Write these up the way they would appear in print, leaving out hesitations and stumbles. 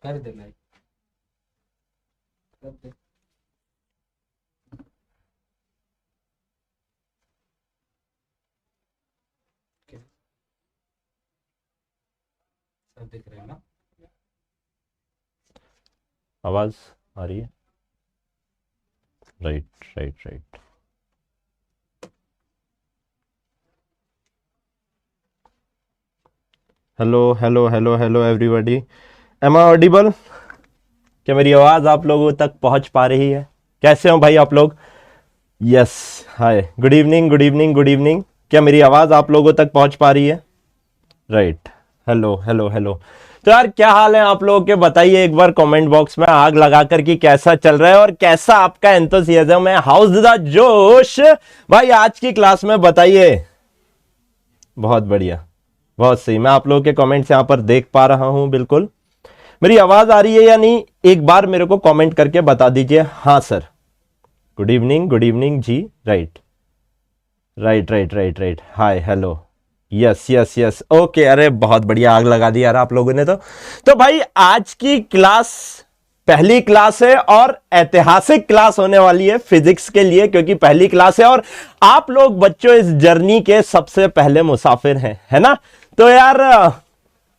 कर देना कर दे। सब दिख रहे हैं ना? आवाज आ रही है? Right right right. Hello hello hello hello everybody, am I audible? क्या मेरी आवाज आप लोगों तक पहुंच पा रही है? कैसे हो भाई आप लोग? Yes, hi, good evening good evening good evening. क्या मेरी आवाज आप लोगों तक पहुंच पा रही है? Right, hello hello hello. तो यार क्या हाल है आप लोगों के, बताइए एक बार कमेंट बॉक्स में आग लगाकर कि कैसा चल रहा है और कैसा आपका एंथुसियाज्म है, हाउस द जोश भाई आज की क्लास में, बताइए। बहुत बढ़िया, बहुत सही। मैं आप लोगों के कमेंट्स यहां पर देख पा रहा हूं। बिल्कुल, मेरी आवाज आ रही है या नहीं, एक बार मेरे को कमेंट करके बता दीजिए। हाँ sir, good evening ji. Right right right right right, hi hello, yes yes yes, okay. अरे बहुत बढ़िया, आग लगा दी यार आप लोगों ने। तो भाई आज की क्लास पहली क्लास है और ऐतिहासिक क्लास होने वाली है फिजिक्स के लिए, क्योंकि पहली क्लास है और आप लोग बच्चों इस जर्नी के सबसे पहले मुसाफिर हैं, है ना? तो यार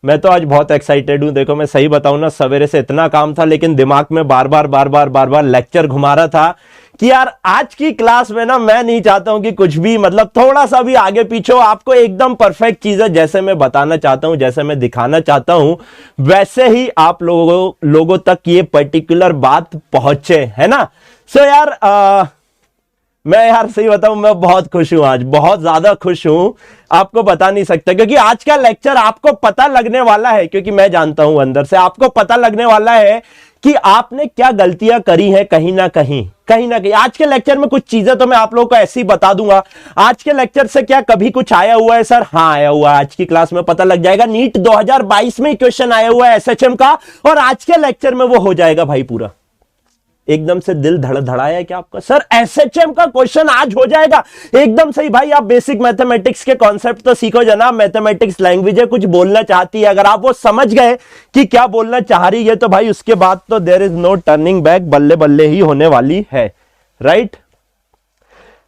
मैं तो आज बहुत एक्साइटेड हूं। देखो मैं सही बताऊं ना, सवेरे से इतना काम था लेकिन दिमाग में बार बार लेक्चर घुमा रहा था कि यार आज की क्लास में ना मैं नहीं चाहता हूं कि कुछ भी मतलब थोड़ा सा भी आगे पीछे हो। आपको एकदम परफेक्ट चीजें जैसे मैं बताना चाहता हूं, जैसे मैं दिखाना चाहता हूं, वैसे ही आप लोगों तक ये पर्टिकुलर बात पहुंचे, है ना? सो यार मैं यार सही बताऊं, मैं बहुत खुश हूं, आज बहुत ज्यादा खुश हूं, आपको बता नहीं सकता। क्योंकि आज का लेक्चर आपको पता लगने वाला है, क्योंकि मैं जानता हूं अंदर से आपको पता लगने वाला है कि आपने क्या गलतियां करी हैं कहीं ना कहीं। आज के लेक्चर में कुछ चीजें तो मैं आप लोगों को ऐसी बता दूंगा। आज के लेक्चर से क्या कभी कुछ आया हुआ है सर? हाँ आया हुआ है, आज की क्लास में पता लग जाएगा। नीट 2022 में क्वेश्चन आया हुआ है एसएचएम का, और आज के लेक्चर में वो हो जाएगा भाई पूरा। एकदम से दिल धड़ाया क्या आपका? सर एसएचएम का क्वेश्चन आज हो जाएगा? एकदम सही भाई। आप बेसिक मैथमेटिक्स के कॉन्सेप्ट तो सीखो जनाब, मैथमेटिक्स लैंग्वेज है, कुछ बोलना चाहती है, अगर आप वो समझ गए कि क्या बोलना चाह रही है तो भाई उसके बाद तो there is no turning back, बल्ले बल्ले ही होने वाली है। राइट,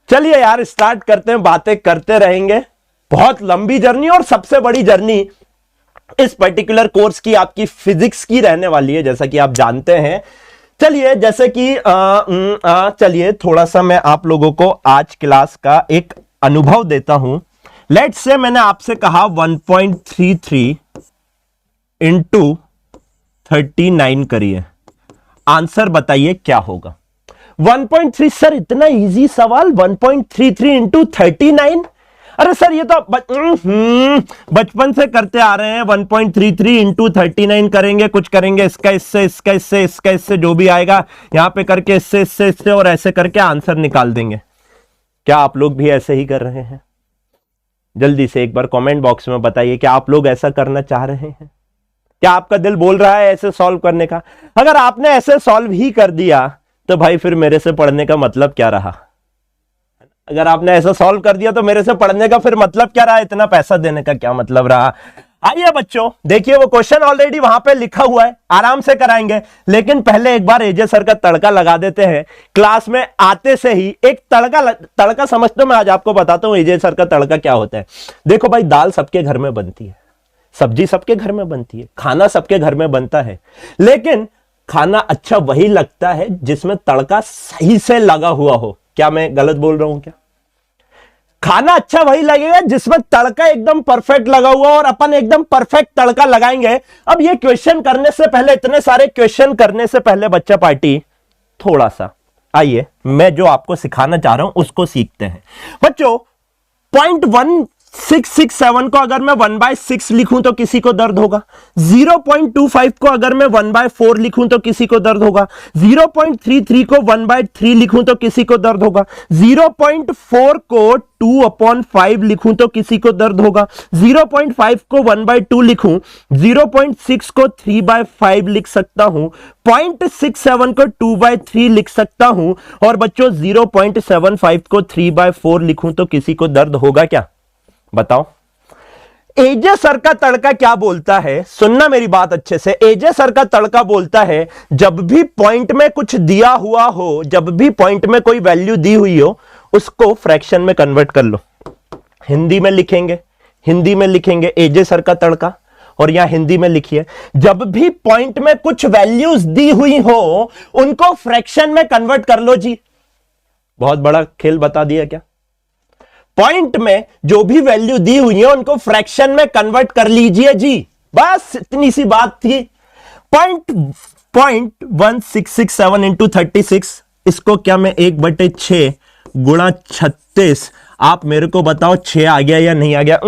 चलिए यार स्टार्ट करते हैं, बातें करते रहेंगे। बहुत लंबी जर्नी और सबसे बड़ी जर्नी इस पर्टिकुलर कोर्स की आपकी फिजिक्स की रहने वाली है, जैसा कि आप जानते हैं। चलिए जैसे कि चलिए थोड़ा सा मैं आप लोगों को आज क्लास का एक अनुभव देता हूं। लेट्स से मैंने आपसे कहा 1.33 इंटू 39 करिए, आंसर बताइए क्या होगा? 1.3 सर इतना इजी सवाल, 1.33 इंटू 39? अरे सर ये तो बचपन से करते आ रहे हैं। 1.33 इंटू 39 करेंगे, कुछ करेंगे इसका इससे, इसका इससे, इसका इससे, जो भी आएगा यहां पे करके इससे इससे इससे और ऐसे करके आंसर निकाल देंगे। क्या आप लोग भी ऐसे ही कर रहे हैं? जल्दी से एक बार कमेंट बॉक्स में बताइए, क्या आप लोग ऐसा करना चाह रहे हैं? क्या आपका दिल बोल रहा है ऐसे सॉल्व करने का? अगर आपने ऐसे सॉल्व ही कर दिया तो भाई फिर मेरे से पढ़ने का मतलब क्या रहा? अगर आपने ऐसा सॉल्व कर दिया तो मेरे से पढ़ने का फिर मतलब क्या रहा? इतना पैसा देने का क्या मतलब रहा? आइए बच्चों देखिए, वो क्वेश्चन ऑलरेडी वहां पे लिखा हुआ है, आराम से कराएंगे। लेकिन पहले एक बार एजे सर का तड़का लगा देते हैं। क्लास में आते से ही एक तड़का समझते हो, मैं आज आपको बताता हूं एजे सर का तड़का क्या होता है। देखो भाई, दाल सबके घर में बनती है, सब्जी सबके घर में बनती है, खाना सबके घर में बनता है, लेकिन खाना अच्छा वही लगता है जिसमें तड़का सही से लगा हुआ हो। क्या मैं गलत बोल रहा हूं क्या? खाना अच्छा वही लगेगा जिसमें तड़का एकदम परफेक्ट लगा हुआ, और अपन एकदम परफेक्ट तड़का लगाएंगे। अब ये क्वेश्चन करने से पहले, इतने सारे क्वेश्चन करने से पहले बच्चा पार्टी, थोड़ा सा आइए मैं जो आपको सिखाना चाह रहा हूं उसको सीखते हैं। बच्चों 0.1667 को अगर मैं 1/6 लिखूं तो किसी को दर्द होगा। 0.25 को अगर मैं 1/4 लिखूं तो किसी को दर्द होगा। 0.33 को 1/3 लिखूं तो किसी को दर्द होगा। 0.4 को 2/5 लिखूं तो किसी को दर्द होगा। 0.5 को 1/2 लिखूं, 0.6 को 3/5 लिख सकता हूं, 0.67 को 2/3 लिख सकता हूं, और बच्चों 0.75 को 3/4 लिखूं तो किसी को दर्द होगा क्या? बताओ। एजे सर का तड़का क्या बोलता है, सुनना मेरी बात अच्छे से। एजे सर का तड़का बोलता है जब भी पॉइंट में कुछ दिया हुआ हो, जब भी पॉइंट में कोई वैल्यू दी हुई हो, उसको फ्रैक्शन में कन्वर्ट कर लो। हिंदी में लिखेंगे, हिंदी में लिखेंगे एजे सर का तड़का, और यहां हिंदी में लिखिए, जब भी पॉइंट में कुछ वैल्यूज दी हुई हो उनको फ्रैक्शन में कन्वर्ट कर लो जी। बहुत बड़ा खेल बता दिया क्या? पॉइंट में जो भी वैल्यू दी हुई है उनको फ्रैक्शन में कन्वर्ट कर लीजिए जी, बस इतनी सी बात थी। पॉइंट 1667 इंटू 36, इसको क्या मैं 1/6 गुणा 36, आप मेरे को बताओ 6 आ गया या नहीं आ गया?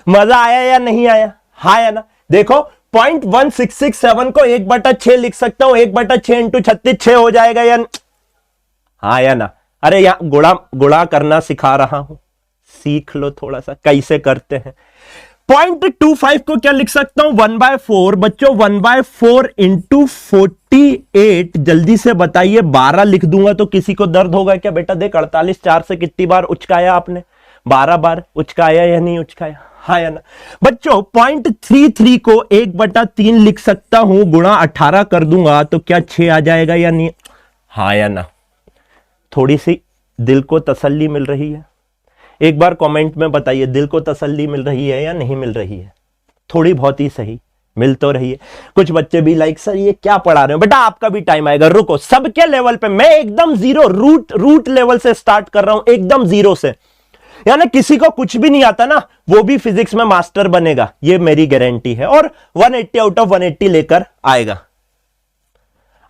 मजा आया या नहीं आया? हाँ या ना? देखो, 0.1667 को 1/6 लिख सकता हूं, 1/6 इंटू 36 6 हो जाएगा या? हाँ या ना? अरे यहां गुणा करना सिखा रहा हूं, सीख लो थोड़ा सा कैसे करते हैं। 0.25 को क्या लिख सकता हूं? 1/4 बच्चों, 1/4 इंटू 48, जल्दी से बताइए। 12 लिख दूंगा तो किसी को दर्द होगा क्या बेटा? देख 48 4 से कितनी बार उचकाया आपने? 12 बार उचकाया या नहीं उचकाया? हाँ या ना? बच्चों 0.33 को 1/3 लिख सकता हूं, गुणा 18 कर दूंगा तो क्या 6 आ जाएगा या नहीं? हाँ या ना? थोड़ी सी दिल को तसल्ली मिल रही है? एक बार कमेंट में बताइए, दिल को तसल्ली मिल रही है या नहीं मिल रही है? थोड़ी बहुत ही सही मिल तो रही है। कुछ बच्चे भी लाइक सर ये क्या पढ़ा रहे हो? बेटा आपका भी टाइम आएगा, रुको। सबके लेवल पे मैं एकदम जीरो रूट लेवल से स्टार्ट कर रहा हूं, एकदम जीरो से। यानी किसी को कुछ भी नहीं आता ना, वो भी फिजिक्स में मास्टर बनेगा, ये मेरी गारंटी है, और 180 आउट ऑफ 180 लेकर आएगा।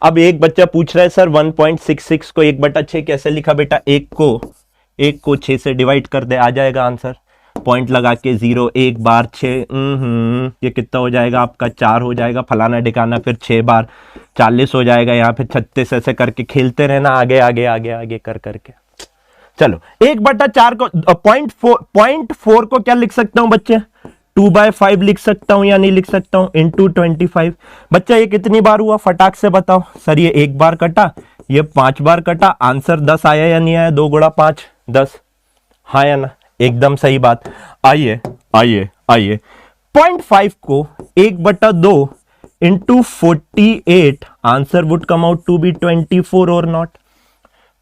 अब एक बच्चा पूछ रहा है सर 1.66 को 1/6 कैसे लिखा? बेटा एक को 6 से डिवाइड कर दे, आ जाएगा आंसर। पॉइंट लगा के 0 1 बार 6, ये कितना हो जाएगा आपका? 4 हो जाएगा, फलाना डिकाना, फिर 6 बार 40 हो जाएगा, यहाँ फिर 36, ऐसे करके खेलते रहना आगे आगे आगे आगे कर करके। चलो 1/4 को 0.4 को क्या लिख सकता हूं बच्चे? 2/5 लिख सकता हूं या नहीं लिख सकता हूं? इंटू 25। बच्चा ये कितनी बार हुआ फटाक से बताओ। सर ये 1 बार कटा, ये 5 बार कटा, आंसर 10 आया या नहीं आया? 2 गुणा 5 10, हाँ या ना? एकदम सही बात। आइए आइए आइए, 0.5 को 1/2 into 48, answer would come out to be 24 और नॉट।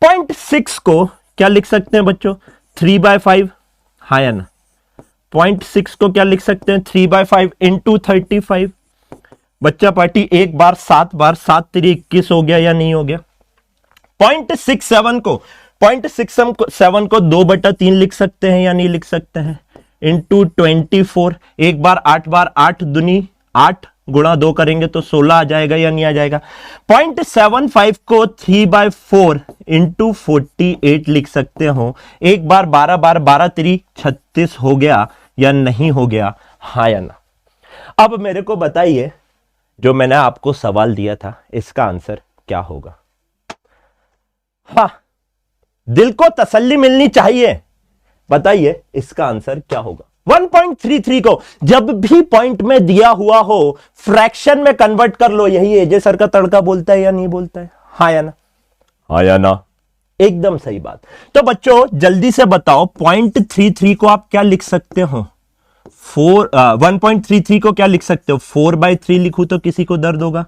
0.6 को क्या लिख सकते हैं बच्चों? 3/5, हाँ या ना? 0.6 को क्या लिख सकते हैं? 3/5 इंटू 35। बच्चा पार्टी 1 बार 7 बार 7 3 21 हो गया या नहीं हो गया? 0.67 को 2/3 लिख सकते हैं या नहीं लिख सकते हैं? इंटू 24, 1 बार 8 दूनी 8, गुणा 2 करेंगे तो 16 आ जाएगा या नहीं आ जाएगा? 0.75 को 3/4 इंटू 48 लिख सकते हो, 1 बार 12 3 36 हो गया या नहीं हो गया? हाँ या ना? अब मेरे को बताइए, जो मैंने आपको सवाल दिया था इसका आंसर क्या होगा? हाँ, दिल को तसल्ली मिलनी चाहिए, बताइए इसका आंसर क्या होगा? 1.33 को जब भी पॉइंट में दिया हुआ हो फ्रैक्शन में कन्वर्ट कर लो, यही एजे सर का तड़का बोलता है या नहीं बोलता है? हाँ या ना? हाँ या ना? एकदम सही बात। तो बच्चों जल्दी से बताओ, 0.33 को आप क्या लिख सकते हो? 1.33 को क्या लिख सकते हो? 4/3 लिखूं तो किसी को दर्द होगा?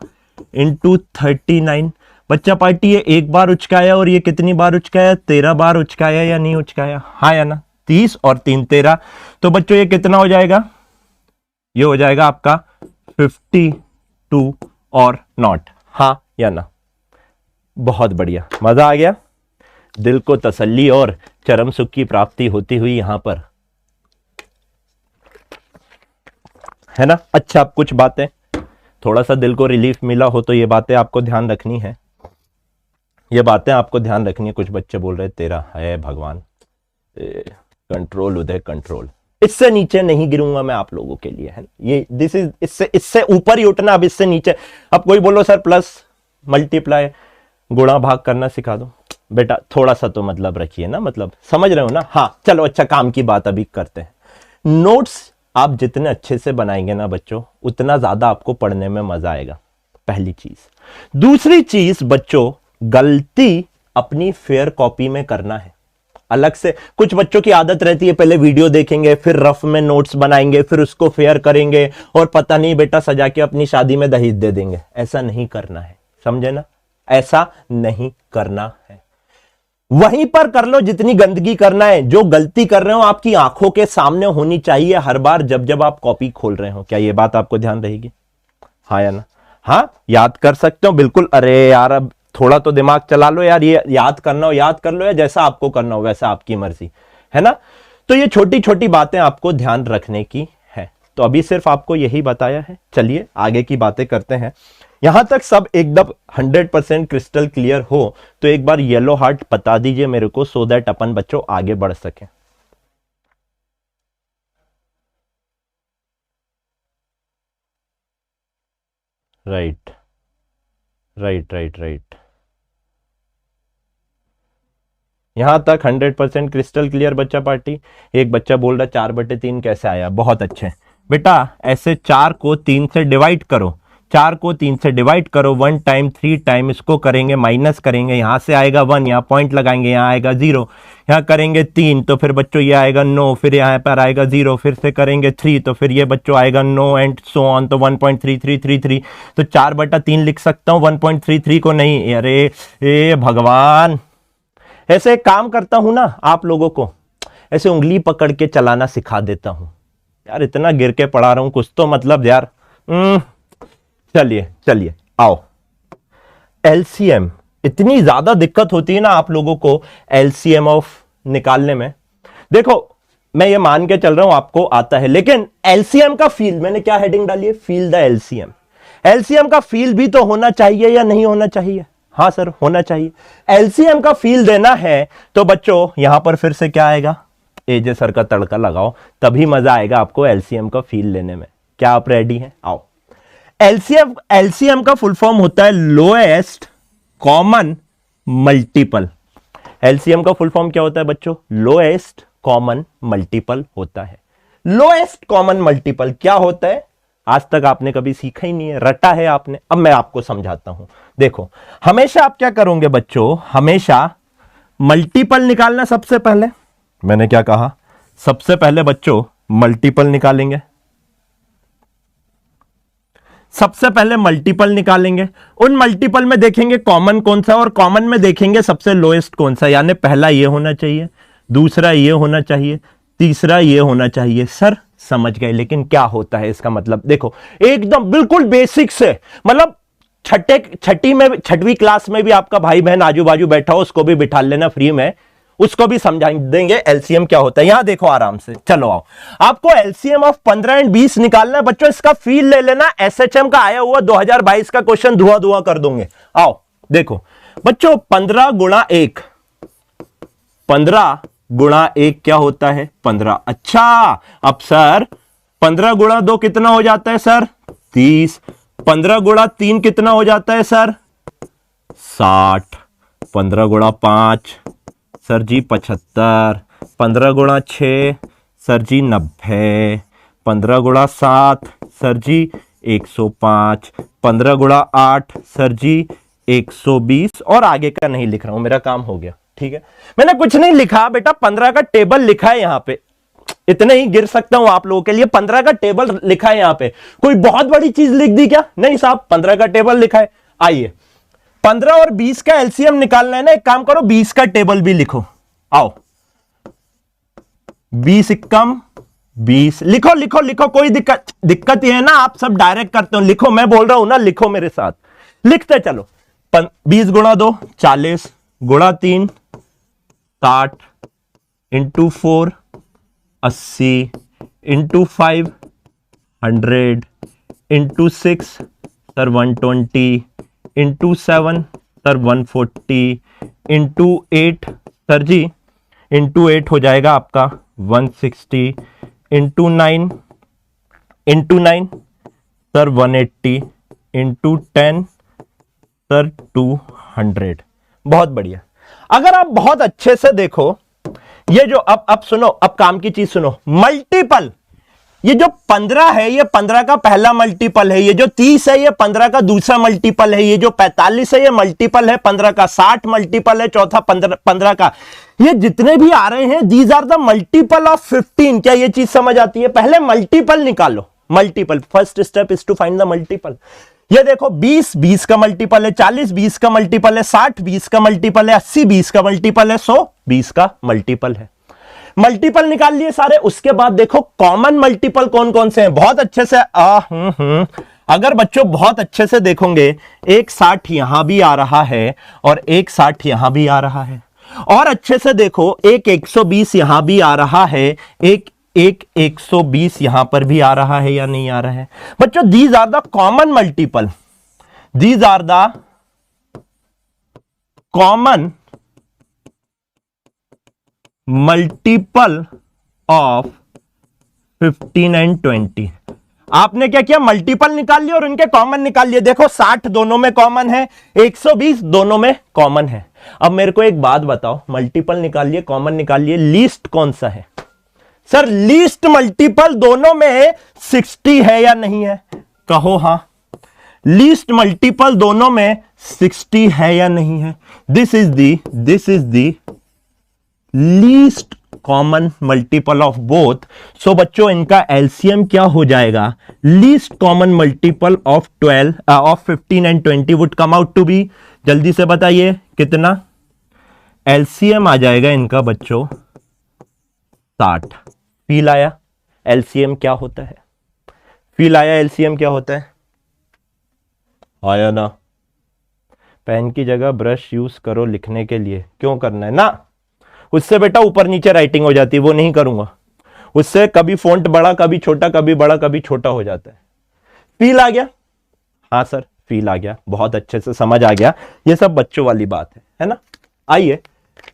इंटू 39। बच्चा पार्टी ये 1 बार उचकाया, और ये कितनी बार उचकाया? 13 बार उचकाया या नहीं उचकाया? हाँ या ना? 30 और 3 13, तो बच्चों ये कितना हो जाएगा? ये हो जाएगा आपका 52 और नॉट, हाँ या ना? बहुत बढ़िया, मजा आ गया। दिल को तसल्ली और चरम सुख की प्राप्ति होती हुई यहां पर, है ना? अच्छा, अब कुछ बातें, थोड़ा सा दिल को रिलीफ मिला हो तो ये बातें आपको ध्यान रखनी है, ये बातें आपको ध्यान रखनी है। कुछ बच्चे बोल रहे तेरा है भगवान, कंट्रोल उदय कंट्रोल, इससे नीचे नहीं गिरूंगा मैं आप लोगों के लिए, है ना? ये दिस इज, इससे ऊपर ही उठना, अब इससे नीचे। अब कोई बोलो सर प्लस मल्टीप्लाई गुणा भाग करना सिखा दो, बेटा थोड़ा सा तो मतलब रखिए ना, मतलब समझ रहे हो ना? हाँ चलो, अच्छा काम की बात अभी करते हैं। नोट्स आप जितने अच्छे से बनाएंगे ना बच्चों, उतना ज्यादा आपको पढ़ने में मजा आएगा, पहली चीज। दूसरी चीज बच्चों, गलती अपनी फेयर कॉपी में करना है। अलग से कुछ बच्चों की आदत रहती है, पहले वीडियो देखेंगे, फिर रफ में नोट्स बनाएंगे, फिर उसको फेयर करेंगे और पता नहीं बेटा सजा के अपनी शादी में दहेज दे देंगे। ऐसा नहीं करना है, समझे ना, ऐसा नहीं करना है। वहीं पर कर लो जितनी गंदगी करना है। जो गलती कर रहे हो आपकी आंखों के सामने होनी चाहिए हर बार जब जब आप कॉपी खोल रहे हो। क्या ये बात आपको ध्यान रहेगी? हाँ या ना? हाँ, याद कर सकते हो बिल्कुल। अरे यार अब थोड़ा तो दिमाग चला लो यार, ये याद करना हो याद कर लो, या जैसा आपको करना हो वैसा आपकी मर्जी है ना। तो ये छोटी छोटी बातें आपको ध्यान रखने की है। तो अभी सिर्फ आपको यही बताया है, चलिए आगे की बातें करते हैं। यहां तक सब एकदम 100% क्रिस्टल क्लियर हो तो एक बार येलो हार्ट बता दीजिए मेरे को, सो दैट अपन बच्चों आगे बढ़ सके। राइट राइट राइट राइट, यहां तक 100% क्रिस्टल क्लियर बच्चा पार्टी। एक बच्चा बोल रहा 4/3 कैसे आया? बहुत अच्छे बेटा, ऐसे 4 को 3 से डिवाइड करो, 4 को 3 से डिवाइड करो, 1 टाइम 3 टाइम इसको करेंगे, माइनस करेंगे, यहां से आएगा 1, यहां पॉइंट लगाएंगे, यहां आएगा 0, यहां करेंगे 3 तो फिर बच्चों ये आएगा 9, फिर यहां पर आएगा 0, फिर से करेंगे 3 तो फिर ये बच्चों आएगा 9 एंड सो ऑन, तो 1.3333। तो 4/3 लिख सकता हूं, 1.33 को नहीं। अरे ए भगवान, ऐसे एक काम करता हूं ना, आप लोगों को ऐसे उंगली पकड़ के चलाना सिखा देता हूं यार। इतना गिर के पढ़ा रहा हूं, कुछ तो मतलब यार। चलिए चलिए आओ, एलसीएम। इतनी ज्यादा दिक्कत होती है ना आप लोगों को एलसीएम ऑफ निकालने में। देखो मैं ये मान के चल रहा हूं आपको आता है, लेकिन एलसीएम का फील, मैंने क्या हेडिंग डाली है? Feel the LCM. एलसीएम का फील भी तो होना चाहिए या नहीं होना चाहिए? हाँ सर होना चाहिए। एलसीएम का फील देना है तो बच्चों यहां पर फिर से क्या आएगा? एजे सर का तड़का लगाओ, तभी मजा आएगा आपको एलसीएम का फील लेने में। क्या आप रेडी हैं? आओ। एलसीएम का फुल फॉर्म होता है लोएस्ट कॉमन मल्टीपल। एलसीएम का फुल फॉर्म क्या होता है बच्चों? लोएस्ट कॉमन मल्टीपल होता है। लोएस्ट कॉमन मल्टीपल क्या होता है? आज तक आपने कभी सीखा ही नहीं है, रटा है आपने। अब मैं आपको समझाता हूं। देखो हमेशा आप क्या करोगे बच्चों, हमेशा मल्टीपल निकालना। सबसे पहले मैंने क्या कहा? सबसे पहले बच्चों मल्टीपल निकालेंगे, सबसे पहले मल्टीपल निकालेंगे। उन मल्टीपल में देखेंगे कॉमन कौन सा, और कॉमन में देखेंगे सबसे लोएस्ट कौन सा। यानी पहला ये होना चाहिए, दूसरा ये होना चाहिए, तीसरा ये होना चाहिए। सर समझ गए, लेकिन क्या होता है इसका मतलब? देखो एकदम बिल्कुल बेसिक से, मतलब छठवीं क्लास में भी आपका भाई बहन आजू बाजू बैठा हो, उसको भी बिठा लेना फ्री में, उसको भी समझा देंगे एलसीएम क्या होता है। यहां देखो आराम से, चलो आओ। आपको एलसीएम ऑफ 15 एंड 20 निकालना है बच्चों। इसका फील ले लेना, एसएचएम का आया हुआ 2022 का क्वेश्चन धुआं धुआं कर दूंगे। आओ देखो बच्चों, 15 गुणा 1, 15 गुणा 1 क्या होता है? 15। अच्छा अब सर 15 गुणा 2 कितना हो जाता है सर? 30। 15 गुणा 3 कितना हो जाता है सर? 60। 15 गुणा 5 सर जी 75। 15 गुणा 6 सर जी 90। 15 गुणा 7 सर जी 105। 15 गुणा 8 सर जी 120। और आगे का नहीं लिख रहा हूं, मेरा काम हो गया। ठीक है, मैंने कुछ नहीं लिखा बेटा, 15 का टेबल लिखा है यहां पे। इतने ही गिर सकता हूं आप लोगों के लिए। 15 का टेबल लिखा है यहां पे। कोई बहुत बड़ी चीज लिख दी क्या? नहीं साहब, 15 का टेबल लिखा है। आइए 15 और 20 का एलसीएम निकालना है ना, एक काम करो 20 का टेबल भी लिखो। आओ 20 एकम 20, लिखो लिखो लिखो। कोई दिक्कत ये है ना, आप सब डायरेक्ट करते हो। लिखो, मैं बोल रहा हूं ना, लिखो मेरे साथ, लिखते चलो। 20 गुणा 2 40, गुणा 3 60, into 4 80, into 5 100, into 6 sir 120, into 7 sir 140, into 8 sir ji, into 8 हो जाएगा आपका 160, इंटू 9 सर 180, इंटू 10 सर 200। बहुत बढ़िया। अगर आप बहुत अच्छे से देखो, ये जो अब सुनो, अब काम की चीज सुनो। मल्टीपल, ये जो 15 है ये 15 का पहला मल्टीपल है, ये जो 30 है ये 15 का दूसरा मल्टीपल है, ये जो 45 है ये मल्टीपल है 15 का, 60 मल्टीपल है चौथा 15 का। ये जितने भी आ रहे हैं these are the multiple of 15। क्या ये चीज समझ आती है? पहले मल्टीपल निकालो, multiple, first step is to find the multiple. ये देखो 20 20 का मल्टीपल है, 40 20 का मल्टीपल है, 60 20 का मल्टीपल है, 80 20 का मल्टीपल है, 100 20 का मल्टीपल है। मल्टीपल निकाल लिए सारे। उसके बाद देखो कॉमन मल्टीपल कौन कौन से हैं, बहुत अच्छे से अगर बच्चों बहुत अच्छे से देखोगे, एक 60 यहां भी आ रहा है और एक 60 यहां भी आ रहा है, और अच्छे से देखो एक 120 यहां भी आ रहा है, एक 120 यहां पर भी आ रहा है या नहीं आ रहा है बच्चों? These are the common multiple, these are the common multiple of 15 and 20। आपने क्या किया? मल्टीपल निकाल लिया और उनके कॉमन निकाल लिए। देखो 60 दोनों में कॉमन है, 120 दोनों में कॉमन है। अब मेरे को एक बात बताओ, मल्टीपल निकाल लिए, कॉमन निकाल लिए, लीस्ट कौन सा है? सर लीस्ट मल्टीपल दोनों में 60 है या नहीं है? कहो हां। लीस्ट मल्टीपल दोनों में 60 है या नहीं है? This is the least common multiple of both. So बच्चों इनका एलसीएम क्या हो जाएगा? Least common multiple of 15 and 20 would come out to be, जल्दी से बताइए कितना? एलसीएम आ जाएगा इनका बच्चों 60। फील आया एलसीएम क्या होता है? फील आया एलसीएम क्या होता है? आया ना? पेन की जगह ब्रश यूज करो लिखने के लिए। क्यों करना है ना? उससे बेटा ऊपर नीचे राइटिंग हो जाती है, वो नहीं करूंगा। उससे कभी फोंट बड़ा कभी छोटा, कभी बड़ा कभी छोटा हो जाता है। फील आ गया? हाँ सर फील आ गया, बहुत अच्छे से समझ आ गया। ये सब बच्चों वाली बात है ना? आइए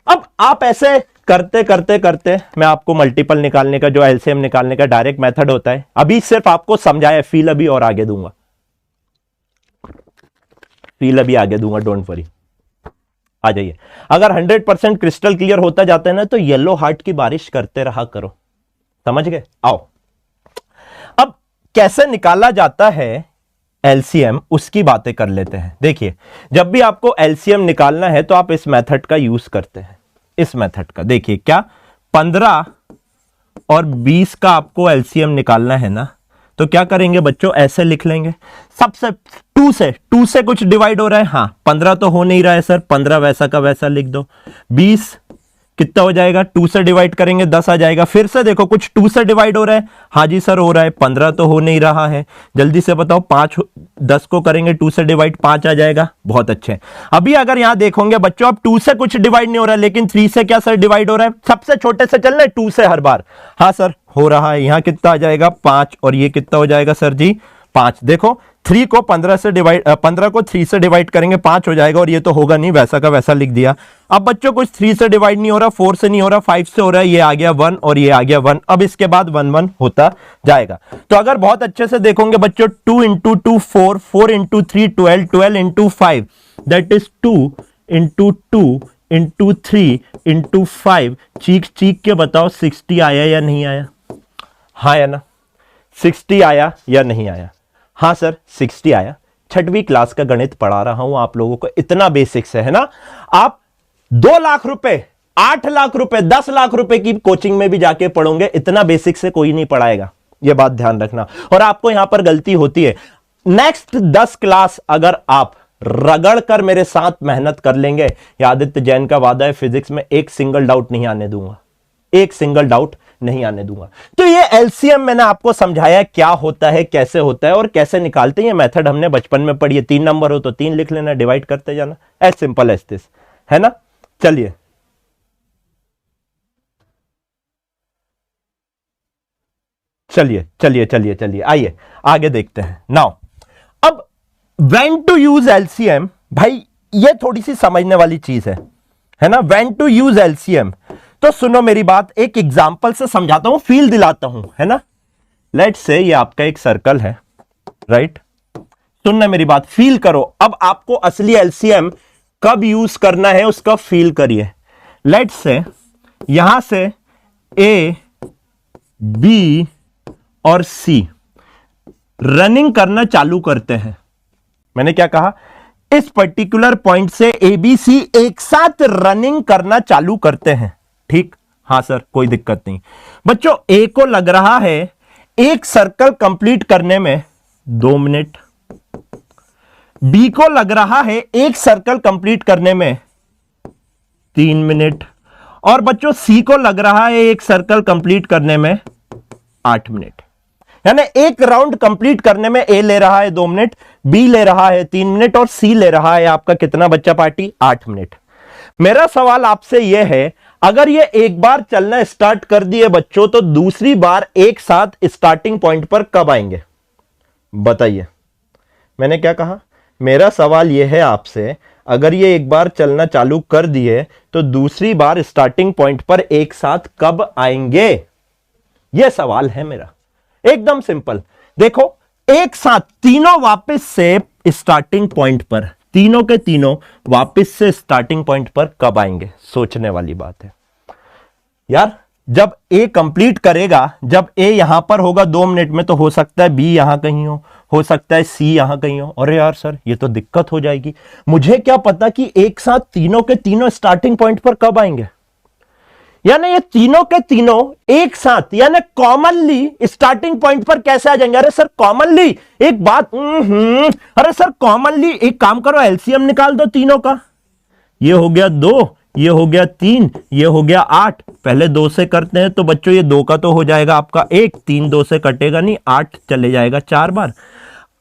अब आप ऐसे करते करते करते मैं आपको मल्टीपल निकालने का, जो एलसीएम निकालने का डायरेक्ट मेथड होता है, अभी सिर्फ आपको समझाया। फील अभी और आगे दूंगा, फील अभी आगे दूंगा, डोंट वरी। आ जाइए। अगर 100% क्रिस्टल क्लियर होता जाता है ना तो येलो हार्ट की बारिश करते रहा करो। समझ गए? आओ अब कैसे निकाला जाता है एलसीएम उसकी बातें कर लेते हैं। देखिए जब भी आपको एलसीएम निकालना है तो आप इस मेथड का यूज करते हैं, इस मेथड का। देखिए क्या 15 और 20 का आपको एलसीएम निकालना है ना, तो क्या करेंगे बच्चों? ऐसे लिख लेंगे। सबसे 2 से कुछ डिवाइड हो रहा है? हाँ 15 तो हो नहीं रहा है सर, 15 वैसा का वैसा लिख दो। 20 कितना हो जाएगा? 2 से डिवाइड करेंगे 10 आ जाएगा। फिर से देखो कुछ 2 से डिवाइड हो रहा है? हाँ जी सर हो रहा है। 15 तो हो नहीं रहा है, जल्दी से बताओ। 10 को करेंगे 2 से डिवाइड, 5 आ जाएगा। बहुत अच्छे। अभी अगर यहां देखोगे बच्चों, अब 2 से कुछ डिवाइड नहीं हो रहा है, लेकिन 3 से क्या सर डिवाइड हो रहा है? सबसे छोटे से चल रहे 2 से हर बार। हाँ सर हो रहा है। यहां कितना आ जाएगा? 5। और ये कितना हो जाएगा सर जी? 5। देखो 3 को 15 से डिवाइड, 15 को 3 से डिवाइड करेंगे 5 हो जाएगा, और ये तो होगा नहीं, वैसा का वैसा लिख दिया। अब बच्चों कुछ 3 से डिवाइड नहीं हो रहा, 4 से नहीं हो रहा, 5 से हो रहा है, ये आ गया 1 और ये आ गया 1। अब इसके बाद 1 1 होता जाएगा। तो अगर बहुत अच्छे से देखोगे बच्चों, 2 into 2 4, 4 into 3 12, 12 into 5 that is 2 into 2 into 3 into 5। चीख के बताओ 60 आया या नहीं आया? हाँ या ना? 60 आया या नहीं आया? हाँ सर 60 आया। 6वीं क्लास का गणित पढ़ा रहा हूं आप लोगों को, इतना बेसिक से है ना। आप 2 लाख रुपए, 8 लाख रुपए, 10 लाख रुपए की कोचिंग में भी जाके पढ़ोगे, इतना बेसिक से कोई नहीं पढ़ाएगा, यह बात ध्यान रखना। और आपको यहां पर गलती होती है। नेक्स्ट 10 क्लास अगर आप रगड़ कर मेरे साथ मेहनत कर लेंगे, आदित्य जैन का वादा है फिजिक्स में एक सिंगल डाउट नहीं आने दूंगा, एक सिंगल डाउट नहीं आने दूंगा। तो ये एलसीएम मैंने आपको समझाया क्या होता है, कैसे होता है और कैसे निकालते हैं। ये मेथड हमने बचपन में पढ़ी है। 3 नंबर हो तो 3 लिख लेना, डिवाइड करते जाना, एज सिंपल एज दिस, है ना। चलिए चलिए चलिए चलिए चलिए आइए आगे देखते हैं। नाउ अब व्हेन टू यूज एलसीएम, भाई ये थोड़ी सी समझने वाली चीज है ना। व्हेन टू यूज एलसीएम, तो सुनो मेरी बात, एक एग्जांपल से समझाता हूं, फील दिलाता हूं, है ना। लेट्स से ये आपका एक सर्कल है, राइट। सुनना मेरी बात, फील करो। अब आपको असली एलसीएम कब यूज करना है उसका फील करिए। लेट्स से यहां से ए बी और सी रनिंग करना चालू करते हैं। मैंने क्या कहा, इस पर्टिकुलर पॉइंट से ए बी सी एक साथ रनिंग करना चालू करते हैं, ठीक? हां सर, कोई दिक्कत नहीं। बच्चों, ए को लग रहा है एक सर्कल कंप्लीट करने में 2 मिनट, बी को लग रहा है एक सर्कल कंप्लीट करने में 3 मिनट, और बच्चों सी को लग रहा है एक सर्कल कंप्लीट करने में 8 मिनट। यानी एक राउंड कंप्लीट करने में ए ले रहा है 2 मिनट, बी ले रहा है 3 मिनट और सी ले रहा है आपका कितना बच्चा पार्टी? 8 मिनट। मेरा सवाल आपसे यह है, अगर ये एक बार चलना स्टार्ट कर दिए बच्चों, तो दूसरी बार एक साथ स्टार्टिंग पॉइंट पर कब आएंगे? बताइए। मैंने क्या कहा, मेरा सवाल यह है आपसे, अगर ये एक बार चलना चालू कर दिए तो दूसरी बार स्टार्टिंग पॉइंट पर एक साथ कब आएंगे? यह सवाल है मेरा, एकदम सिंपल। देखो, एक साथ तीनों वापस से स्टार्टिंग पॉइंट पर, तीनों के तीनों वापस से स्टार्टिंग पॉइंट पर कब आएंगे? सोचने वाली बात है यार। जब ए कंप्लीट करेगा, जब ए यहां पर होगा 2 मिनट में, तो हो सकता है बी यहां कहीं हो सकता है सी यहां कहीं हो। अरे यार सर, ये तो दिक्कत हो जाएगी। मुझे क्या पता कि एक साथ तीनों के तीनों स्टार्टिंग पॉइंट पर कब आएंगे? यानी ये तीनों के तीनों एक साथ, यानी कॉमनली स्टार्टिंग पॉइंट पर कैसे आ जाएंगे? अरे सर कॉमनली, एक बात, अरे सर कॉमनली एक काम करो, एलसीएम निकाल दो तीनों का। ये हो गया 2, ये हो गया 3, ये हो गया 8। पहले 2 से करते हैं, तो बच्चों ये 2 का तो हो जाएगा आपका 1, 3 2 से कटेगा नहीं, 8 चले जाएगा 4 बार।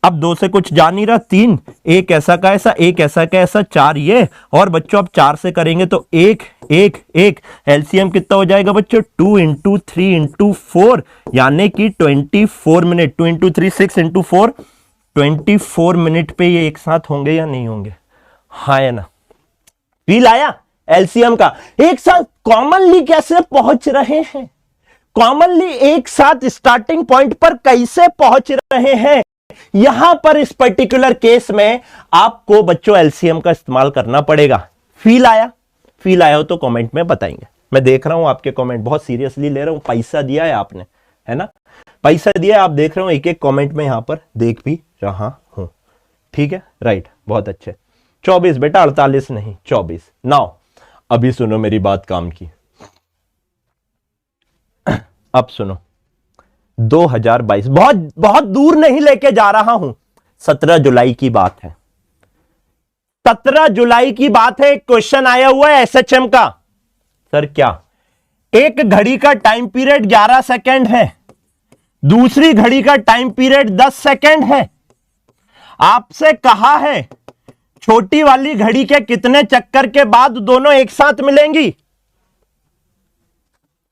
अब 2 से कुछ जा नहीं रहा, 3, एक ऐसा का ऐसा, एक ऐसा का ऐसा, 4 ये, और बच्चों अब 4 से करेंगे तो 1 1 1, एलसीएम कितना हो जाएगा बच्चों? 2 इंटू 3 इंटू 4, यानी कि 24 मिनट। 2 इंटू 3 6 इंटू 4 24 मिनट पे ये एक साथ होंगे या नहीं होंगे? हाँ या ना? फील आया एलसीएम का? एक साथ कॉमनली कैसे पहुंच रहे हैं, कॉमनली एक साथ स्टार्टिंग पॉइंट पर कैसे पहुंच रहे हैं। यहां पर इस पर्टिकुलर केस में आपको बच्चों एलसीएम का इस्तेमाल करना पड़ेगा। फील आया? फील आया हो तो कमेंट में बताएंगे। मैं देख रहा हूं आपके कमेंट, बहुत सीरियसली ले रहा हूं। पैसा दिया है आपने, है ना? पैसा दिया है, आप देख रहे हो, एक एक कमेंट में यहां पर देख भी रहा हूं। ठीक है, राइट, बहुत अच्छे। 24 बेटा, 48 नहीं, 24। नाउ अभी सुनो मेरी बात काम की। अब सुनो, 2022 बहुत बहुत दूर नहीं लेके जा रहा हूं, 17 जुलाई की बात है। 17 जुलाई की बात है। एक क्वेश्चन आया हुआ है एसएचएम का। सर क्या? एक घड़ी का टाइम पीरियड 11 सेकेंड है, दूसरी घड़ी का टाइम पीरियड 10 सेकेंड है। आपसे कहा है छोटी वाली घड़ी के कितने चक्कर के बाद दोनों एक साथ मिलेंगी?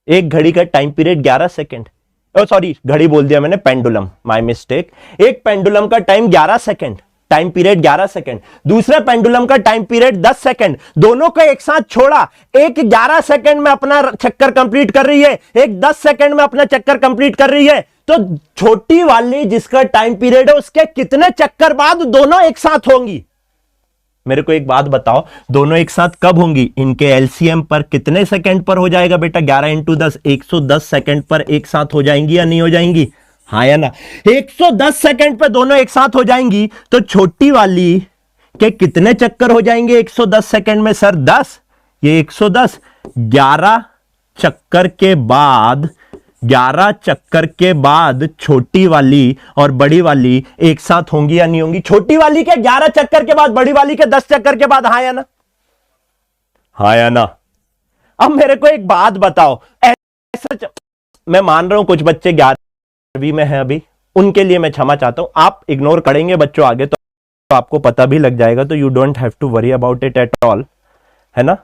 एक घड़ी का टाइम पीरियड 11 सेकेंड, सॉरी घड़ी बोल दिया मैंने, पेंडुलम, माय मिस्टेक। एक पेंडुलम का time 11 second, time period 11 second, दूसरे पेंडुलम का टाइम पीरियड 10 सेकेंड। दोनों को एक साथ छोड़ा, एक 11 सेकेंड में अपना चक्कर कंप्लीट कर रही है, एक 10 सेकेंड में अपना चक्कर कंप्लीट कर रही है। तो छोटी वाली जिसका टाइम पीरियड है उसके कितने चक्कर बाद दोनों एक साथ होंगी? मेरे को एक बात बताओ, दोनों एक साथ कब होंगी? इनके एलसीएम पर कितने सेकंड पर हो जाएगा बेटा? 11 इंटू 10, 110 सेकंड पर एक साथ हो जाएंगी या नहीं हो जाएंगी? हाँ या ना? 110 सेकंड पर दोनों एक साथ हो जाएंगी, तो छोटी वाली के कितने चक्कर हो जाएंगे 110 सेकंड में? सर 10, ये 110, 11 चक्कर के बाद, 11 चक्कर के बाद छोटी वाली और बड़ी वाली एक साथ होंगी या नहीं होंगी? छोटी वाली के 11 चक्कर के बाद, बड़ी वाली के 10 चक्कर के बाद। हाँ या ना? हाँ या ना? अब मेरे को एक बात बताओ, ऐसा मैं मान रहा हूं कुछ बच्चे 11वीं में है अभी, उनके लिए मैं क्षमा चाहता हूं। आप इग्नोर करेंगे बच्चों आगे तो आपको पता भी लग जाएगा, तो you don't have to worry about it at all, है ना?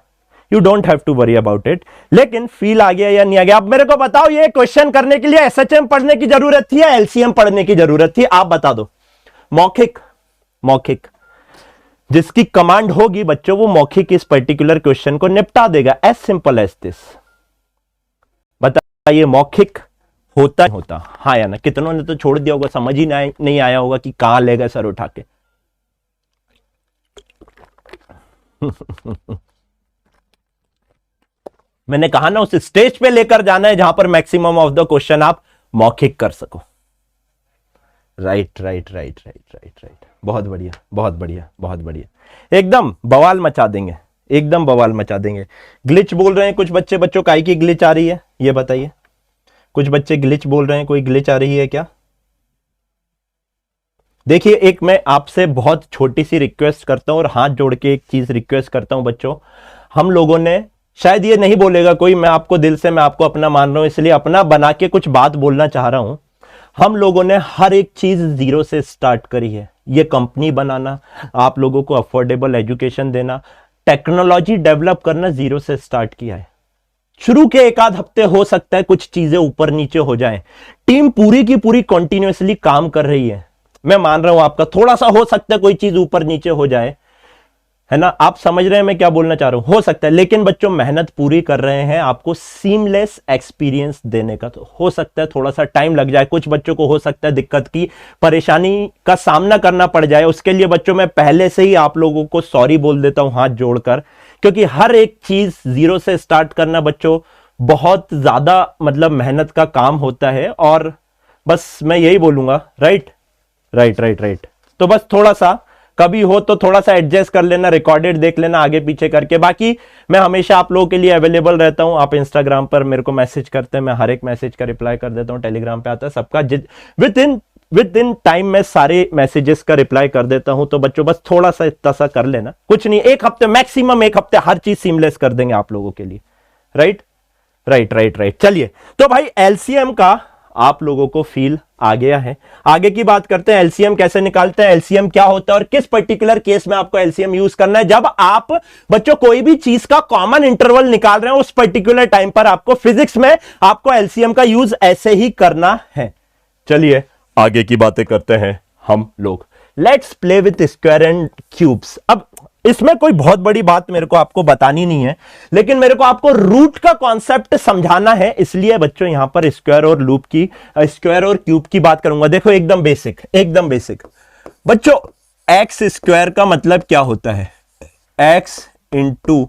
You don't have to worry about it. लेकिन फील आ गया या नहीं आ गया? अब मेरे को बताओ, ये क्वेश्चन करने के लिए एसएचएम पढ़ने की जरूरत थी या एलसीएम पढ़ने की जरूरत थी? आप बता दो। मौखिक, मौखिक जिसकी कमांड होगी बच्चों, वो मौखिक इस पर्टिकुलर क्वेश्चन को निपटा देगा। As simple as this. बताइए, मौखिक होता होता हाँ या ना? कितनों ने तो छोड़ दिया होगा, समझ ही नहीं आया होगा कि कहां ले गए सर उठा के। मैंने कहा ना, उस स्टेज पे लेकर जाना है जहां पर मैक्सिमम ऑफ द क्वेश्चन आप मौखिक कर सको। Right right right right right right, बहुत बढ़िया बहुत बढ़िया बहुत बढ़िया, एकदम बवाल मचा देंगे, एकदम बवाल मचा देंगे। ग्लिच बोल रहे हैं कुछ बच्चे, बच्चों काई की ग्लिच आ रही है ये बताइए, कुछ बच्चे ग्लिच बोल रहे हैं, कोई ग्लिच आ रही है क्या? देखिए एक मैं आपसे बहुत छोटी सी रिक्वेस्ट करता हूं और हाथ जोड़ के एक चीज रिक्वेस्ट करता हूं बच्चों, हम लोगों ने, शायद ये नहीं बोलेगा कोई, मैं आपको दिल से, मैं आपको अपना मान रहा हूं इसलिए अपना बना के कुछ बात बोलना चाह रहा हूं। हम लोगों ने हर एक चीज जीरो से स्टार्ट करी है, ये कंपनी बनाना, आप लोगों को अफोर्डेबल एजुकेशन देना, टेक्नोलॉजी डेवलप करना जीरो से स्टार्ट किया है। शुरू के एक आध हफ्ते हो सकता है कुछ चीजें ऊपर नीचे हो जाएं, टीम पूरी की पूरी कंटिन्यूअसली काम कर रही है, मैं मान रहा हूं आपका थोड़ा सा हो सकता है कोई चीज ऊपर नीचे हो जाए, है ना, आप समझ रहे हैं मैं क्या बोलना चाह रहा हूं, हो सकता है, लेकिन बच्चों मेहनत पूरी कर रहे हैं आपको सीमलेस एक्सपीरियंस देने का, तो हो सकता है थोड़ा सा टाइम लग जाए, कुछ बच्चों को हो सकता है दिक्कत की परेशानी का सामना करना पड़ जाए, उसके लिए बच्चों मैं पहले से ही आप लोगों को सॉरी बोल देता हूं हाथ जोड़कर, क्योंकि हर एक चीज जीरो से स्टार्ट करना बच्चों बहुत ज्यादा मतलब मेहनत का काम होता है, और बस मैं यही बोलूंगा, राइट राइट राइट राइट, तो बस थोड़ा सा कभी हो तो थोड़ा सा एडजस्ट कर लेना, रिकॉर्डेड देख लेना आगे पीछे करके, बाकी मैं हमेशा आप लोगों के लिए अवेलेबल रहता हूं, आप इंस्टाग्राम पर मेरे को मैसेज करते हैं, मैं हर एक मैसेज का रिप्लाई कर देता हूं, टेलीग्राम पे आता है सबका, विद इन टाइम मैं सारे मैसेजेस का रिप्लाई कर देता हूं, तो बच्चों बस थोड़ा सा इतना सा कर लेना, कुछ नहीं, एक हफ्ते मैक्सिमम, एक हफ्ते हर चीज सीमलेस कर देंगे आप लोगों के लिए, राइट राइट राइट राइट। चलिए तो भाई एलसीएम का आप लोगों को फील आ गया है, आगे की बात करते हैं, एलसीएम कैसे निकालते हैं, एलसीएम क्या होता है और किस पर्टिकुलर केस में आपको एलसीएम यूज करना है, जब आप बच्चों कोई भी चीज का कॉमन इंटरवल निकाल रहे हैं उस पर्टिकुलर टाइम पर आपको फिजिक्स में आपको एलसीएम का यूज ऐसे ही करना है। चलिए आगे की बातें करते हैं हम लोग, let's play with square and cubes. अब इसमें कोई बहुत बड़ी बात मेरे को आपको बतानी नहीं है, लेकिन मेरे को आपको रूट का कॉन्सेप्ट समझाना है, इसलिए बच्चों यहां पर स्क्वायर और लूप की, स्क्वायर और क्यूब की बात करूंगा। देखो एकदम बेसिक, एकदम बेसिक बच्चों, एक्स स्क्वायर का मतलब क्या होता है, एक्स इंटू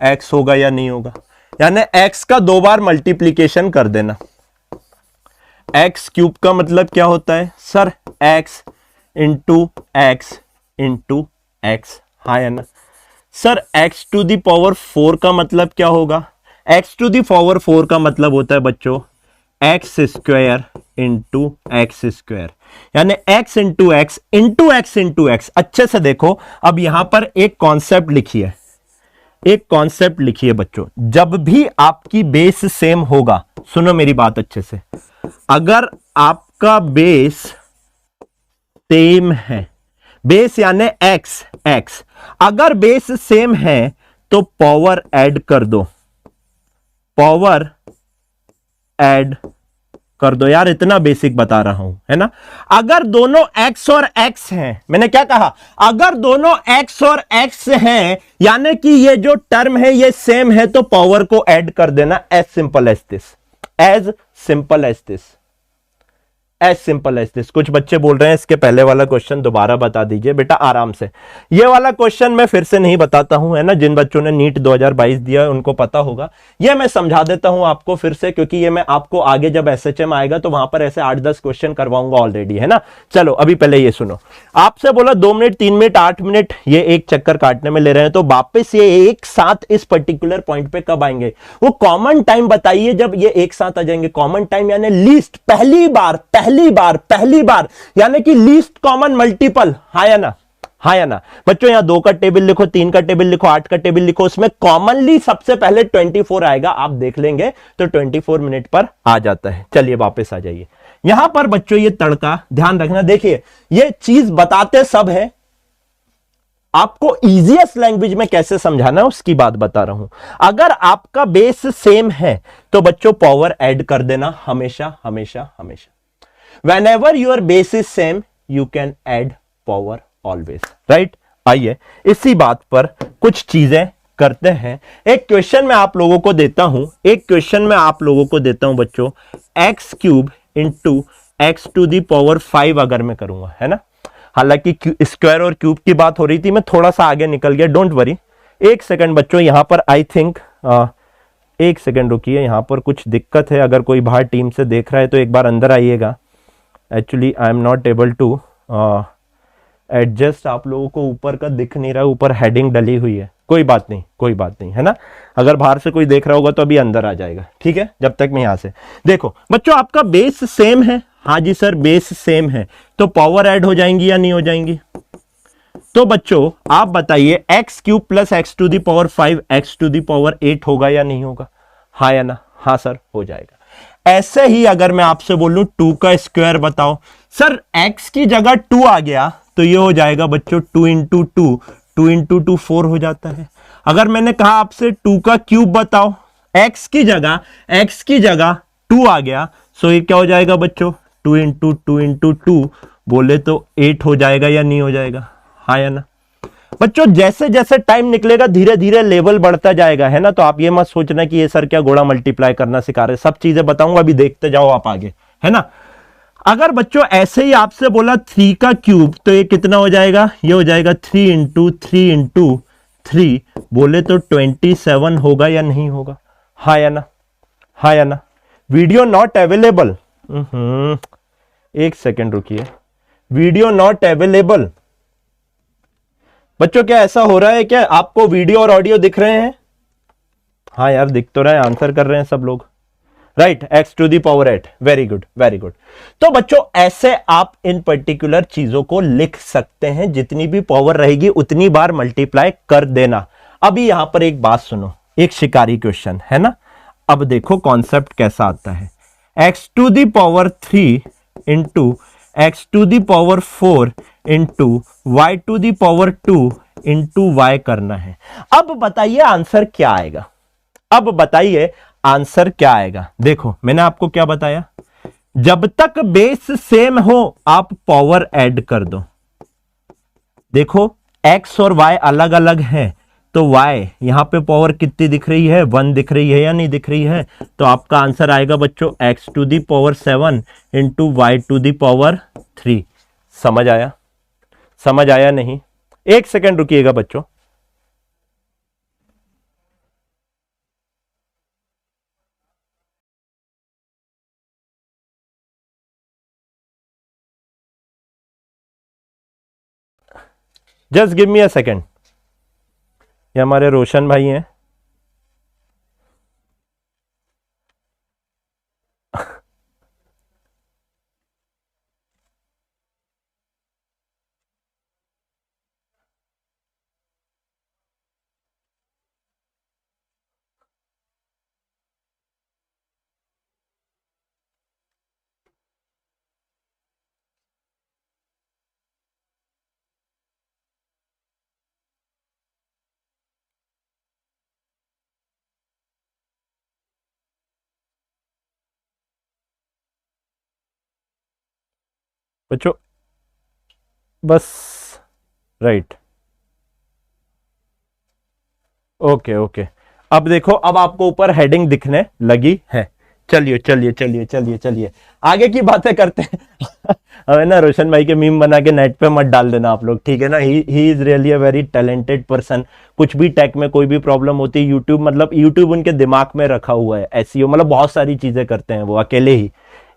एक्स होगा या नहीं होगा, यानी एक्स का 2 बार मल्टीप्लीकेशन कर देना। एक्स क्यूब का मतलब क्या होता है sir, x into x into x, हाँ है ना sir. X to the power 4 का मतलब क्या होगा, एक्स टू दी पावर 4 का मतलब होता है बच्चों x square into x square, यानी x into x into x into x. अच्छे से देखो, अब यहां पर एक कॉन्सेप्ट लिखिए, एक कॉन्सेप्ट लिखिए बच्चों, जब भी आपकी बेस सेम होगा, सुनो मेरी बात अच्छे से, अगर आपका बेस सेम है, बेस यानी एक्स एक्स, अगर बेस सेम है तो पावर ऐड कर दो, पावर ऐड कर दो यार, इतना बेसिक बता रहा हूं, है ना। अगर दोनों x और x हैं, मैंने क्या कहा, अगर दोनों x और x हैं, यानी कि ये जो टर्म है ये सेम है, तो पावर को ऐड कर देना, as simple as this, as simple as this, as simple as this. कुछ बच्चे बोल रहे हैं इसके पहले वाला क्वेश्चन दोबारा बता दीजिए बेटा आराम से, ये वाला क्वेश्चन मैं फिर से नहीं बताता हूं, है ना, जिन बच्चों ने नीट 2022 दिया उनको पता होगा, ये मैं समझा देता हूं आपको फिर से, क्योंकि ये मैं आपको आगे जब एसएचएम आएगा तो वहां पर ऐसे 8-10 क्वेश्चन करवाऊंगा ऑलरेडी, है ना। चलो अभी पहले ये सुनो, आपसे बोला 2 मिनट 3 मिनट 8 मिनट ये एक चक्कर काटने में ले रहे हैं, तो वापस ये एक साथ इस पर्टिकुलर पॉइंट पे कब आएंगे, वो कॉमन टाइम बताइए जब ये एक साथ आ जाएंगे। कॉमन टाइम यानी लीस्ट, पहली बार यानी कि लीस्ट कॉमन मल्टीपल, हाँ या ना, हाँ या ना बच्चों। यहां 2 का टेबल लिखो, 3 का टेबल लिखो, 8 का टेबल लिखो, उसमें कॉमनली सबसे पहले 24 आएगा, आप देख लेंगे तो 24 मिनट पर आ जाता है। चलिए वापस आ जाइए, यहां पर बच्चों ये तड़का ध्यान रखना, देखिए ये चीज बताते सब है, आपको इजीएस्ट लैंग्वेज में कैसे समझाना है उसकी बात बता रहा हूं। अगर आपका बेस सेम है तो बच्चों पावर ऐड कर देना, हमेशा हमेशा हमेशा। Whenever your base is same, you can add power always, right? आइए इसी बात पर कुछ चीजें करते हैं। एक क्वेश्चन मैं आप लोगों को देता हूं, एक क्वेश्चन मैं आप लोगों को देता हूं बच्चों, x cube into x to the power 5 अगर मैं करूंगा, है ना, हालांकि स्क्वायर और क्यूब की बात हो रही थी, मैं थोड़ा सा आगे निकल गया, डोंट वरी। एक सेकंड बच्चों, यहां पर आई थिंक एक सेकंड रुकिए, यहां पर कुछ दिक्कत है, अगर कोई बाहर टीम से देख रहा है तो एक बार अंदर आइएगा, actually I am not able to adjust, आप लोगों को ऊपर का दिख नहीं रहा है, ऊपर हेडिंग डली हुई है, कोई बात नहीं, कोई बात नहीं, है ना। अगर बाहर से कोई देख रहा होगा तो अभी अंदर आ जाएगा, ठीक है, जब तक मैं यहां से देखो बच्चों आपका बेस सेम है, हाँ जी सर बेस सेम है, तो पावर ऐड हो जाएंगी या नहीं हो जाएंगी। तो बच्चों आप बताइए x cube plus x to the power 5 x to the power 8 होगा या नहीं होगा, हाँ या ना, हाँ सर हो जाएगा। ऐसे ही अगर मैं आपसे बोलूं 2 का स्क्वायर बताओ, सर x की जगह 2 आ गया तो ये हो जाएगा बच्चों 2 इंटू 2, 2 इंटू 2 4 हो जाता है। अगर मैंने कहा आपसे 2 का क्यूब बताओ, x की जगह 2 आ गया, सो ये क्या हो जाएगा बच्चों 2 इंटू 2 इंटू 2 बोले तो 8 हो जाएगा या नहीं हो जाएगा, हाँ या ना। बच्चों जैसे जैसे टाइम निकलेगा धीरे धीरे लेवल बढ़ता जाएगा, है ना। तो आप ये मत सोचना कि ये सर क्या घोड़ा मल्टीप्लाई करना सिखा रहे, सब चीजें बताऊंगा, अभी देखते जाओ आप आगे, है ना। अगर बच्चों ऐसे ही आपसे बोला 3 का क्यूब तो ये कितना हो जाएगा, ये हो जाएगा 3 इंटू 3 इंटू 3 बोले तो 27 होगा या नहीं होगा, हाँ या ना, हाँ या ना। वीडियो नॉट अवेलेबल, एक सेकेंड रुकिए, वीडियो नॉट अवेलेबल। बच्चों क्या ऐसा हो रहा है क्या, आपको वीडियो और ऑडियो दिख रहे हैं, हाँ यार दिख तो रहा है, आंसर कर रहे हैं सब लोग, right, x to the power 8, very good very good. तो बच्चों ऐसे आप इन पर्टिकुलर चीजों को लिख सकते हैं, जितनी भी पावर रहेगी उतनी बार मल्टीप्लाई कर देना। अभी यहां पर एक बात सुनो, एक शिकारी क्वेश्चन है ना, अब देखो कॉन्सेप्ट कैसा आता है, x to the power 3 into x to the power 4 into y to the power 2 into y करना है। अब बताइए आंसर क्या आएगा, अब बताइए आंसर क्या आएगा। देखो मैंने आपको क्या बताया, जब तक बेस सेम हो आप पावर ऐड कर दो। देखो x और y अलग अलग है तो y यहां पे पावर कितनी दिख रही है, 1 दिख रही है या नहीं दिख रही है, तो आपका आंसर आएगा बच्चों x to the power 7 into y to the power 3। समझ आया, समझ आया नहीं, एक सेकेंड रुकिएगा बच्चों। Just give me a second, ये हमारे रोशन भाई हैं, बच्चों बस, राइट, ओके ओके। अब देखो अब आपको ऊपर हेडिंग दिखने लगी है, चलिए चलिए चलिए चलिए चलिए आगे की बातें करते हैं। हमें ना रोशन भाई के मीम बना के नेट पे मत डाल देना आप लोग, ठीक है ना। He is really a very talented person. कुछ भी टेक में कोई भी प्रॉब्लम होती है, यूट्यूब मतलब यूट्यूब उनके दिमाग में रखा हुआ है, एसईओ मतलब बहुत सारी चीजें करते हैं वो अकेले he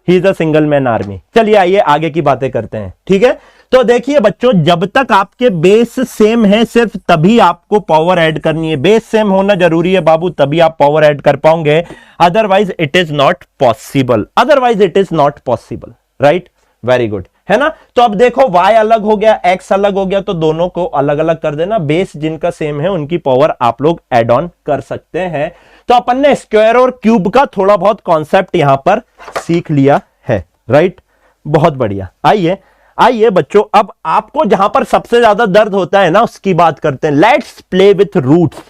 is a single man army. चलिए आइए आगे की बातें करते हैं, ठीक है। तो देखिए बच्चों जब तक आपके बेस सेम है सिर्फ तभी आपको पावर ऐड करनी है, बेस सेम होना जरूरी है बाबू, तभी आप पावर ऐड कर पाओगे, otherwise it is not possible, otherwise it is not possible, right, very good, है ना। तो अब देखो y अलग हो गया, x अलग हो गया, तो दोनों को अलग अलग कर देना, बेस जिनका सेम है उनकी पावर आप लोग एड ऑन कर सकते हैं। तो अपन ने स्क्वायर और क्यूब का थोड़ा बहुत कॉन्सेप्ट यहां पर सीख लिया है, राइट, बहुत बढ़िया। आइए आइए बच्चों अब आपको जहां पर सबसे ज्यादा दर्द होता है ना उसकी बात करते हैं। Let's play with roots.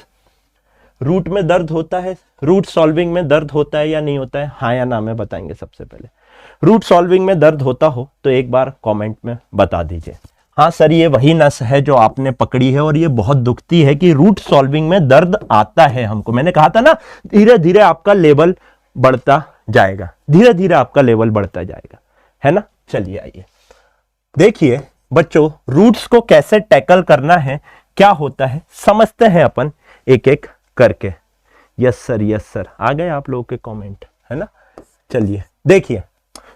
Root में दर्द होता है, रूट सॉल्विंग में दर्द होता है या नहीं होता है, हाँ या ना में बताएंगे। सबसे पहले रूट सॉल्विंग में दर्द होता हो तो एक बार कमेंट में बता दीजिए, हाँ सर ये वही नस है जो आपने पकड़ी है और ये बहुत दुखती है कि रूट सॉल्विंग में दर्द आता है हमको। मैंने कहा था ना धीरे धीरे आपका लेवल बढ़ता जाएगा, धीरे धीरे आपका लेवल बढ़ता जाएगा, है ना। चलिए आइए देखिए बच्चों रूट्स को कैसे टैकल करना है, क्या होता है समझते हैं अपन एक एक करके। यस सर आ गए आप लोगों के कमेंट, है ना। चलिए देखिए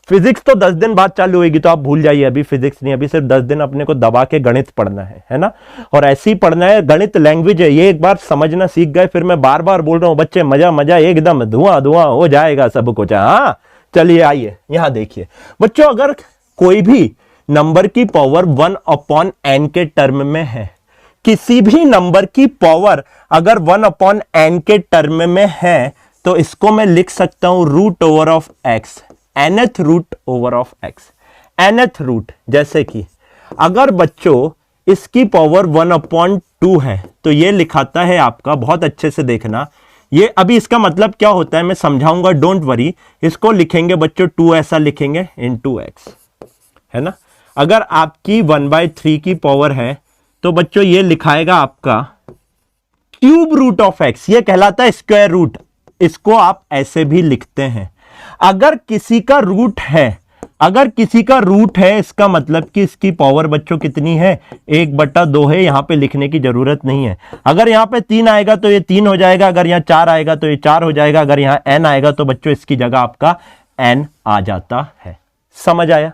फिजिक्स तो 10 दिन बाद चालू होगी, तो आप भूल जाइए, अभी फिजिक्स नहीं, अभी सिर्फ 10 दिन अपने को दबा के गणित पढ़ना है ना। और ऐसे ही पढ़ना है, गणित लैंग्वेज है, ये एक बार समझना सीख गए, फिर मैं बार बार बोल रहा हूं बच्चे, मजा मजा एकदम धुआं धुआं हो जाएगा सब कुछ। हाँ चलिए आइए यहां देखिए बच्चों, अगर कोई भी नंबर की पावर 1/n के टर्म में है, किसी भी नंबर की पावर अगर 1/n के टर्म में है, तो इसको मैं लिख सकता हूं root over of x, nth root over of x, nth root. जैसे कि अगर बच्चों इसकी पावर 1/2 है, तो ये लिखाता है आपका, बहुत अच्छे से देखना, ये अभी इसका मतलब क्या होता है मैं समझाऊंगा, डोंट वरी। इसको लिखेंगे बच्चों 2 ऐसा लिखेंगे इनटू एक्स, है ना। अगर आपकी 1/3 की पावर है, तो बच्चों ये लिखाएगा आपका क्यूब रूट ऑफ एक्स, ये कहलाता है स्क्वायर रूट, इसको आप ऐसे भी लिखते हैं। अगर किसी का रूट है, अगर किसी का रूट है, इसका मतलब कि इसकी पावर बच्चों कितनी है, 1/2 है, यहां पे लिखने की जरूरत नहीं है। अगर यहां पे 3 आएगा तो ये 3 हो जाएगा, अगर यहां 4 आएगा तो ये 4 हो जाएगा, अगर यहां n आएगा तो बच्चों इसकी जगह आपका n आ जाता है। समझ आया?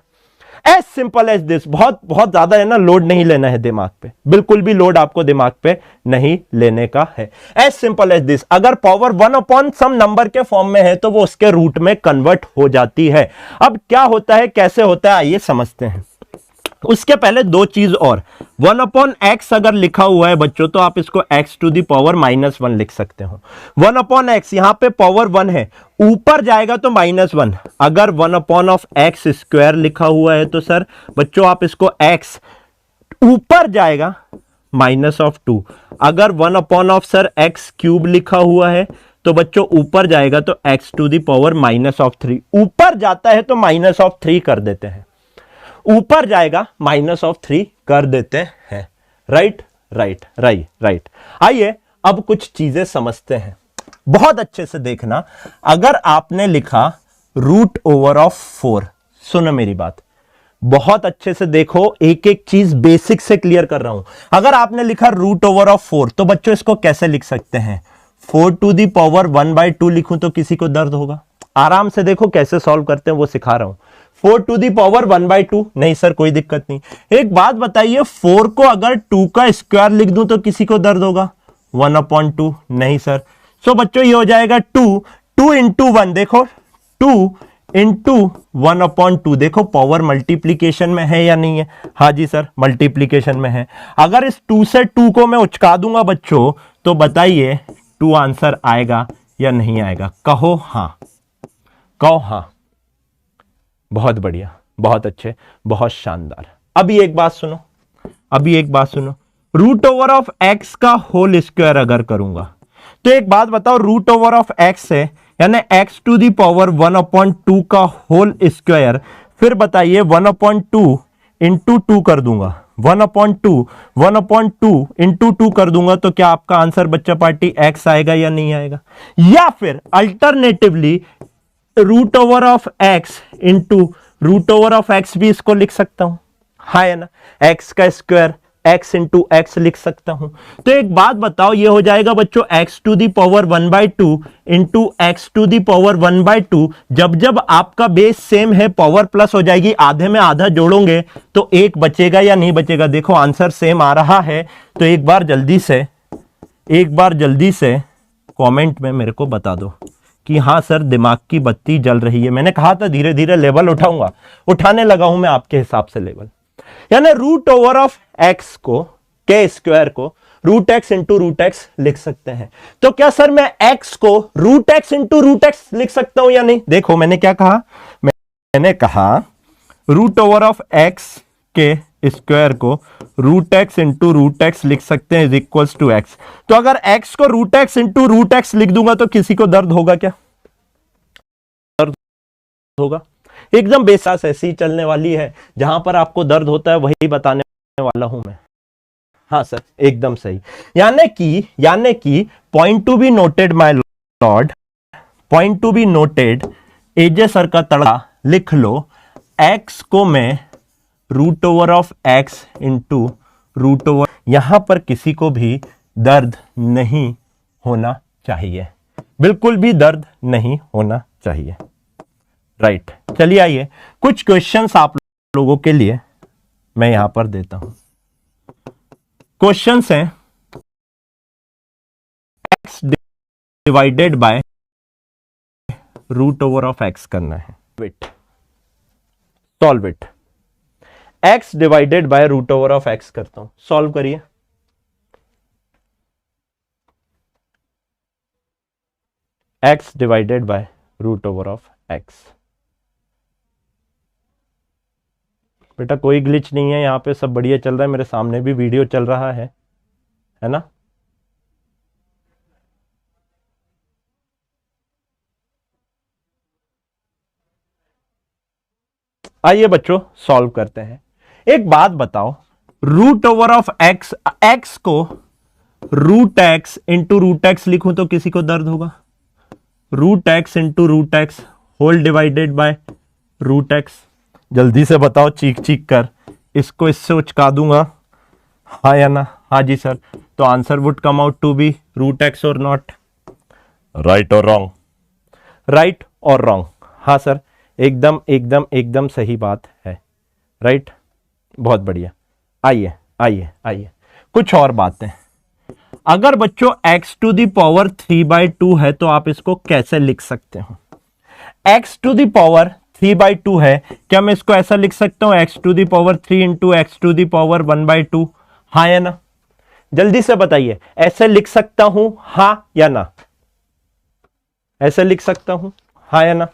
As simple as this. बहुत बहुत ज्यादा है ना, लोड नहीं लेना है दिमाग पे, बिल्कुल भी लोड आपको दिमाग पे नहीं लेने का है। As simple as this. अगर पावर 1/some नंबर के फॉर्म में है, तो वो उसके रूट में कन्वर्ट हो जाती है। अब क्या होता है, कैसे होता है, आइए समझते हैं। उसके पहले दो चीज और, 1/x अगर लिखा हुआ है बच्चों, तो आप इसको x टू दी पावर -1 लिख सकते हो। 1/x यहां पे पावर 1 है, ऊपर जाएगा तो -1। अगर 1/x स्क्वायर लिखा हुआ है, तो सर बच्चों आप इसको x ऊपर जाएगा -2। अगर 1/ सर x क्यूब लिखा हुआ है, तो बच्चों ऊपर जाएगा तो x टू दी पावर -3। ऊपर जाता है तो -3 कर देते हैं, ऊपर जाएगा -3 कर देते हैं। Right right right right. आइए अब कुछ चीजें समझते हैं, बहुत अच्छे से देखना। अगर आपने लिखा रूट ओवर ऑफ 4, सुनो मेरी बात, बहुत अच्छे से देखो, एक एक चीज बेसिक से क्लियर कर रहा हूं। अगर आपने लिखा रूट ओवर ऑफ 4, तो बच्चों इसको कैसे लिख सकते हैं, 4 टू दी पावर 1/2 लिखूं तो किसी को दर्द होगा? आराम से देखो कैसे सॉल्व करते हैं, वो सिखा रहा हूं। 4 टू दी पावर 1/2, नहीं सर कोई दिक्कत नहीं। एक बात बताइए, 4 को अगर 2 का स्क्वायर लिख दूं तो किसी को दर्द होगा? 1/2, नहीं सर। सो बच्चों ये हो जाएगा 2 इंटू 1, देखो 2 इंटू 1/2, देखो पावर मल्टीप्लीकेशन में है या नहीं है? हाँ जी सर मल्टीप्लीकेशन में है। अगर इस 2 से 2 को मैं उचका दूंगा बच्चों, तो बताइए 2 आंसर आएगा या नहीं आएगा? कहो हाँ, कहो हाँ। बहुत बढ़िया, बहुत अच्छे, बहुत शानदार। अभी एक बात सुनो, अभी एक बात सुनो, रूट ओवर ऑफ एक्स का होल स्क्वायर अगर करूंगा, तो एक बात बताओ, रूट ओवर ऑफ एक्स है यानी एक्स टू दी पावर 1/2 का होल स्क्वायर, फिर बताइए 1/2 इंटू 2 कर दूंगा, 1/2 इंटू 2 कर दूंगा, तो क्या आपका आंसर बच्चा पार्टी एक्स आएगा या नहीं आएगा? या फिर alternatively root over of x into root over of x भी इसको लिख सकता हूं, हाँ है ना, एक्स का स्क्वायर x इंटू एक्स लिख सकता हूं। तो एक बात बताओ, ये हो जाएगा बच्चों x to the power 1/2 into x to the power 1/2। जब जब आपका बेस सेम है, पावर प्लस हो जाएगी, आधे में आधा जोड़ोगे तो 1 बचेगा या नहीं बचेगा? देखो आंसर सेम आ रहा है, तो एक बार जल्दी से कमेंट में मेरे को बता दो कि हाँ सर दिमाग की बत्ती जल रही है। मैंने कहा था धीरे धीरे लेवल उठाऊंगा, उठाने लगा हूं मैं आपके हिसाब से लेवल। यानी रूट ओवर ऑफ एक्स को, के स्क्वायर को root x into root x लिख सकते हैं। तो क्या सर मैं एक्स को root x into root x लिख सकता हूं या नहीं? देखो मैंने क्या कहा, मैंने कहा रूट ओवर ऑफ एक्स के स्क्वायर को root x into root x लिख सकते हैं इज इक्वल्स टू एक्स। तो अगर एक्स को root x into root x लिख दूंगा तो किसी को दर्द होगा क्या? दर्द होगा? एकदम बेसास ऐसी ही चलने वाली है, जहां पर आपको दर्द होता है वही बताने वाला हूं मैं। हाँ सर एकदम सही। यानी कि point to be noted my lord, point to be noted, AJ sir का तड़का लिख लो, एक्स को मैं root over of x into root over, यहां पर किसी को भी दर्द नहीं होना चाहिए, बिल्कुल भी दर्द नहीं होना चाहिए। राइट। चलिए आइए कुछ क्वेश्चंस आप लोगों के लिए मैं यहां पर देता हूं। क्वेश्चंस हैं x divided by root over of x करना है। With solve it. x divided by root over of x करता हूं, सॉल्व करिए। x divided by root over of x। बेटा कोई ग्लिच नहीं है, यहां पे सब बढ़िया चल रहा है, मेरे सामने भी वीडियो चल रहा है ना। आइए बच्चों सॉल्व करते हैं। एक बात बताओ, root over of x, x को root x into root x लिखूं तो किसी को दर्द होगा? Root x into root x whole divided by root x. जल्दी से बताओ चीख चीख कर, इसको इससे उचका दूंगा, हाँ या ना? हाँ जी सर। तो answer would come out to be root x और नॉट। राइट और रॉन्ग? राइट और रॉन्ग? हाँ सर, एकदम एकदम एकदम सही बात है। राइट, बहुत बढ़िया। आइए आइए आइए कुछ और बातें। अगर बच्चों x टू दी पावर 3/2 है तो आप इसको कैसे लिख सकते हो? x टू दी पावर 3/2 है, क्या मैं इसको ऐसा लिख सकता हूं x to the power 3 into x to the power 1/2? हाँ या ना? जल्दी से बताइए, ऐसे लिख सकता हूं हाँ या ना? ऐसे लिख सकता हूं हाँ या ना?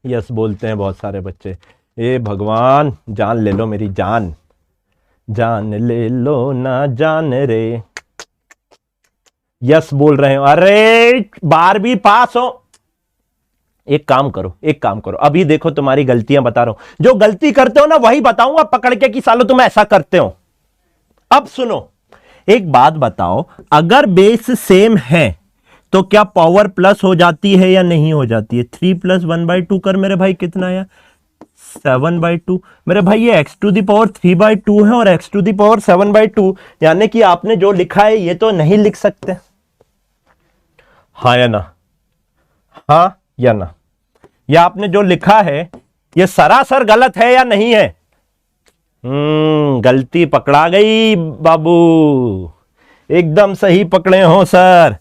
यस बोलते हैं बहुत सारे बच्चे। ए भगवान, जान ले लो मेरी जान, जान ले लो ना जान रे। यस बोल रहे हो। अरे 12वीं पास हो। एक काम करो, एक काम करो, अभी देखो तुम्हारी गलतियां बता रहा हूं। जो गलती करते हो ना वही बताऊंगा पकड़ के कि सालो तुम ऐसा करते हो। अब सुनो, एक बात बताओ, अगर बेस सेम है तो क्या पावर प्लस हो जाती है या नहीं हो जाती है? 3 + 1/2 कर मेरे भाई, कितना आया? 7/2। मेरे भाई ये x टू दी पावर 3/2 है और x टू दी पावर 7/2, यानी कि आपने जो लिखा है ये तो नहीं लिख सकते। हाँ या ना? हाँ या ना? ये आपने जो लिखा है ये सरासर गलत है या नहीं है? गलती पकड़ा गई बाबू, एकदम सही पकड़े हो सर।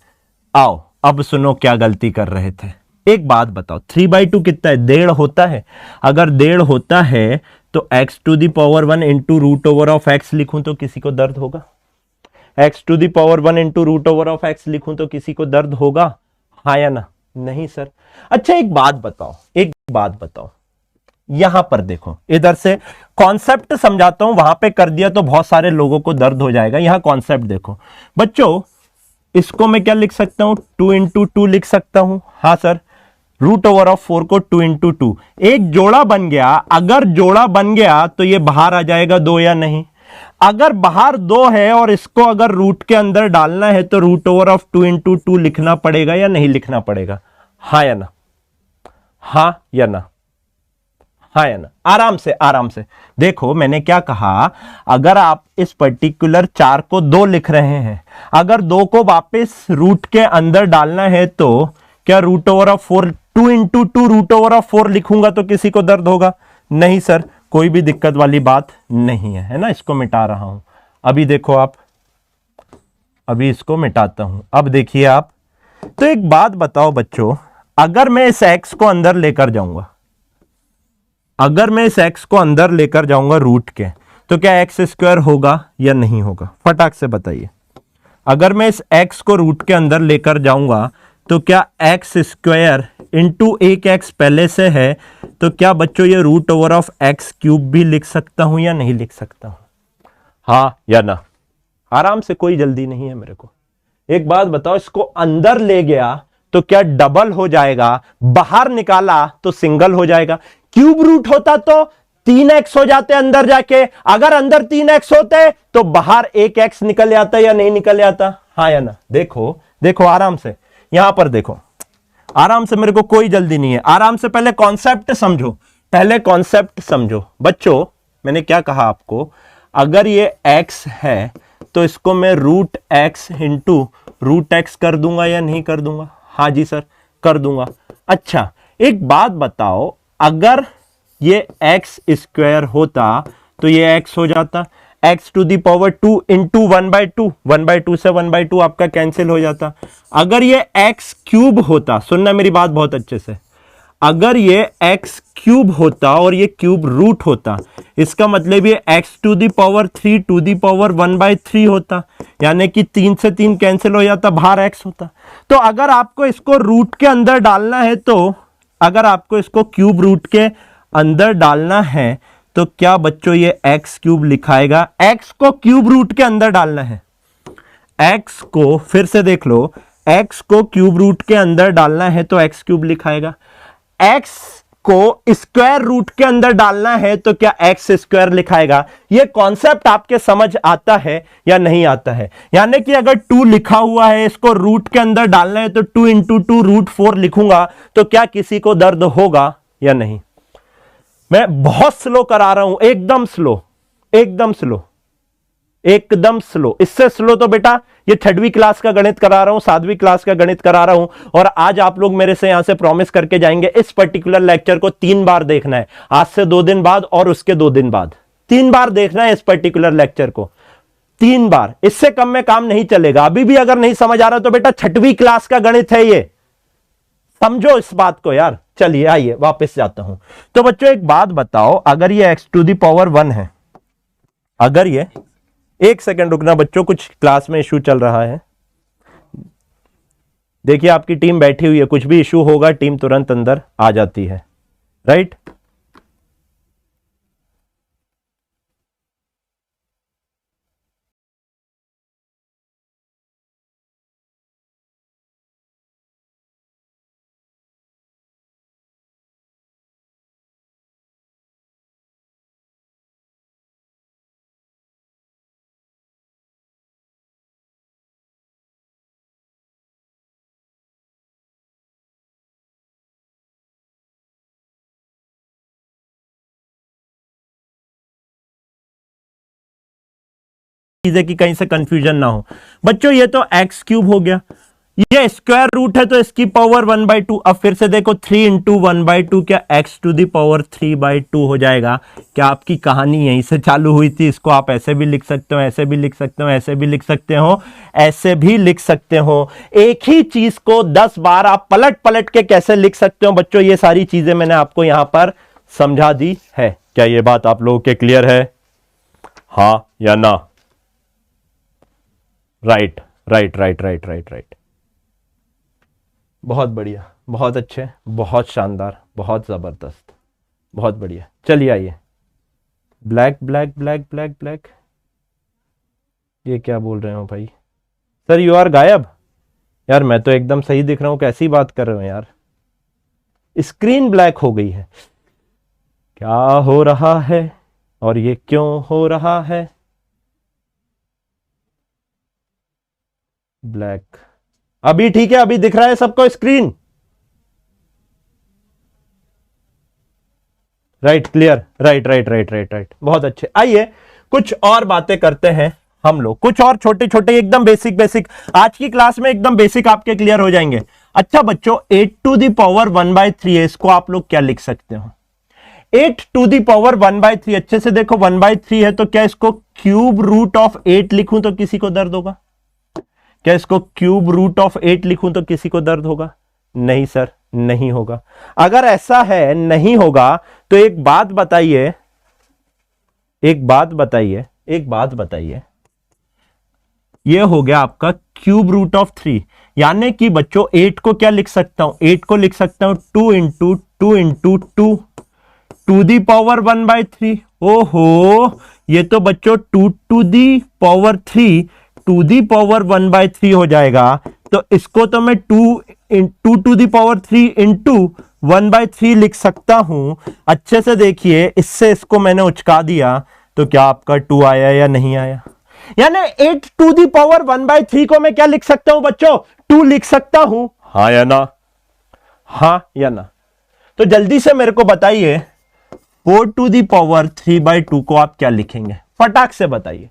आओ अब सुनो क्या गलती कर रहे थे। एक बात बताओ, 3/2 कितना है? 1.5 होता है। अगर 1.5 होता है तो x to the power 1 into root over of x लिखूं तो किसी को दर्द होगा? x to the power 1 into root over of x लिखूं तो किसी को दर्द होगा? हाँ या ना? नहीं सर। अच्छा एक बात बताओ, एक बात बताओ, यहां पर देखो, इधर से कॉन्सेप्ट समझाता हूं, वहां पे कर दिया तो बहुत सारे लोगों को दर्द हो जाएगा। यहां कॉन्सेप्ट देखो बच्चों, इसको मैं क्या लिख सकता हूं? 2 इंटू 2 लिख सकता हूं। हाँ सर। रूट ओवर ऑफ 4 को 2 इंटू 2, एक जोड़ा बन गया। अगर जोड़ा बन गया तो ये बाहर आ जाएगा 2 या नहीं? अगर बाहर 2 है और इसको अगर रूट के अंदर डालना है तो रूट ओवर ऑफ 2 इंटू 2 लिखना पड़ेगा या नहीं लिखना पड़ेगा? हाँ या ना? हाँ या ना? हाँ या ना? आराम से आराम से देखो, मैंने क्या कहा, अगर आप इस पर्टिकुलर 4 को 2 लिख रहे हैं, अगर 2 को वापस रूट के अंदर डालना है तो क्या root over of 4, 2 into 2 root over of 4 लिखूंगा तो किसी को दर्द होगा? नहीं सर, कोई भी दिक्कत वाली बात नहीं है, है ना? इसको मिटा रहा हूं अभी, देखो आप, अभी इसको मिटाता हूं। अब देखिए आप, तो एक बात बताओ बच्चों, अगर मैं इस x को अंदर लेकर जाऊंगा, अगर मैं इस x को अंदर लेकर जाऊंगा रूट के, तो क्या x² होगा या नहीं होगा? फटाक से बताइए। अगर मैं इस x को रूट के अंदर लेकर जाऊंगा तो क्या x² इंटू एक x पहले से है, तो क्या बच्चों ये रूट ओवर ऑफ x³ भी लिख सकता हूं या नहीं लिख सकता हूं? हाँ या ना? आराम से, कोई जल्दी नहीं है मेरे को। एक बात बताओ, इसको अंदर ले गया तो क्या डबल हो जाएगा? बाहर निकाला तो सिंगल हो जाएगा। क्यूब रूट होता तो 3x हो जाते अंदर जाके, अगर अंदर 3x होते तो बाहर 1x निकल आता या नहीं निकल आता? हाँ या ना? देखो देखो आराम से, यहां पर देखो आराम से, मेरे को कोई जल्दी नहीं है। आराम से पहले कॉन्सेप्ट समझो, पहले कॉन्सेप्ट समझो बच्चों। मैंने क्या कहा आपको, अगर ये x है तो इसको मैं root x into root x कर दूंगा या नहीं कर दूंगा? हाँ जी सर कर दूंगा। अच्छा एक बात बताओ, अगर ये एक्स स्क्वायर होता तो ये एक्स हो जाता, x to the power 2 into 1/2, 1/2 से 1/2 आपका कैंसिल हो जाता। अगर ये एक्स क्यूब होता, सुनना मेरी बात बहुत अच्छे से, अगर ये एक्स क्यूब होता और ये क्यूब रूट होता, इसका मतलब ये x to the power 3 to the power 1/3 होता, यानी कि 3 से 3 कैंसिल हो जाता, बाहर एक्स होता। तो अगर आपको इसको रूट के अंदर डालना है, तो अगर आपको इसको क्यूब रूट के अंदर डालना है तो क्या बच्चों ये एक्स क्यूब लिखाएगा? एक्स को क्यूब रूट के अंदर डालना है, एक्स को फिर से देख लो, एक्स को क्यूब रूट के अंदर डालना है तो एक्स क्यूब लिखाएगा। एक्स को स्क्वायर रूट के अंदर डालना है तो क्या एक्स स्क्वायर लिखाएगा? यह कॉन्सेप्ट आपके समझ आता है या नहीं आता है? यानी कि अगर 2 लिखा हुआ है, इसको रूट के अंदर डालना है तो 2 इंटू 2 रूट 4 लिखूंगा, तो क्या किसी को दर्द होगा या नहीं? मैं बहुत स्लो करा रहा हूं, एकदम स्लो, एकदम स्लो, एकदम स्लो। इससे स्लो तो बेटा ये 3वीं क्लास का गणित करा रहा हूं, 7वीं क्लास का गणित करा रहा हूं। और आज आप लोग मेरे से यहां से प्रॉमिस करके जाएंगे, इस पर्टिकुलर लेक्चर को 3 बार देखना है, आज से 2 दिन बाद और उसके 2 दिन बाद 3 बार देखना है इस पर्टिकुलर लेक्चर को, 3 बार, इससे कम में काम नहीं चलेगा। अभी भी अगर नहीं समझ आ रहा तो बेटा 6वीं क्लास का गणित है ये, समझो इस बात को यार। चलिए आइए वापस जाता हूं। तो बच्चों एक बात बताओ, अगर ये एक्स टू दी पावर 1 है, अगर ये, एक सेकंड रुकना बच्चों, कुछ क्लास में इशू चल रहा है। देखिए आपकी टीम बैठी हुई है, कुछ भी इशू होगा टीम तुरंत अंदर आ जाती है, राइट? चीजें कि कहीं से कंफ्यूजन ना हो। बच्चों ये तो एक्स क्यूब हो गया, ये स्क्वायर रूट है तो इसकी पावर 1/2। अब फिर से देखो 3 इंटू 1/2 क्या एक्स टू दी पावर 3/2 हो जाएगा? क्या आपकी कहानी यहीं से चालू हुई थी? इसको आप ऐसे भी लिख सकते हो, ऐसे भी लिख सकते हो, ऐसे भी लिख सकते हो, ऐसे भी लिख सकते हो। एक ही चीज को 10 बार आप पलट पलट के कैसे लिख सकते हो बच्चों, ये सारी चीजें मैंने आपको यहां पर समझा दी है। क्या ये बात आप लोगों के क्लियर है? हाँ या ना? Right right right right right right, बहुत बढ़िया, बहुत अच्छे, बहुत शानदार, बहुत जबरदस्त, बहुत बढ़िया। चलिए आइए, black black black black black, ये क्या बोल रहे हो भाई? सर यू आर गायब? यार मैं तो एकदम सही दिख रहा हूं, कैसी बात कर रहे हो यार? स्क्रीन ब्लैक हो गई है, क्या हो रहा है और ये क्यों हो रहा है? ब्लैक अभी ठीक है, अभी दिख रहा है सबको screen? Right clear, right right right right right, बहुत अच्छे। आइए कुछ और बातें करते हैं हम लोग, कुछ और छोटे छोटे एकदम बेसिक बेसिक, आज की क्लास में एकदम बेसिक आपके क्लियर हो जाएंगे। अच्छा बच्चों 8 टू दी पावर 1/3 है, इसको आप लोग क्या लिख सकते हो? 8 टू दी पावर 1/3, अच्छे से देखो 1/3 है तो क्या इसको क्यूब रूट ऑफ 8 लिखूं तो किसी को दर्द होगा? क्या इसको क्यूब रूट ऑफ 8 लिखूं तो किसी को दर्द होगा? नहीं सर नहीं होगा। अगर ऐसा है नहीं होगा तो एक बात बताइए, एक बात बताइए, एक बात बताइए, ये हो गया आपका क्यूब रूट ऑफ 3, यानी कि बच्चों 8 को क्या लिख सकता हूं? 8 को लिख सकता हूं 2 into 2 into 2 to the power 1/3। ओहो, ये तो बच्चों 2 to the power 3 to the power 1/3 हो जाएगा। तो इसको तो मैं 2 टू दी पावर 3 इंटू 1/3 लिख सकता हूं। अच्छे से देखिए, इससे इसको मैंने उचका दिया तो क्या आपका 2 आया या नहीं आया? यानी 8 टू दी पावर 1/3 को मैं क्या लिख सकता हूं बच्चों? 2 लिख सकता हूं, हाँ या ना? हाँ या ना? तो जल्दी से मेरे को बताइए 4 टू दी पावर 3/2 को आप क्या लिखेंगे? फटाक से बताइए।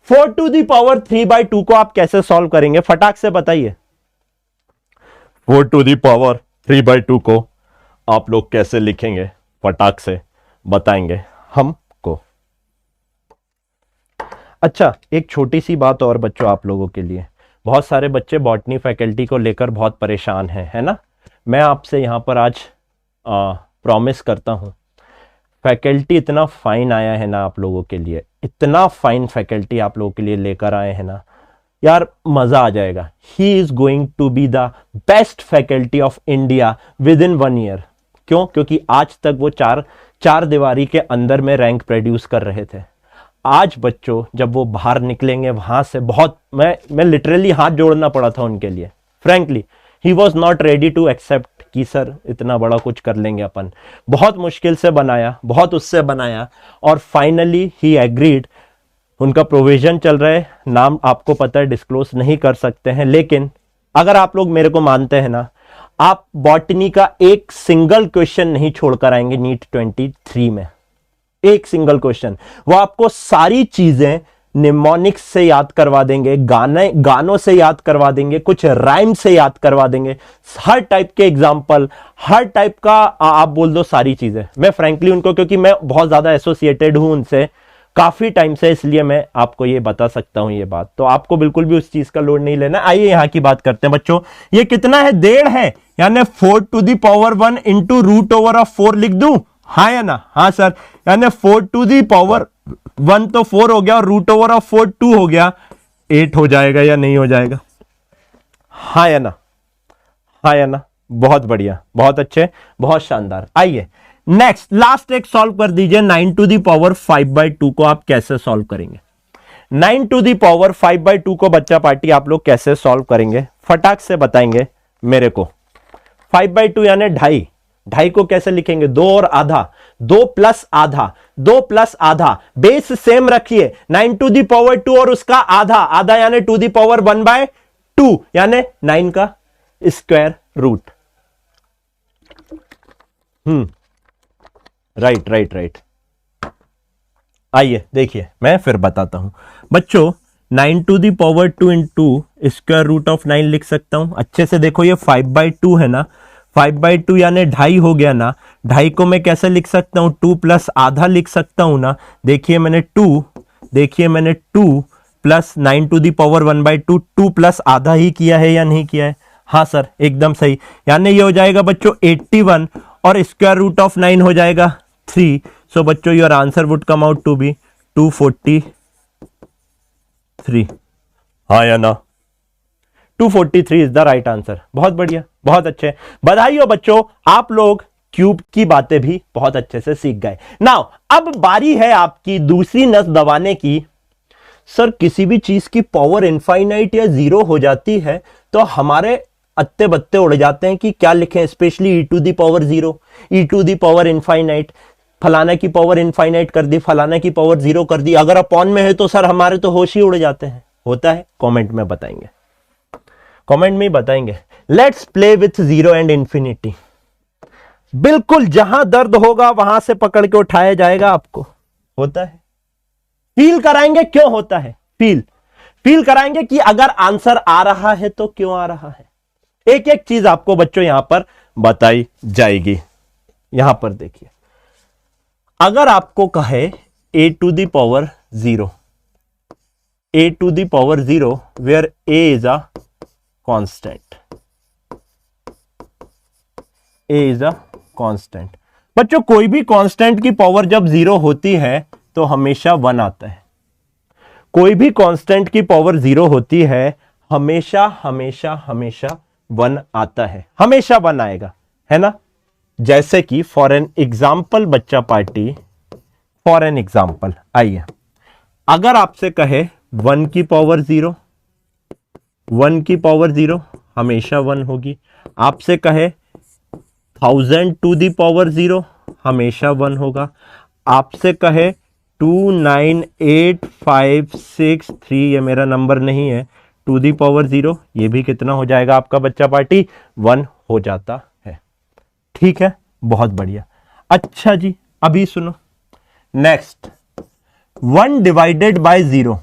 4 टू दी पावर 3/2 को आप कैसे सॉल्व करेंगे, फटाक से बताइए। 4 टू दी पावर 3/2 को आप लोग कैसे लिखेंगे, फटाक से बताएंगे हमको। अच्छा, एक छोटी सी बात और बच्चों आप लोगों के लिए, बहुत सारे बच्चे बॉटनी फैकल्टी को लेकर बहुत परेशान हैं, है ना। मैं आपसे यहाँ पर आज प्रॉमिस करता हूँ, फैकल्टी इतना फाइन आया है ना आप लोगों के लिए, इतना फाइन फैकल्टी आप लोगों के लिए लेकर आए हैं ना यार, मजा आ जाएगा। He is going to be the best faculty of India within 1 year. क्यों? क्योंकि आज तक वो चार दीवारी के अंदर में रैंक प्रोड्यूस कर रहे थे। आज बच्चों जब वो बाहर निकलेंगे वहां से, बहुत मैं लिटरली हाथ जोड़ना पड़ा था उनके लिए। Frankly he was not ready to accept कि सर इतना बड़ा कुछ कर लेंगे अपन। बहुत मुश्किल से बनाया, बहुत उससे बनाया, और फाइनली ही एग्रीड। उनका प्रोविजन चल रहा है, नाम आपको पता है, डिस्क्लोज नहीं कर सकते हैं, लेकिन अगर आप लोग मेरे को मानते हैं ना, आप बॉटनी का एक सिंगल क्वेश्चन नहीं छोड़कर आएंगे नीट 23 में। एक सिंगल क्वेश्चन, वो आपको सारी चीजें निमोनिक्स से याद करवा देंगे, गानों से याद करवा देंगे, कुछ राइम से याद करवा देंगे, हर टाइप के एग्जाम्पल, हर टाइप का आप बोल दो सारी चीजें। मैं फ्रैंकली उनको, क्योंकि मैं बहुत ज्यादा एसोसिएटेड हूं उनसे काफी टाइम से, इसलिए मैं आपको ये बता सकता हूं ये बात। तो आपको बिल्कुल भी उस चीज का लोड नहीं लेना। आइए यहां की बात करते हैं बच्चों। ये कितना है? 1.5 है, यानी 4 to the power 1 into root over of 4 लिख दूं, हाँ या ना? हाँ सर, यानी 4 टू दी पावर 1 तो 4 हो गया, और रूट ओवर ऑफ 4 2 हो गया, 8 हो जाएगा या नहीं हो जाएगा? हाँ या ना? हाँ या ना? बहुत बढ़िया, बहुत अच्छे, बहुत शानदार। आइए नेक्स्ट, लास्ट एक सॉल्व कर दीजिए। 9 टू दी पावर 5/2 को आप कैसे सॉल्व करेंगे? 9 टू दी पावर 5/2 को बच्चा पार्टी आप लोग कैसे सॉल्व करेंगे, फटाक से बताएंगे मेरे को। 5/2 यानी 2.5, 2.5 को कैसे लिखेंगे? 2 और आधा, 2 प्लस आधा, 2 प्लस आधा, बेस सेम रखिए। 9 टू दी पावर 2 और उसका आधा, आधा यानी टू दी पावर 1/2, यानी 9 का स्क्वायर रूट। राइट। आइए देखिए, मैं फिर बताता हूं बच्चों। 9 to the power 2 into square root of 9 लिख सकता हूं। अच्छे से देखो, ये 5/2 है ना, 5/2 यानी 2.5 हो गया ना। 2.5 को मैं कैसे लिख सकता हूं? 2 प्लस आधा लिख सकता हूं ना। देखिए मैंने 2 plus 9 to the power 1/2, 2 plus आधा ही किया है या नहीं किया है? हाँ सर, एकदम सही। यानी ये हो जाएगा बच्चों 81, और स्क्वायर रूट ऑफ 9 हो जाएगा 3। सो बच्चों your answer would come out to be 243। हाँ या ना? 243 इज द राइट आंसर। बहुत बढ़िया, बहुत अच्छे, बधाई हो बच्चों, आप लोग क्यूब की बातें भी बहुत अच्छे से सीख गए। नाउ अब बारी है आपकी दूसरी नस दबाने की। सर किसी भी चीज की पावर इनफाइनाइट या 0 हो जाती है तो हमारे अत्ते बत्ते उड़ जाते हैं कि क्या लिखें, specially e to the power 0, e to the power infinite, फलाना की पावर इनफाइनाइट कर दी, फलाना की पावर 0 कर दी। अगर अपॉन में है तो सर हमारे तो होश ही उड़ जाते हैं। होता है? कमेंट में बताएंगे, कमेंट में ही बताएंगे। Let's play with 0 and infinity. बिल्कुल जहां दर्द होगा वहां से पकड़ के उठाया जाएगा आपको। होता है? फील कराएंगे क्यों होता है, फील कराएंगे कि अगर आंसर आ रहा है तो क्यों आ रहा है। एक एक चीज आपको बच्चों यहां पर बताई जाएगी। यहां पर देखिए, अगर आपको कहे a to the power 0, a to the power 0 where a is a constant, a is a constant. बच्चों कोई भी कांस्टेंट की पावर जब 0 होती है तो हमेशा 1 आता है। कोई भी कांस्टेंट की पावर 0 होती है हमेशा 1 आता है, हमेशा 1 आएगा, है ना। जैसे कि फॉर एन एग्जाम्पल बच्चा पार्टी, फॉर एन एग्जाम्पल, आइए अगर आपसे कहे 1 की पावर 0, 1 की पावर 0 हमेशा 1 होगी। आपसे कहे 1000 टू दी पावर 0 हमेशा 1 होगा। आपसे कहे 298563, ये मेरा नंबर नहीं है, टू दी पावर 0, ये भी कितना हो जाएगा आपका बच्चा पार्टी? 1 हो जाता है। ठीक है, बहुत बढ़िया। अच्छा जी, अभी सुनो नेक्स्ट, 1 डिवाइडेड बाय 0,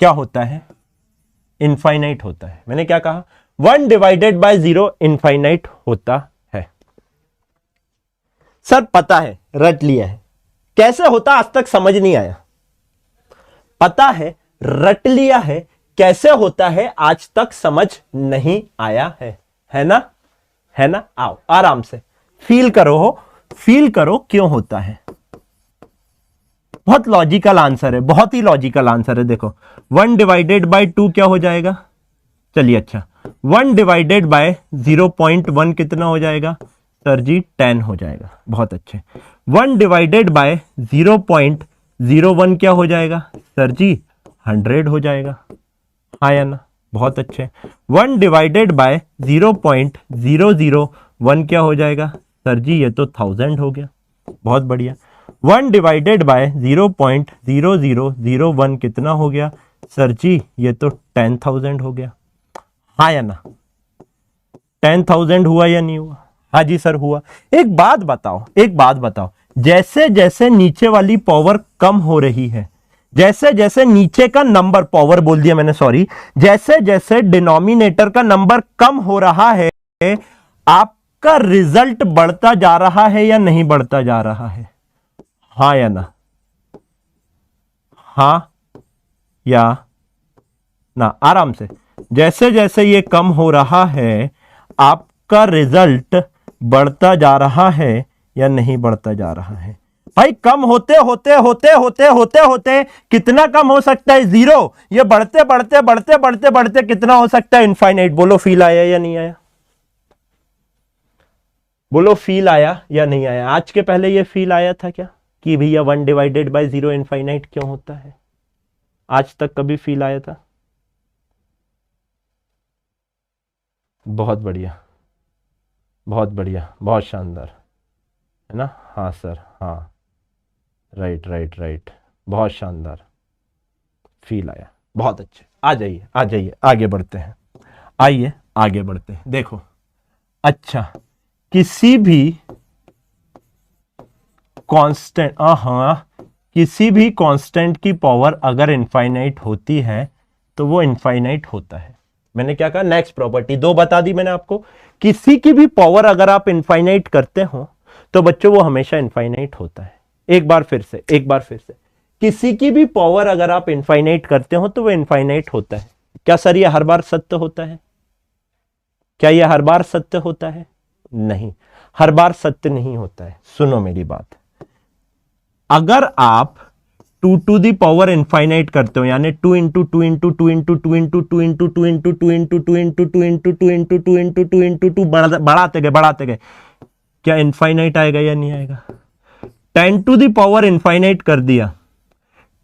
क्या होता है? इनफाइनाइट होता है। मैंने क्या कहा? 1 डिवाइडेड बाय 0 इनफाइनाइट होता है। सर पता है, रट लिया है, कैसे होता आज तक समझ नहीं आया। पता है, रट लिया है, कैसे होता है आज तक समझ नहीं आया है ना? है ना? आओ आराम से फील करो, फील करो क्यों होता है। बहुत लॉजिकल आंसर है, बहुत ही लॉजिकल आंसर है। देखो 1 डिवाइडेड बाय 2 क्या हो जाएगा? चलिए अच्छा, 1 डिवाइडेड बाय 0.1 कितना हो जाएगा? सर जी 10 हो जाएगा। बहुत अच्छे। 1 डिवाइडेड बाय 0.01 क्या हो जाएगा? सर जी 100 हो जाएगा। हाँ या ना? बहुत अच्छे। 1 डिवाइडेड बाय 0.001 क्या हो जाएगा? सर जी ये तो 1000 हो गया। बहुत बढ़िया। 1 डिवाइडेड बाय 0.0001 कितना हो गया? सर जी ये तो 10,000 हो गया। हाँ या ना? 10,000 हुआ या नहीं हुआ? हाँ जी सर हुआ। एक बात बताओ, एक बात बताओ, जैसे जैसे नीचे वाली पावर कम हो रही है, जैसे जैसे नीचे का नंबर, पावर बोल दिया मैंने, सॉरी, जैसे जैसे डिनोमिनेटर का नंबर कम हो रहा है, आपका रिजल्ट बढ़ता जा रहा है या नहीं बढ़ता जा रहा है? हाँ या ना? हाँ या ना? आराम से। जैसे जैसे ये कम हो रहा है, आपका रिजल्ट बढ़ता जा रहा है या नहीं बढ़ता जा रहा है? भाई कम होते होते होते होते होते होते कितना कम हो सकता है? 0। ये बढ़ते बढ़ते बढ़ते बढ़ते बढ़ते कितना हो सकता है? इनफाइनाइट। बोलो फील आया या नहीं आया? बोलो फील आया या नहीं आया? आज के पहले ये फील आया था क्या कि भैया 1 डिवाइडेड बाय 0 इनफाइनाइट क्यों होता है? आज तक कभी फील आया था? बहुत बढ़िया, बहुत बढ़िया, बहुत शानदार, है ना? हाँ सर, हाँ, राइट राइट राइट, बहुत शानदार, फील आया। बहुत अच्छे। आ जाइए, आ जाइए, आगे बढ़ते हैं। आइए आगे बढ़ते हैं। देखो अच्छा, किसी भी कांस्टेंट, हाँ, किसी भी कांस्टेंट की पावर अगर इनफाइनाइट होती है तो वो इनफाइनाइट होता है। मैंने क्या कहा? नेक्स्ट प्रॉपर्टी 2 बता दी मैंने आपको। किसी की भी पावर अगर आप इनफाइनाइट करते हो तो बच्चों वो हमेशा इनफाइनाइट होता है। एक बार फिर से, एक बार फिर से, किसी की भी पावर अगर आप इनफाइनाइट करते हो तो वो इनफाइनाइट होता है। क्या सर ये हर बार सत्य होता है? क्या ये हर बार सत्य होता है? नहीं, हर बार सत्य नहीं होता है। सुनो मेरी बात, अगर आप 2 टू दी पावर इनफाइनाइट करते हो, यानी 2 into 2 into 2 into 2 into 2 into 2 into 2 into 2 into 2 into 2 into 2 into 2 into 2 बढ़ाते गए बढ़ाते गए, क्या इनफाइनाइट आएगा या नहीं आएगा? 10 टू दी पावर इनफाइनाइट कर दिया,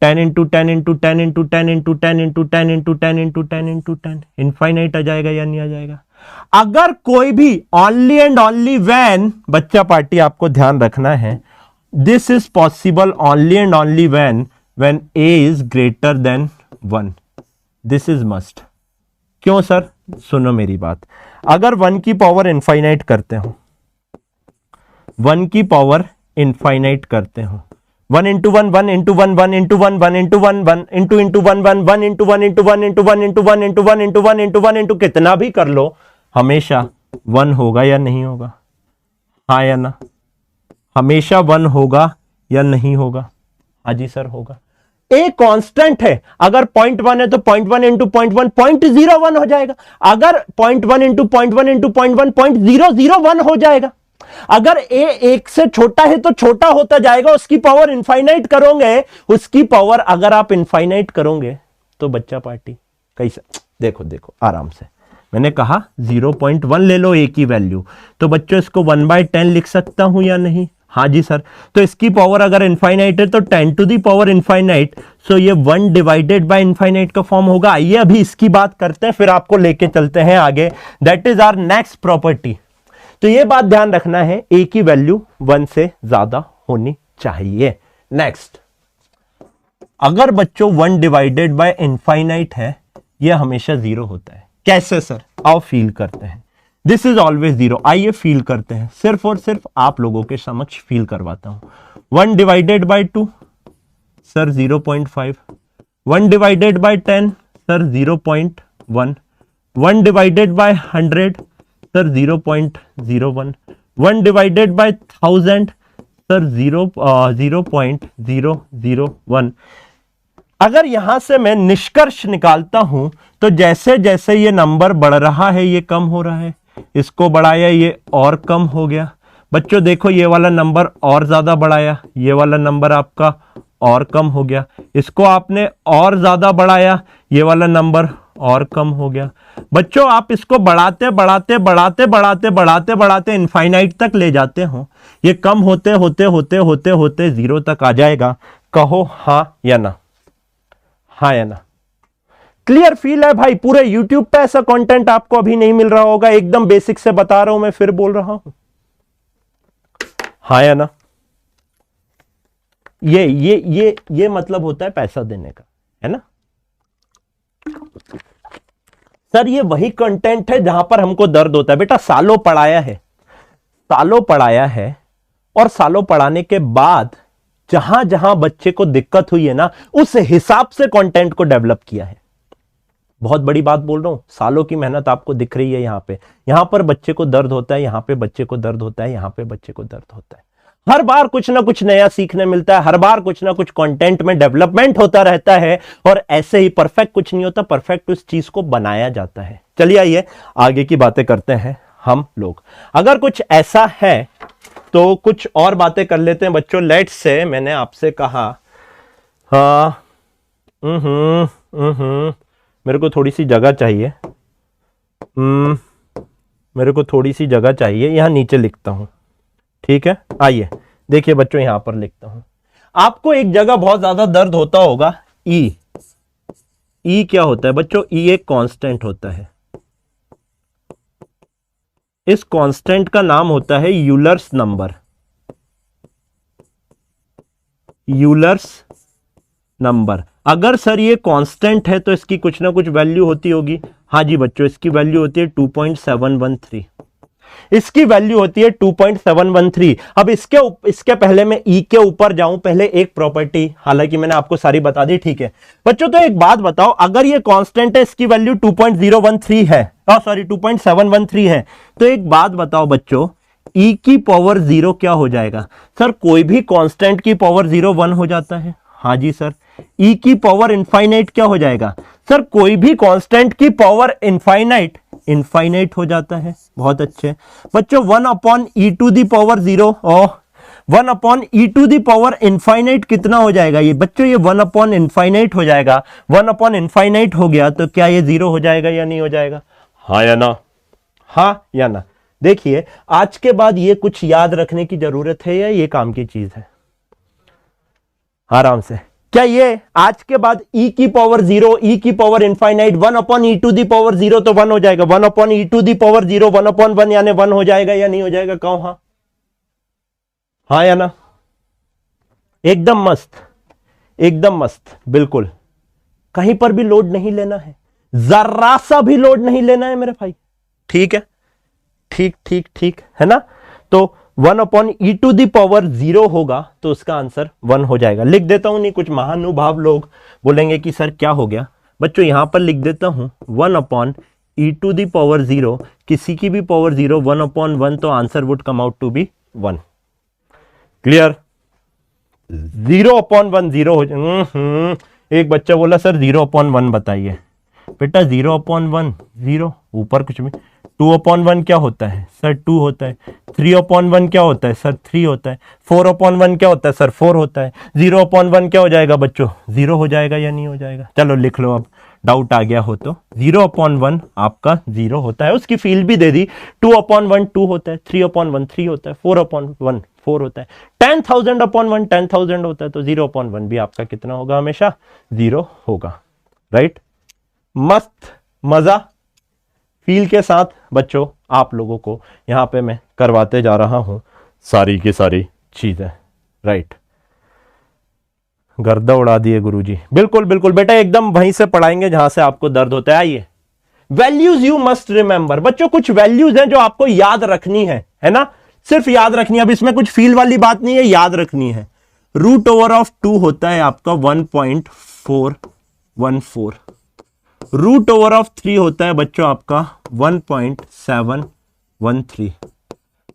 10 into 10 into 10 into 10 into 10 into 10 into 10 into 10 into 10, infinite आ जाएगा या नहीं आ जाएगा? अगर कोई भी, ओनली एंड ओनली व्हेन, बच्चा पार्टी आपको ध्यान रखना है, this is possible only and only when a is greater than 1, this is must। क्यों सर? सुनो मेरी बात, अगर 1 की पावर इनफाइनाइट करते हो, 1 की पावर इनफाइनाइट करते हो, 1 into 1 1 into 1 1 into 1 1 into 1 1 into into 1 1 1 into 1 into 1 into 1 into 1 into 1 into 1 into 1 into कितना भी कर लो, हमेशा 1 होगा या नहीं होगा? हाँ या ना? हमेशा 1 होगा या नहीं होगा? हाँ जी सर होगा। ए कांस्टेंट है, अगर 0.1 है तो 0.1 इंटू 0.1 0.01 हो जाएगा। अगर 0.1 इंटू 0.1 इंटू 0.1 0.001 हो जाएगा। अगर ए 1 से छोटा है तो छोटा होता जाएगा, उसकी पावर इनफाइनाइट करोगे, उसकी पावर अगर आप इनफाइनाइट करोगे तो बच्चा पार्टी कैसे? देखो देखो आराम से, मैंने कहा 0.1 ले लो ए की वैल्यू, तो बच्चों इसको 1/10 लिख सकता हूं या नहीं? हाँ जी सर। तो इसकी पावर अगर इनफाइनाइट है तो 10 टू दी पावर इनफाइनाइट, सो ये 1 डिवाइडेड बाय इनफाइनाइट का फॉर्म होगा। आइए अभी इसकी बात करते हैं, फिर आपको लेके चलते हैं आगे। That is our next property. तो ये बात ध्यान रखना है, ए की वैल्यू 1 से ज्यादा होनी चाहिए। नेक्स्ट, अगर बच्चों 1 डिवाइडेड बाय इनफाइनाइट है, यह हमेशा 0 होता है। कैसे सर? आओ फील करते हैं। This is always 0। आइए फील करते हैं, सिर्फ और सिर्फ आप लोगों के समक्ष फील करवाता हूं। 1 divided by 2 sir 0.5, 1 divided by 10 sir 0.1, 1 divided by 100 sir 0.01, 1 divided by 1000 sir 0.001। अगर यहां से मैं निष्कर्ष निकालता हूं तो जैसे जैसे ये नंबर बढ़ रहा है ये कम हो रहा है, इसको बढ़ाया ये और कम हो गया। बच्चों देखो ये वाला नंबर और ज्यादा बढ़ाया, ये वाला नंबर आपका और कम हो गया, इसको आपने और ज्यादा बढ़ाया, ये वाला नंबर और कम हो गया। बच्चों आप इसको बढ़ाते बढ़ाते बढ़ाते बढ़ाते बढ़ाते बढ़ाते इनफाइनाइट तक ले जाते हो, ये कम होते होते होते होते होते जीरो तक आ जाएगा। कहो हाँ या ना, हाँ या ना। क्लियर फील है भाई? पूरे YouTube पे ऐसा कंटेंट आपको अभी नहीं मिल रहा होगा, एकदम बेसिक से बता रहा हूं मैं, फिर बोल रहा हूं, हाँ या ना। ये मतलब होता है पैसा देने का, है ना सर? ये वही कंटेंट है जहां पर हमको दर्द होता है। बेटा सालों पढ़ाया है, सालों पढ़ाया है, और सालों पढ़ाने के बाद जहां जहां बच्चे को दिक्कत हुई है ना, उस हिसाब से कंटेंट को डेवलप किया है। बहुत बड़ी बात बोल रहा हूं, सालों की मेहनत आपको दिख रही है यहां पर बच्चे को दर्द होता है, यहां पे बच्चे को दर्द होता है, यहां पे बच्चे को दर्द होता है। हर बार कुछ ना कुछ नया सीखने मिलता है, हर बार कुछ ना कुछ कंटेंट में डेवलपमेंट होता रहता है, और ऐसे ही परफेक्ट कुछ नहीं होता, परफेक्ट उस चीज को बनाया जाता है। चलिए आइए आगे की बातें करते हैं हम लोग। अगर कुछ ऐसा है तो कुछ और बातें कर लेते हैं बच्चों। लेट्स से मैंने आपसे कहा हाँ मेरे को थोड़ी सी जगह चाहिए, मेरे को थोड़ी सी जगह चाहिए, यहां नीचे लिखता हूं, ठीक है? आइए देखिए बच्चों यहां पर लिखता हूं। आपको एक जगह बहुत ज्यादा दर्द होता होगा, ई। ई क्या होता है बच्चों? ई एक कांस्टेंट होता है, इस कांस्टेंट का नाम होता है यूलर्स नंबर। Euler's number. अगर सर ये कांस्टेंट है तो इसकी कुछ ना कुछ वैल्यू होती होगी। हाँ जी बच्चों, इसकी वैल्यू होती है 2.713, इसकी वैल्यू होती है 2.713। अब इसके पहले मैं ई के ऊपर जाऊं, पहले एक प्रॉपर्टी, हालांकि मैंने आपको सारी बता दी, ठीक है बच्चों? तो एक बात बताओ, अगर ये कांस्टेंट है, इसकी वैल्यू 2.013 है, सॉरी 2.713 है, तो एक बात बताओ बच्चों, ई की पावर 0 क्या हो जाएगा? सर कोई भी कांस्टेंट की पावर 0 1 हो जाता है। हाँ जी सर। ई की पावर इनफाइनाइट क्या हो जाएगा? सर कोई भी कांस्टेंट की पावर इनफाइनाइट इनफाइनाइट हो जाता है। बहुत अच्छे बच्चों, 1/e⁻0 और 1/e⁻ इनफाइनाइट कितना हो जाएगा ये बच्चों? ये 1/इनफाइनाइट हो जाएगा। 1/इनफाइनाइट हो गया तो क्या ये 0 हो जाएगा या नहीं हो जाएगा? हाँ या ना, हाँ या ना। देखिए आज के बाद ये कुछ याद रखने की जरूरत है या ये काम की चीज है? आराम से। क्या ये आज के बाद e की पावर 0, e की पावर इनफाइनाइट, 1/e⁻0 तो 1 हो जाएगा, 1/e⁻0 1/1 यानी 1 हो जाएगा या नहीं हो जाएगा? कहो हाँ, हाँ या ना? एकदम मस्त, एकदम मस्त, बिल्कुल। कहीं पर भी लोड नहीं लेना है, जरा सा भी लोड नहीं लेना है मेरे भाई, ठीक है? ठीक ठीक ठीक है ना? तो 1/e⁻0 होगा तो उसका आंसर 1 हो जाएगा। लिख देता हूं, नहीं कुछ महानुभाव लोग बोलेंगे कि सर क्या हो गया बच्चों, यहां पर लिख देता हूं 1/e⁻0, किसी की भी पावर 0, 1/1 तो answer would come out to be 1। Clear? 0/1 0 हो जाए। एक बच्चा बोला सर 0/1 बताइए। बेटा 0/1 0, ऊपर कुछ भी। 2/1 क्या होता है सर? 2 होता है। 3/1 क्या होता है सर? 3 होता है। 4/1 क्या होता है सर? 4 होता है। 0/1 क्या हो जाएगा बच्चों? 0 हो जाएगा या नहीं हो जाएगा? चलो लिख लो, अब डाउट आ गया हो तो। 0/1 आपका 0 होता है, उसकी फील्ड भी दे दी। 2/1 2 होता है। 3/1 3 होता है। 4/1 4 होता है। 10,000/1 10,000 होता है, तो 0/1 भी आपका कितना होगा? हमेशा 0 होगा। राइट? मस्त मजा फील के साथ बच्चों आप लोगों को यहां पे मैं करवाते जा रहा हूं सारी की सारी चीजें। राइट? गर्दा उड़ा दिए गुरुजी। बिल्कुल बिल्कुल बेटा, एकदम वहीं से पढ़ाएंगे जहां से आपको दर्द होता है। आइए, वैल्यूज यू मस्ट रिमेंबर। बच्चों कुछ वैल्यूज हैं जो आपको याद रखनी है ना? सिर्फ याद रखनी है। अब इसमें कुछ फील वाली बात नहीं है, याद रखनी है। √2 होता है आपका 1.4 1.14। रूट ओवर ऑफ 3 होता है बच्चों आपका 1.713।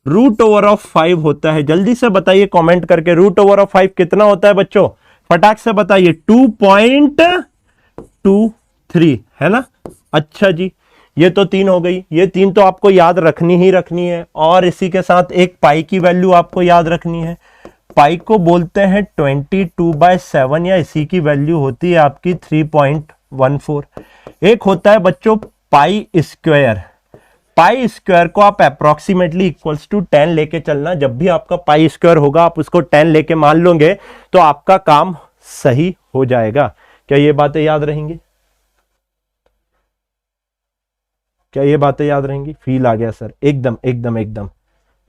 रूट ओवर ऑफ 5 होता है, जल्दी से बताइए कमेंट करके, रूट ओवर ऑफ 5 कितना होता है बच्चों, फटाक से बताइए। 2.23 है ना। अच्छा जी, ये तो 3 हो गई, ये 3 तो आपको याद रखनी ही रखनी है, और इसी के साथ एक पाई की वैल्यू आपको याद रखनी है। पाई को बोलते हैं 22/7, या इसी की वैल्यू होती है आपकी 3.14। एक होता है बच्चों पाई स्क्वायर। पाई स्क्वायर को आप अप्रोक्सीमेटली इक्वल्स टू 10 लेके चलना। जब भी आपका पाई स्क्वायर होगा आप उसको 10 लेके मान लोगे तो आपका काम सही हो जाएगा। क्या ये बातें याद रहेंगी? क्या ये बातें याद रहेंगी? फील आ गया सर, एकदम एकदम एकदम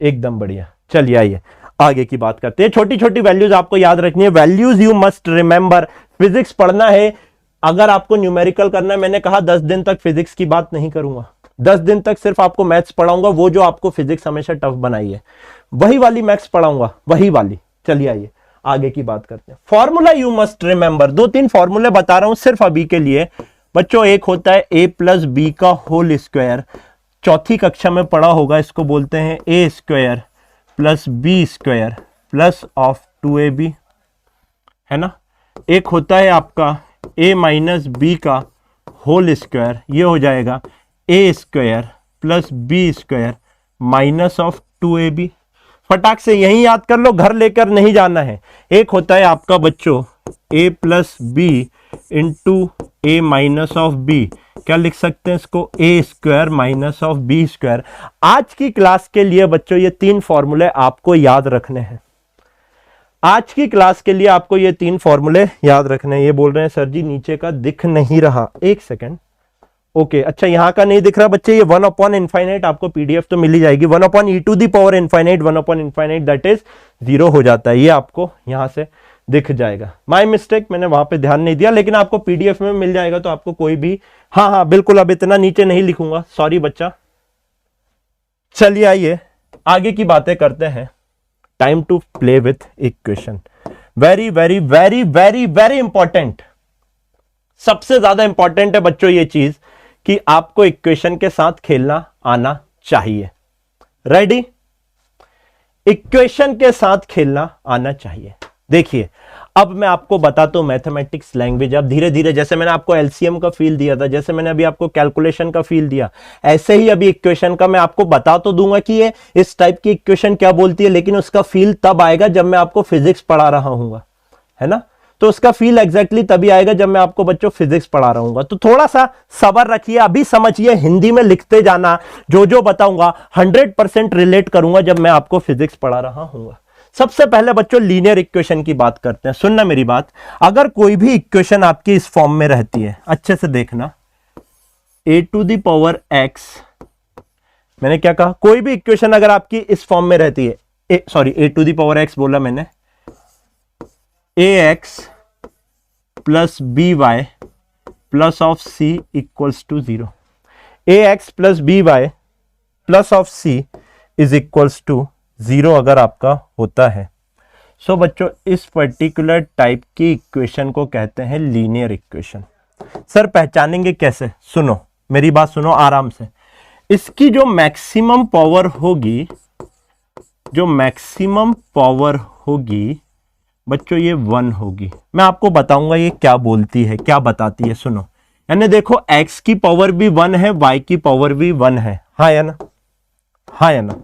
एकदम बढ़िया। चलिए आइए आगे की बात करते हैं। छोटी छोटी वैल्यूज आपको याद रखनी है, values you must remember. Physics पढ़ना है, अगर आपको न्यूमेरिकल करना है, मैंने कहा 10 दिन तक फिजिक्स की बात नहीं करूंगा, 10 दिन तक सिर्फ आपको मैथ्स पढ़ाऊंगा, वो जो आपको फिजिक्स हमेशा टफ बनाई है वही वाली मैथ्स पढ़ाऊंगा, वही वाली। चलिए आइए आगे की बात करते हैं। फॉर्मूला यू मस्ट रिमेंबर, 2-3 फॉर्मूले बता रहा हूं सिर्फ अभी के लिए बच्चों। एक होता है a प्लस बी का होल स्क्वायर, चौथी कक्षा में पढ़ा होगा, इसको बोलते हैं a square plus b square plus of 2ab, है ना। एक होता है आपका a माइनस बी का होल स्क्वायर, ये हो जाएगा a square plus b square minus of 2ab। फटाक से यही याद कर लो, घर लेकर नहीं जाना है। एक होता है आपका बच्चों a plus b into a minus of b, क्या लिख सकते हैं इसको, a square minus of b square. आज की क्लास के लिए बच्चों ये 3 फॉर्मूले आपको याद रखने हैं। आज की क्लास के लिए आपको ये 3 फॉर्मूले याद रखने हैं। ये बोल रहे हैं सर जी नीचे का दिख नहीं रहा, एक सेकेंड। ओके अच्छा, यहां का नहीं दिख रहा बच्चे, ये 1/इनफाइनाइट आपको पीडीएफ तो मिल ही जाएगी। 1/e⁻∞, 1/इनफाइनाइट दैट इज 0 हो जाता है, ये आपको यहां से दिख जाएगा। माय मिस्टेक, मैंने वहां पे ध्यान नहीं दिया, लेकिन आपको पीडीएफ में मिल जाएगा तो आपको कोई भी, हाँ हाँ बिल्कुल, अब इतना नीचे नहीं लिखूंगा, सॉरी बच्चा। चलिए आइए आगे की बातें करते हैं। Time to play with equation, very very very very very important, सबसे ज्यादा इंपॉर्टेंट है बच्चों ये चीज कि आपको इक्वेशन के साथ खेलना आना चाहिए। रेडी? इक्वेशन के साथ खेलना आना चाहिए। देखिए अब मैं आपको बताता हूं मैथमेटिक्स लैंग्वेज। अब धीरे धीरे, जैसे मैंने आपको एलसीएम का फील दिया था, जैसे मैंने अभी आपको कैलकुलेशन का फील दिया, ऐसे ही अभी इक्वेशन का मैं आपको बता तो दूंगा कि ये इस टाइप की इक्वेशन क्या बोलती है, लेकिन उसका फील तब आएगा जब मैं आपको फिजिक्स पढ़ा रहा हूंगा, है ना। तो उसका फील एग्जैक्टली तभी आएगा जब मैं आपको बच्चों फिजिक्स पढ़ा रहा हूंगा। तो थोड़ा सा सब्र रखिए, अभी समझिए, हिंदी में लिखते जाना, जो जो बताऊंगा 100% रिलेट करूंगा जब मैं आपको फिजिक्स पढ़ा रहा हूंगा। सबसे पहले बच्चों लीनियर इक्वेशन की बात करते हैं। सुनना मेरी बात, अगर कोई भी इक्वेशन आपकी इस फॉर्म में रहती है, अच्छे से देखना, a⁻x, मैंने क्या कहा, कोई भी इक्वेशन अगर आपकी इस फॉर्म में रहती है, a⁻x बोला मैंने, ax plus by plus of c equals to 0, ax plus by plus of c is equals to 0 अगर आपका होता है, सो बच्चों इस पर्टिकुलर टाइप की इक्वेशन को कहते हैं लीनियर इक्वेशन। सर पहचानेंगे कैसे? सुनो मेरी बात, सुनो आराम से। इसकी जो मैक्सिमम पावर होगी, जो मैक्सिमम पावर होगी बच्चों ये 1 होगी। मैं आपको बताऊंगा ये क्या बोलती है, क्या बताती है, सुनो। यानी देखो x की पावर भी 1 है, y की पावर भी 1 है, हाँ या ना, हाँ या ना।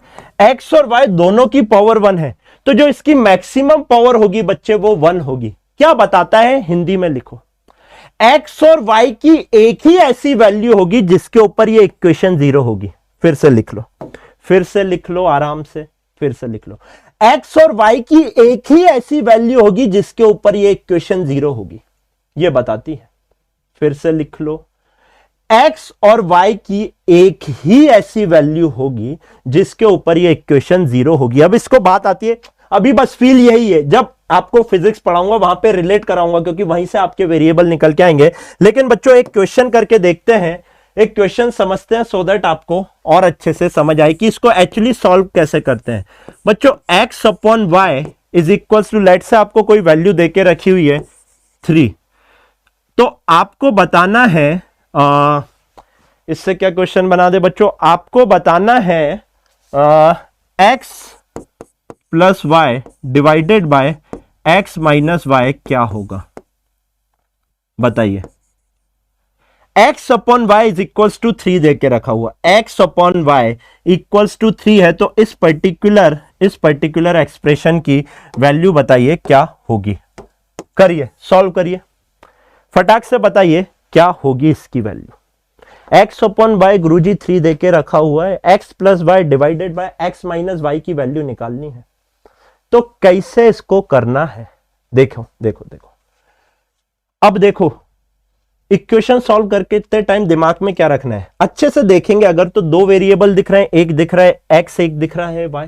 x और y दोनों की पावर 1 है, तो जो इसकी मैक्सिमम पावर होगी बच्चे वो 1 होगी। क्या बताता है? हिंदी में लिखो, x और y की एक ही ऐसी वैल्यू होगी जिसके ऊपर ये इक्वेशन 0 होगी। फिर से लिख लो, फिर से लिख लो आराम से, फिर से लिख लो, x और y की एक ही ऐसी वैल्यू होगी जिसके ऊपर ये इक्वेशन 0 होगी, ये बताती है। फिर से लिख लो, x और y की एक ही ऐसी वैल्यू होगी जिसके ऊपर ये इक्वेशन 0 होगी। अब इसको बात आती है, अभी बस फील यही है, जब आपको फिजिक्स पढ़ाऊंगा वहां पे रिलेट कराऊंगा, क्योंकि वहीं से आपके वेरिएबल निकल के आएंगे। लेकिन बच्चों एक क्वेश्चन करके देखते हैं, एक क्वेश्चन समझते हैं, सो दैट आपको और अच्छे से समझ आए कि इसको एक्चुअली सॉल्व कैसे करते हैं। बच्चों x upon y is equal to, late से आपको कोई वैल्यू देके रखी हुई है 3, तो आपको बताना है इससे क्या क्वेश्चन बना दे बच्चों, आपको बताना है x plus y divided by x minus y क्या होगा, बताइए। x upon y is equals to 3 दे के रखा हुआ, x upon y equals to 3 है, तो इस पर्टिकुलर एक्सप्रेशन की वैल्यू बताइए क्या होगी। करिए, सॉल्व करिए, फटाक से बताइए क्या होगी इसकी वैल्यू। x अपॉन वाई गुरुजी 3 दे के रखा हुआ है, x plus y divided by x minus y की वैल्यू निकालनी है। तो कैसे इसको करना है, देखो देखो देखो, अब देखो इक्वेशन सॉल्व करके इतने टाइम दिमाग में क्या रखना है, अच्छे से देखेंगे अगर तो दो वेरिएबल दिख रहे हैं, एक दिख रहा है x, एक दिख रहा है y,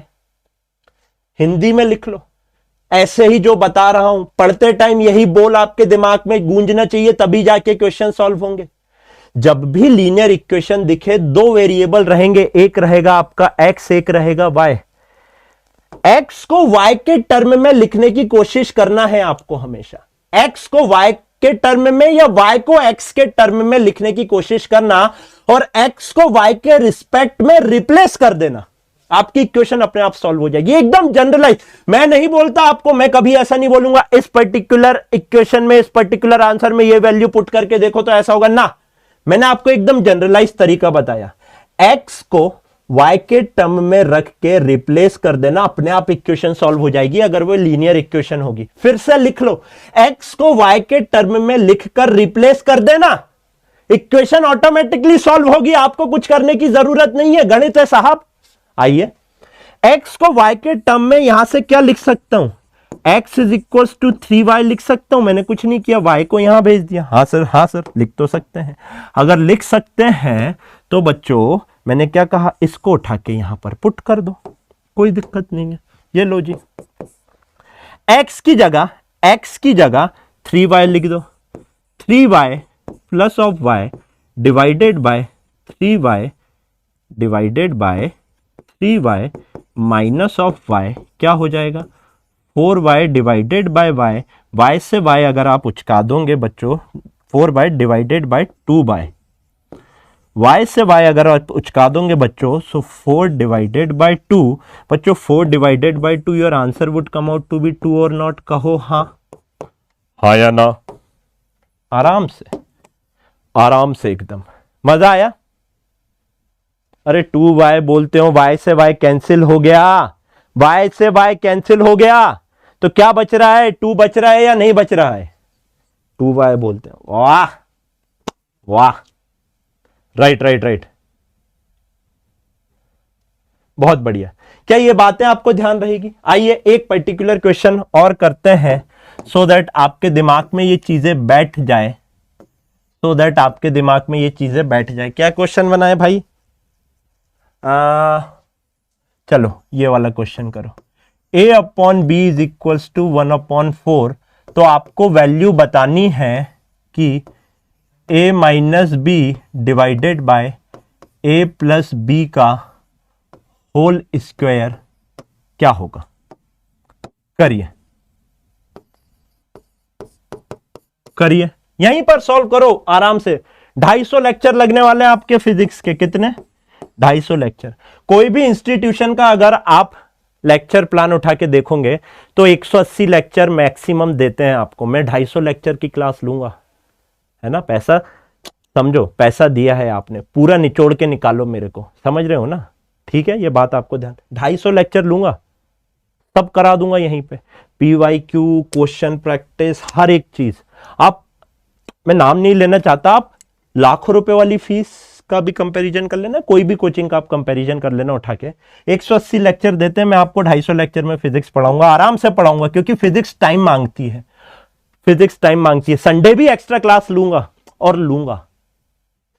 हिंदी में लिख लो। ऐसे ही जो बता रहा हूं पढ़ते टाइम यही बोल आपके दिमाग में गूंजना चाहिए, तभी जाके क्वेश्चन सॉल्व होंगे। जब भी लीनियर इक्वेशन दिखे, दो वेरिएबल रहेंगे, एक रहेगा आपका x, एक रहेगा y। x को y के टर्म में लिखने की कोशिश करना है आपको हमेशा, x को y के टर्म में या y को x के टर्म में लिखने की कोशिश करना, और x को y के रिस्पेक्ट में रिप्लेस कर देना, आपकी इक्वेशन अपने आप सॉल्व हो जाएगी। एकदम जनरलाइज, मैं नहीं बोलता आपको, मैं कभी ऐसा नहीं बोलूंगा इस पर्टिकुलर इक्वेशन में, इस पर्टिकुलर आंसर में ये वैल्यू पुट करके देखो तो ऐसा होगा ना। मैंने आपको एकदम जनरलाइज तरीका बताया, x को y के टर्म में रख के रिप्लेस कर देना, अपने आप इक्वेशन सॉल्व हो जाएगी अगर वो लीनियर इक्वेशन होगी। फिर से लिख लो, x को y के टर्म में लिखकर रिप्लेस कर देना, इक्वेशन ऑटोमेटिकली सॉल्व होगी, आपको कुछ करने की जरूरत नहीं है, गणित है साहब। आइए, x को y के टर्म में यहां से क्या लिख सकता हूं, x is equal to 3y लिख सकता हूं, मैंने कुछ नहीं किया, y को यहां भेज दिया। हाँ सर लिख तो सकते हैं। अगर लिख सकते हैं तो बच्चों मैंने क्या कहा, इसको उठा के यहां पर पुट कर दो, कोई दिक्कत नहीं है। ये लो जी, x की जगह 3y लिख दो, 3y plus of y divided by 3y divided by 3y minus of y क्या हो जाएगा, 4y डिवाइडेड बाय y से y अगर आप उचका दोगे बच्चों, 4y divided by 2y, y से y अगर आप उचका दोगे बच्चों, सो 4 डिवाइडेड बाय 2, बच्चों 4 divided by 2, your answer would come out to be 2 और नॉट, कहो हाँ, हाँ या ना। आराम से एकदम मजा आया। अरे 2y बोलते हो, y से y कैंसिल हो गया, y से y कैंसिल हो गया, तो क्या बच रहा है, 2 बच रहा है या नहीं बच रहा है, 2y बोलते हो। वाह वाह, राइट, बहुत बढ़िया। क्या ये बातें आपको ध्यान रहेगी। आइए एक पर्टिकुलर क्वेश्चन और करते हैं, सो दैट आपके दिमाग में ये चीजें बैठ जाए, क्या क्वेश्चन बना है भाई, चलो ये वाला क्वेश्चन करो, a upon b is equals to 1/4, तो आपको वैल्यू बतानी है कि a minus b divided by a plus b का होल स्क्वायर क्या होगा। करिए यहीं पर सॉल्व करो आराम से। 250 लेक्चर लगने वाले हैं आपके फिजिक्स के, कितने, 250 लेक्चर। कोई भी इंस्टीट्यूशन का अगर आप लेक्चर प्लान उठा के देखोगे तो 180 लेक्चर मैक्सिमम देते हैं आपको। मैं 250 लेक्चर की क्लास लूंगा, है ना, पैसा समझो, पैसा दिया है आपने, पूरा निचोड़ के निकालो मेरे को, समझ रहे हो ना, ठीक है, ये बात आपको ध्यान। 250 लेक्चर लूंगा, सब करा दूंगा यहीं पे, PYQ, क्वेश्चन प्रैक्टिस, हर एक चीज। आप, मैं नाम नहीं लेना चाहता, आप लाखों रुपए वाली फीस का भी कंपैरिजन कर लेना, कोई भी कोचिंग का आप कंपैरिजन कर लेना उठा के। 180 लेक्चर देते हैं, मैं आपको 250 लेक्चर में फिजिक्स पढ़ाऊंगा, आराम से पढ़ाऊंगा, क्योंकि फिजिक्स टाइम मांगती है, संडे भी एक्स्ट्रा क्लास लूंगा,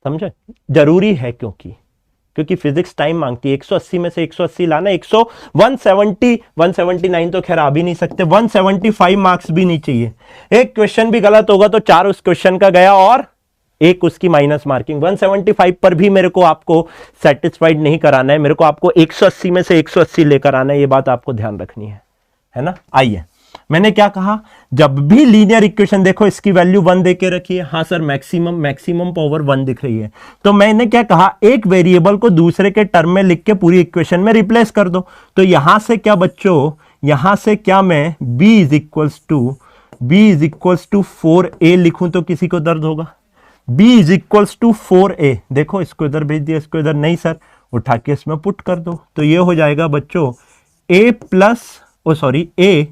समझे, जरूरी है, क्योंकि फिजिक्स टाइम मांगती है। 180 में से 180 लाना, 170 179 तो खैर आ भी नहीं सकते, 175 मार्क्स भी नहीं चाहिए। एक क्वेश्चन भी गलत होगा तो 4 उस क्वेश्चन का गया और 1 उसकी माइनस मार्किंग। 175 पर भी मेरे को आपको सेटिस्फाइड नहीं कराना है, मेरे को आपको 180 में से 180 लेकर आना है, ये बात आपको ध्यान रखनी है ना। आइए मैंने क्या कहा, जब भी लीनियर इक्वेशन देखो इसकी वैल्यू 1 देके रखी है। हाँ सर, मैक्सिमम पावर 1 दिख रही है, तो मैंने क्या कहा, एक वेरिएबल को दूसरे के टर्म में लिख के पूरी इक्वेशन में रिप्लेस कर दो। तो यहां से क्या बच्चों, यहां से क्या मैं b is equals to 4a लिखूं तो किसी को दर्द होगा। b is equals to 4a, देखो इसको इधर भेज दिया, इसको इधर नहीं सर, उठा के इसमें पुट कर दो। तो ये हो जाएगा बच्चों a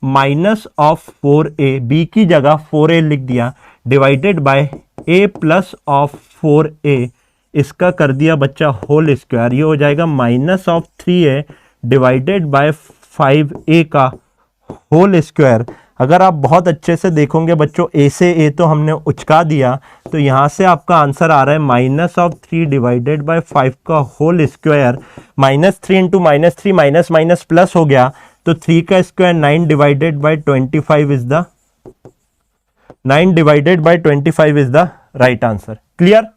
minus of 4a, b की जगह 4a लिख दिया, divided by a plus of 4a, इसका कर दिया बच्चा होल स्क्वायर। ये हो जाएगा minus of 3a divided by 5a का होल स्क्वायर। अगर आप बहुत अच्छे से देखोगे बच्चों, a से a तो हमने उचका दिया, तो यहां से आपका आंसर आ रहा है माइनस ऑफ 3 डिवाइडेड बाय 5 का whole square. -3 into -3 minus minus plus हो गया, तो 3 का square 9 divided by 25 is the 9 divided by 25 is the right answer. Clear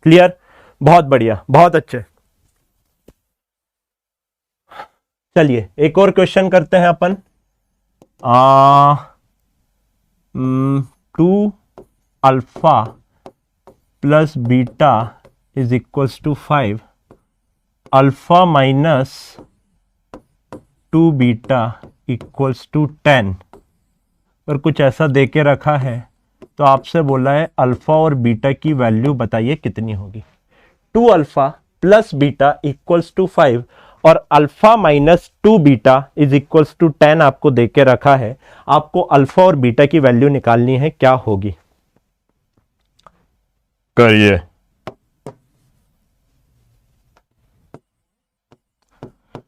clear, बहुत बढ़िया, बहुत अच्छे। चलिए एक और क्वेश्चन करते हैं अपन। 2 alpha plus beta is equals to 5, alpha minus 2 beta equals to 10, और कुछ ऐसा दे के रखा है, तो आपसे बोला है अल्फा और बीटा की वैल्यू बताइए कितनी होगी। 2 alpha plus beta equals to 5 और alpha minus 2 beta is equals to 10 आपको दे के रखा है। आपको अल्फा और बीटा की वैल्यू निकालनी है, क्या होगी, करिए।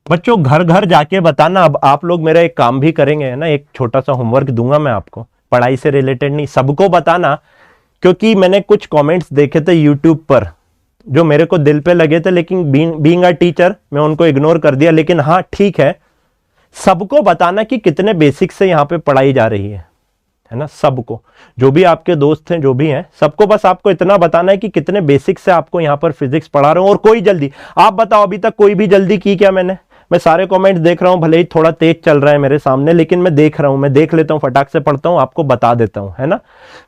बच्चों घर घर जाके बताना। अब आप लोग मेरा एक काम भी करेंगे, है ना, एक छोटा सा होमवर्क दूंगा मैं आपको, पढ़ाई से रिलेटेड नहीं, सबको बताना, क्योंकि मैंने कुछ कमेंट्स देखे थे यूट्यूब पर जो मेरे को दिल पे लगे थे, लेकिन बीइंग अ टीचर मैं उनको इग्नोर कर दिया। लेकिन हाँ ठीक है, सबको बताना कि कितने बेसिक से यहाँ पे पढ़ाई जा रही है ना, सबको, जो भी आपके दोस्त हैं, जो भी हैं, सबको बस आपको इतना बताना है कि कितने बेसिक से आपको यहाँ पर फिजिक्स पढ़ा रहा हूँ। और कोई जल्दी, आप बताओ अभी तक कोई भी जल्दी की क्या? मैं सारे कमेंट्स देख रहा हूं, भले ही थोड़ा तेज चल रहा है मेरे सामने, लेकिन मैं देख रहा हूं, मैं देख लेता हूं, फटाक से पढ़ता हूं, आपको बता देता हूं, है ना।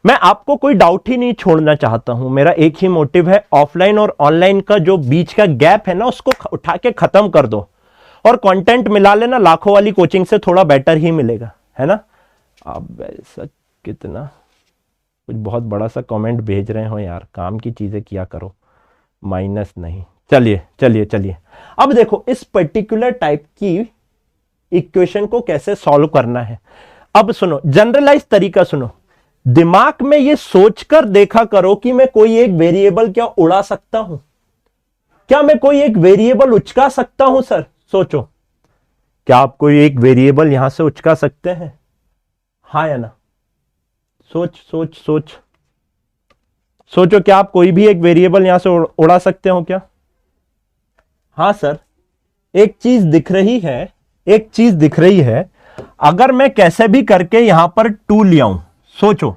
मैं आपको कोई डाउट ही नहीं छोड़ना चाहता हूं। मेरा एक ही मोटिव है, ऑफलाइन और ऑनलाइन का जो बीच का गैप है ना, उसको उठा के खत्म कर दो और कंटेंट मिला लेना। लाखों वाली कोचिंग से थोड़ा बेटर ही मिलेगा, है ना। अब ऐसा कितना कुछ बहुत बड़ा सा कमेंट भेज रहे हो यार, काम की चीजें किया करो, माइनस नहीं। चलिए चलिए चलिए, अब देखो इस पर्टिकुलर टाइप की इक्वेशन को कैसे सॉल्व करना है। अब सुनो, जनरलाइज तरीका सुनो, दिमाग में ये सोचकर देखा करो कि मैं कोई एक वेरिएबल क्या उड़ा सकता हूं, क्या मैं कोई एक वेरिएबल उचका सकता हूं? सर सोचो, क्या आप कोई एक वेरिएबल यहां से उचका सकते हैं? हाँ या ना? सोच सोच सोच सोचो, क्या आप कोई भी एक वेरिएबल यहां से उड़ा सकते हो क्या? हाँ सर, एक चीज दिख रही है, एक चीज दिख रही है। अगर मैं कैसे भी करके यहां पर 2 ले आऊं, सोचो,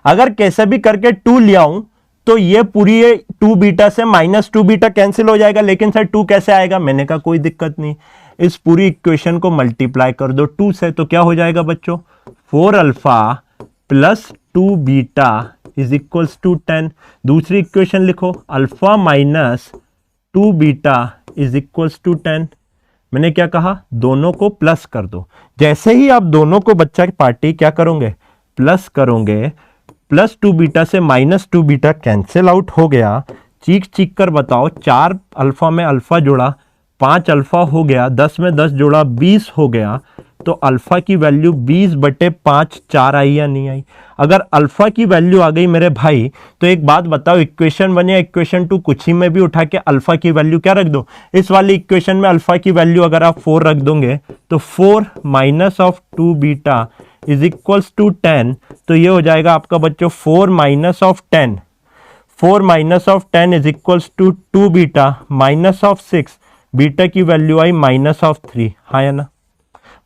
अगर कैसे भी करके 2 ले आऊं तो ये पूरी 2 बीटा से -2 बीटा कैंसिल हो जाएगा। लेकिन सर 2 कैसे आएगा? मैंने कहा कोई दिक्कत नहीं, इस पूरी इक्वेशन को मल्टीप्लाई कर दो 2 से, तो क्या हो जाएगा बच्चों? 4 alpha plus 2 beta is equals to 10। दूसरी इक्वेशन लिखो, alpha minus 2 beta is equals to 10। मैंने क्या कहा? दोनों को प्लस कर दो। जैसे ही आप दोनों को बच्चा की पार्टी क्या करोगे? प्लस करोगे, प्लस 2 बीटा से -2 बीटा कैंसिल आउट हो गया। चीख चीख कर बताओ, 4 अल्फा में अल्फा जोड़ा 5 अल्फा हो गया, 10 में 10 जोड़ा 20 हो गया। तो अल्फा की वैल्यू 20/5 4 आई या नहीं आई? अगर अल्फा की वैल्यू आ गई मेरे भाई, तो एक बात बताओ, इक्वेशन 1 या इक्वेशन 2 कुछ ही में भी उठा के अल्फा की वैल्यू क्या रख दो? इस वाली इक्वेशन में अल्फा की वैल्यू अगर आप 4 रख दोगे तो 4 minus of 2 beta is equals to 10। तो ये हो जाएगा आपका बच्चों 4 minus of 10, 4 minus of 10 is equals to 2 beta minus of 6, beta की वैल्यू आई -3। हाँ या ना?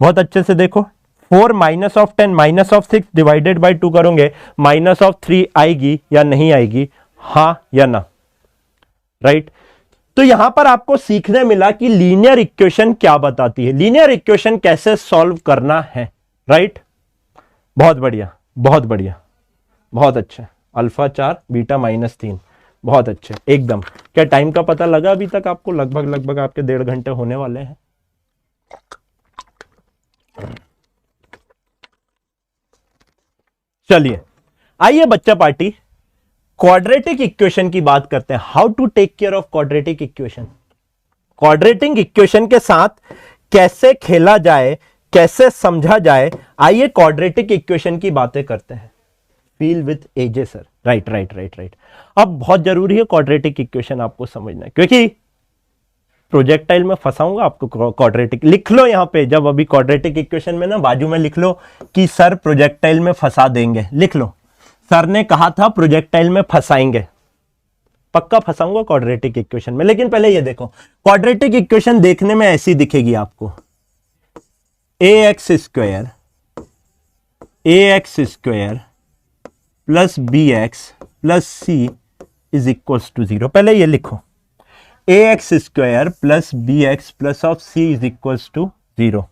बहुत अच्छे से देखो, 4 minus of 10 minus of 6 divided by 2 करोगे, -3 आएगी या नहीं आएगी? हाँ या ना? राइट। तो यहां पर आपको सीखने मिला कि लीनियर इक्वेशन क्या बताती है, लीनियर इक्वेशन कैसे सॉल्व करना है। राइट, बहुत बढ़िया, बहुत बढ़िया, बहुत अच्छा। अल्फा 4 बीटा -3, बहुत अच्छे एकदम। क्या टाइम का पता लगा अभी तक आपको? लगभग आपके 1.5 घंटे होने वाले हैं। चलिए आइए बच्चा पार्टी क्वाड्रेटिक इक्वेशन की बात करते हैं। How to take care of quadratic equation. Quadratic equation के साथ कैसे खेला जाए, कैसे समझा जाए, आइए क्वाड्रेटिक इक्वेशन की बातें करते हैं। Feel with AJ sir, right right right right. अब बहुत जरूरी है क्वाड्रेटिक इक्वेशन आपको समझना, क्योंकि प्रोजेक्टाइल में फंसाऊंगा आपको। क्वाड्रेटिक लिख लो यहां पे, जब अभी क्वाड्रेटिक इक्वेशन में ना बाजू में लिख लो कि सर प्रोजेक्टाइल में फंसा देंगे, लिख लो सर ने कहा था प्रोजेक्टाइल में फंसाएंगे। पक्का फंसाऊंगा क्वाड्रेटिक इक्वेशन में। लेकिन पहले ये देखो, क्वाड्रेटिक इक्वेशन देखने में ऐसी दिखेगी आपको, ax square plus bx plus c is equals to 0। पहले ये लिखो, ax square plus bx plus of c is equals to 0।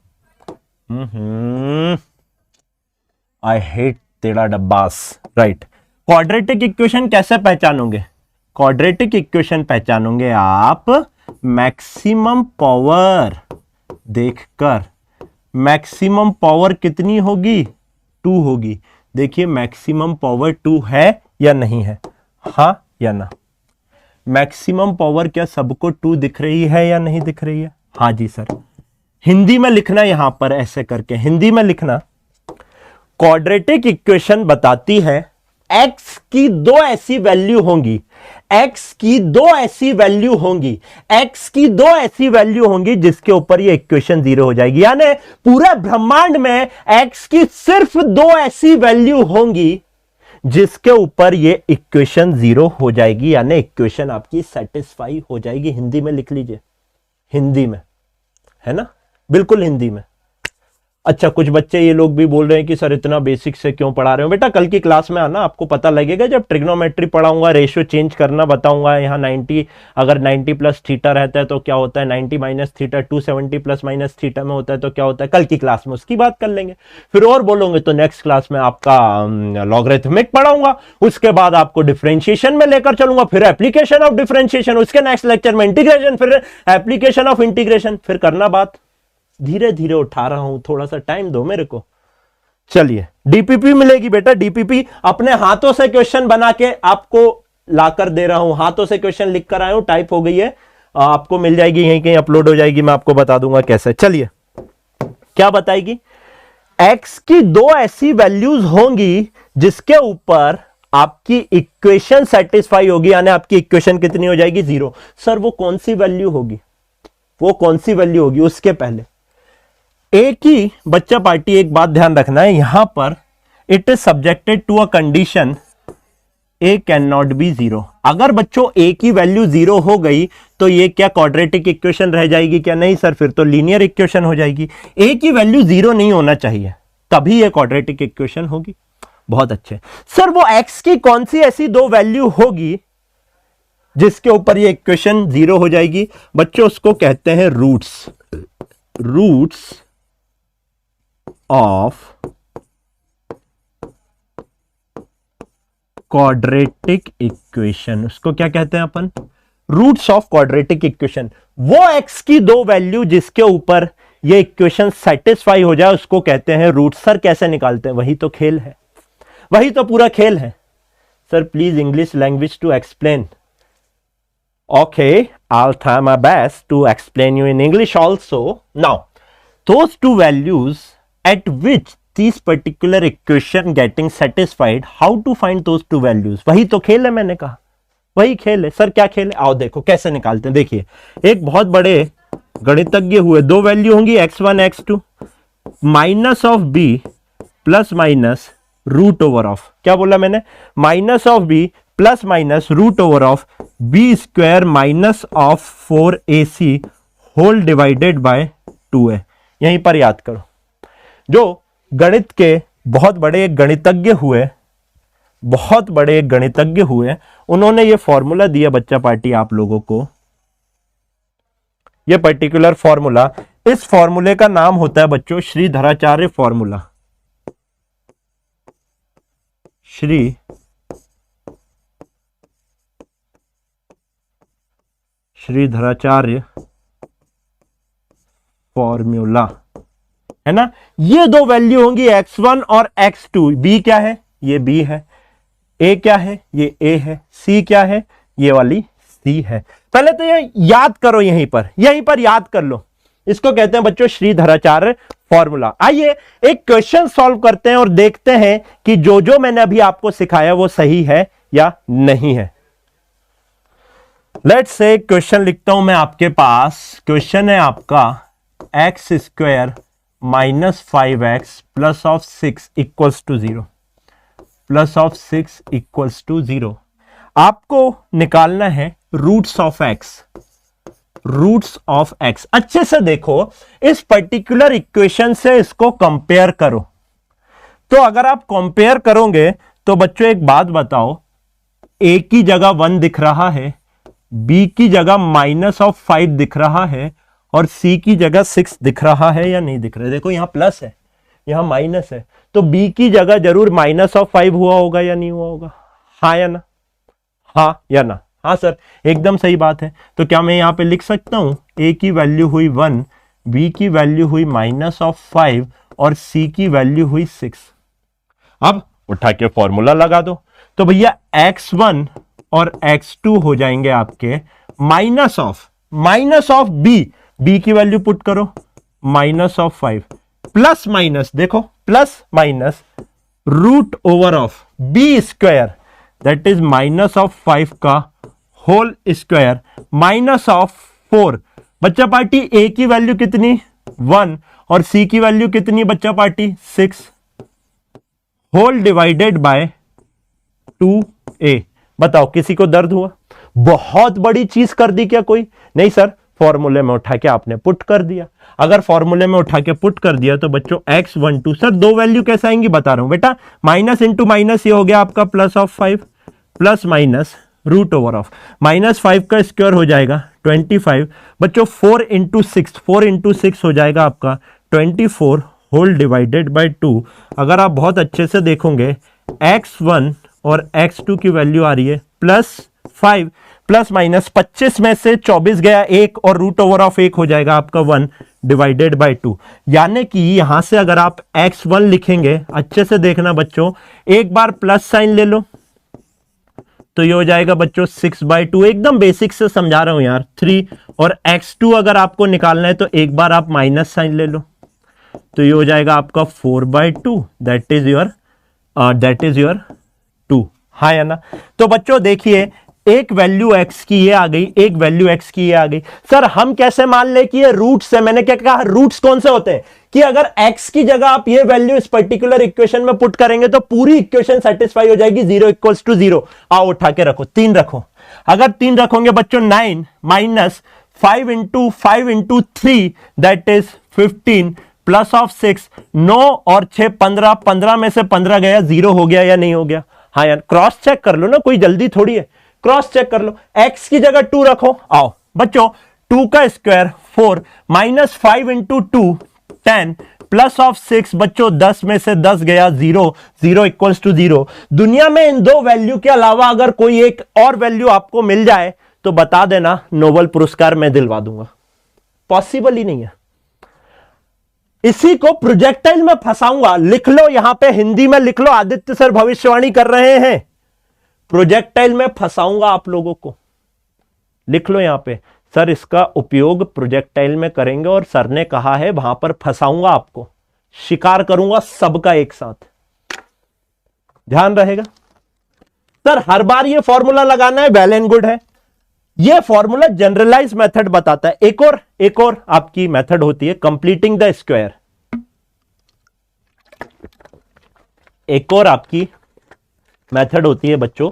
I hate तेरा डब्बास, राइट। क्वाड्रेटिक इक्वेशन कैसे पहचानोगे? क्वाड्रेटिक इक्वेशन पहचानोगे आप मैक्सिमम पावर देखकर। मैक्सिमम पावर कितनी होगी? 2 होगी। देखिए मैक्सिमम पावर 2 है या नहीं है, हाँ या ना? मैक्सिमम पावर क्या सबको 2 दिख रही है या नहीं दिख रही है? हाँ जी सर। हिंदी में लिखना, यहां पर ऐसे करके हिंदी में लिखना, क्वाड्रेटिक इक्वेशन बताती है x की 2 ऐसी वैल्यू होंगी, x की 2 ऐसी वैल्यू होंगी, x की 2 ऐसी वैल्यू होंगी जिसके ऊपर ये इक्वेशन 0 हो जाएगी। यानी पूरे ब्रह्मांड में x की सिर्फ 2 ऐसी वैल्यू होंगी जिसके ऊपर ये इक्वेशन 0 हो जाएगी, यानी इक्वेशन आपकी सेटिस्फाई हो जाएगी। हिंदी में लिख लीजिए, हिंदी में, है ना, बिल्कुल हिंदी में। अच्छा, कुछ बच्चे ये लोग भी बोल रहे हैं कि सर इतना बेसिक से क्यों पढ़ा रहे हो? बेटा कल की क्लास में आना, आपको पता लगेगा। जब ट्रिग्नोमेट्री पढ़ाऊंगा, रेशियो चेंज करना बताऊंगा। यहाँ 90, अगर 90 प्लस थीटा रहता है तो क्या होता है, 90 minus theta 270 plus minus theta में होता है तो क्या होता है, कल की क्लास में उसकी बात कर लेंगे। फिर और बोलोगे तो नेक्स्ट क्लास में आपका लॉगरिथमिक पढ़ाऊंगा, उसके बाद आपको डिफरेंशिएशन में लेकर चलूंगा, फिर एप्लीकेशन ऑफ डिफरेंशिएशन, उसके नेक्स्ट लेक्चर में इंटीग्रेशन, फिर एप्लीकेशन ऑफ इंटीग्रेशन, फिर करना बात। धीरे धीरे उठा रहा हूं, थोड़ा सा टाइम दो मेरे को। चलिए डीपीपी मिलेगी बेटा, डीपीपी अपने हाथों से क्वेश्चन बना के आपको लाकर दे रहा हूं, हाथों से क्वेश्चन लिख कर आया हूं, टाइप हो गई है, आपको मिल जाएगी, यहीं कहीं अपलोड हो जाएगी, मैं आपको बता दूंगा कैसे। चलिए क्या बताएगी? x की 2 ऐसी वैल्यूज होंगी जिसके ऊपर आपकी इक्वेशन सेटिस्फाई होगी, यानी आपकी इक्वेशन कितनी हो जाएगी? 0। सर वो कौन सी वैल्यू होगी, वो कौन सी वैल्यू होगी? उसके पहले एक ही बच्चा पार्टी एक बात ध्यान रखना है, यहां पर it is subjected to a condition a can not be 0। अगर बच्चों a की वैल्यू 0 हो गई तो ये क्या क्वाड्रेटिक इक्वेशन रह जाएगी क्या? नहीं सर, फिर तो लीनियर इक्वेशन हो जाएगी। a की वैल्यू 0 नहीं होना चाहिए, तभी ये क्वाड्रेटिक इक्वेशन होगी। बहुत अच्छे सर, वो x की कौन सी ऐसी 2 वैल्यू होगी जिसके ऊपर ये इक्वेशन 0 हो जाएगी? बच्चों उसको कहते हैं roots, roots of quadratic equation. उसको क्या कहते हैं अपन? Roots of quadratic equation. वो x की 2 वैल्यू जिसके ऊपर ये इक्वेशन सेटिस्फाई हो जाए उसको कहते हैं रूट। सर कैसे निकालते हैं? वही तो खेल है, वही तो पूरा खेल है। Sir please English language to explain. Okay, I'll try my best to explain you in English also. Now, those 2 values at which this particular equation getting satisfied, how to find those 2 values? वही तो खेल है, मैंने कहा वही खेल है। Sir क्या खेल है? आओ देखो कैसे निकालते हैं। देखिए एक बहुत बड़े गणितज्ञ हुए, 2 वैल्यू होंगी x1 x2 minus of b plus minus root over of, क्या बोला मैंने? Minus of b plus minus root over of b square minus of 4ac whole divided by 2a। यहीं पर याद करो, जो गणित के बहुत बड़े गणितज्ञ हुए, बहुत बड़े गणितज्ञ हुए, उन्होंने ये फॉर्मूला दिया बच्चा पार्टी आप लोगों को, ये पर्टिकुलर फॉर्मूला। इस फॉर्मूले का नाम होता है बच्चों श्रीधराचार्य फॉर्मूला। श्रीधराचार्य फॉर्मूला, है ना। ये दो वैल्यू होंगी x1 और x2। b क्या है, ये b है। a क्या है, ये a है। c क्या है, ये वाली c है। पहले तो ये याद करो, यहीं पर याद कर लो। इसको कहते हैं बच्चों श्रीधराचार्य फॉर्मूला। आइए एक क्वेश्चन सॉल्व करते हैं और देखते हैं कि जो जो मैंने अभी आपको सिखाया वो सही है या नहीं है। लेट्स से क्वेश्चन लिखता हूं मैं आपके पास। क्वेश्चन है आपका x square minus 5x plus of 6 equals to 0, plus of 6 equals to 0। आपको निकालना है roots of x, roots of x। अच्छे से देखो, इस पर्टिकुलर इक्वेशन से इसको कंपेयर करो। तो अगर आप कंपेयर करोगे तो बच्चों एक बात बताओ, a की जगह 1 दिख रहा है, b की जगह माइनस ऑफ 5 दिख रहा है और c की जगह 6 दिख रहा है या नहीं दिख रहा है। देखो यहां प्लस है, यहां माइनस है, तो b की जगह जरूर माइनस ऑफ 5 हुआ होगा या नहीं हुआ होगा, हाँ या ना, हाँ या ना। हाँ सर, एकदम सही बात है। तो क्या मैं यहां पे लिख सकता हूं a की वैल्यू हुई 1, b की वैल्यू हुई माइनस ऑफ 5 और c की वैल्यू हुई 6। अब उठा के फॉर्मूला लगा दो। तो भैया x1 और x2 हो जाएंगे आपके माइनस ऑफ b की वैल्यू पुट करो माइनस ऑफ 5 प्लस माइनस, देखो plus minus root over of b square that is minus of 5 का होल स्क्वायर माइनस ऑफ 4। बच्चा पार्टी a की वैल्यू कितनी 1 और c की वैल्यू कितनी बच्चा party 6, whole divided by 2a। बताओ किसी को दर्द हुआ? बहुत बड़ी चीज कर दी क्या कोई? नहीं सर, फॉर्मूले में उठा के आपने पुट कर दिया। अगर फॉर्मूले में उठा के पुट कर दिया तो बच्चों x12 सर दो वैल्यू कैसे आएंगी बता रहा हूं बेटा, माइनस इंटू माइनस ये हो गया आपका plus of 5 plus minus root over of -5 का स्क्वायर हो जाएगा 25। बच्चों 4 इंटू 6 हो जाएगा आपका 24 होल डिवाइडेड बाय 2। अगर आप बहुत अच्छे से देखोगे x1 और x2 की वैल्यू आ रही है +5 प्लस माइनस 25 में से 24 गया 1 और रूट ओवर ऑफ 1 हो जाएगा आपका 1 डिवाइडेड बाय 2। यानी कि यहां से अगर आप x1 लिखेंगे, अच्छे से देखना बच्चों, एक बार प्लस साइन ले लो तो ये हो जाएगा बच्चों 6/2। एकदम बेसिक से समझा रहा हूं यार 3। और x2 अगर आपको निकालना है तो एक बार आप माइनस साइन ले लो तो ये हो जाएगा आपका 4/2 दैट इज योर 2। हाँ या ना? तो बच्चों देखिए, एक वैल्यू x की ये आ गई, एक वैल्यू x की ये आ गई। सर हम कैसे मान ले कि ये रूट्स है? मैंने क्या कहा, रूट्स कौन से होते हैं कि अगर x की जगह आप ये वैल्यू इस पर्टिकुलर इक्वेशन में पुट करेंगे तो पूरी इक्वेशन सेटिस्फाई हो जाएगी, 0 इक्वल्स टू 0। आओ उठा के रखो, 3 रखो। अगर 3 रखोगे बच्चों 9 minus 5 into 3 that is 15 plus of 6, 9 और 6 15, 15 में से 15 गया, 0 हो गया या नहीं हो गया? हाँ यार, क्रॉस चेक कर लो ना, कोई जल्दी थोड़ी है, क्रॉस चेक कर लो। x की जगह 2 रखो। आओ बच्चों, 2 का square 4 minus 5 into 2 10 plus of 6, बच्चों 10 में से 10 गया, 0, 0 इक्वल्स टू 0। दुनिया में इन दो वैल्यू के अलावा अगर कोई एक और वैल्यू आपको मिल जाए तो बता देना, नोबेल पुरस्कार मैं दिलवा दूंगा। पॉसिबल ही नहीं है। इसी को प्रोजेक्टाइल में फंसाऊंगा। लिख लो यहां पे, हिंदी में लिख लो, आदित्य सर भविष्यवाणी कर रहे हैं, प्रोजेक्टाइल में फंसाऊंगा आप लोगों को। लिख लो यहां पे, सर इसका उपयोग प्रोजेक्टाइल में करेंगे और सर ने कहा है वहां पर फंसाऊंगा आपको, शिकार करूंगा सबका एक साथ। ध्यान रहेगा। सर हर बार ये फॉर्मूला लगाना है, वेल एंड गुड है। ये फॉर्मूला जनरलाइज मेथड बताता है। एक और आपकी मेथड होती है कंप्लीटिंग द स्क्वायर। एक और आपकी मेथड होती है बच्चों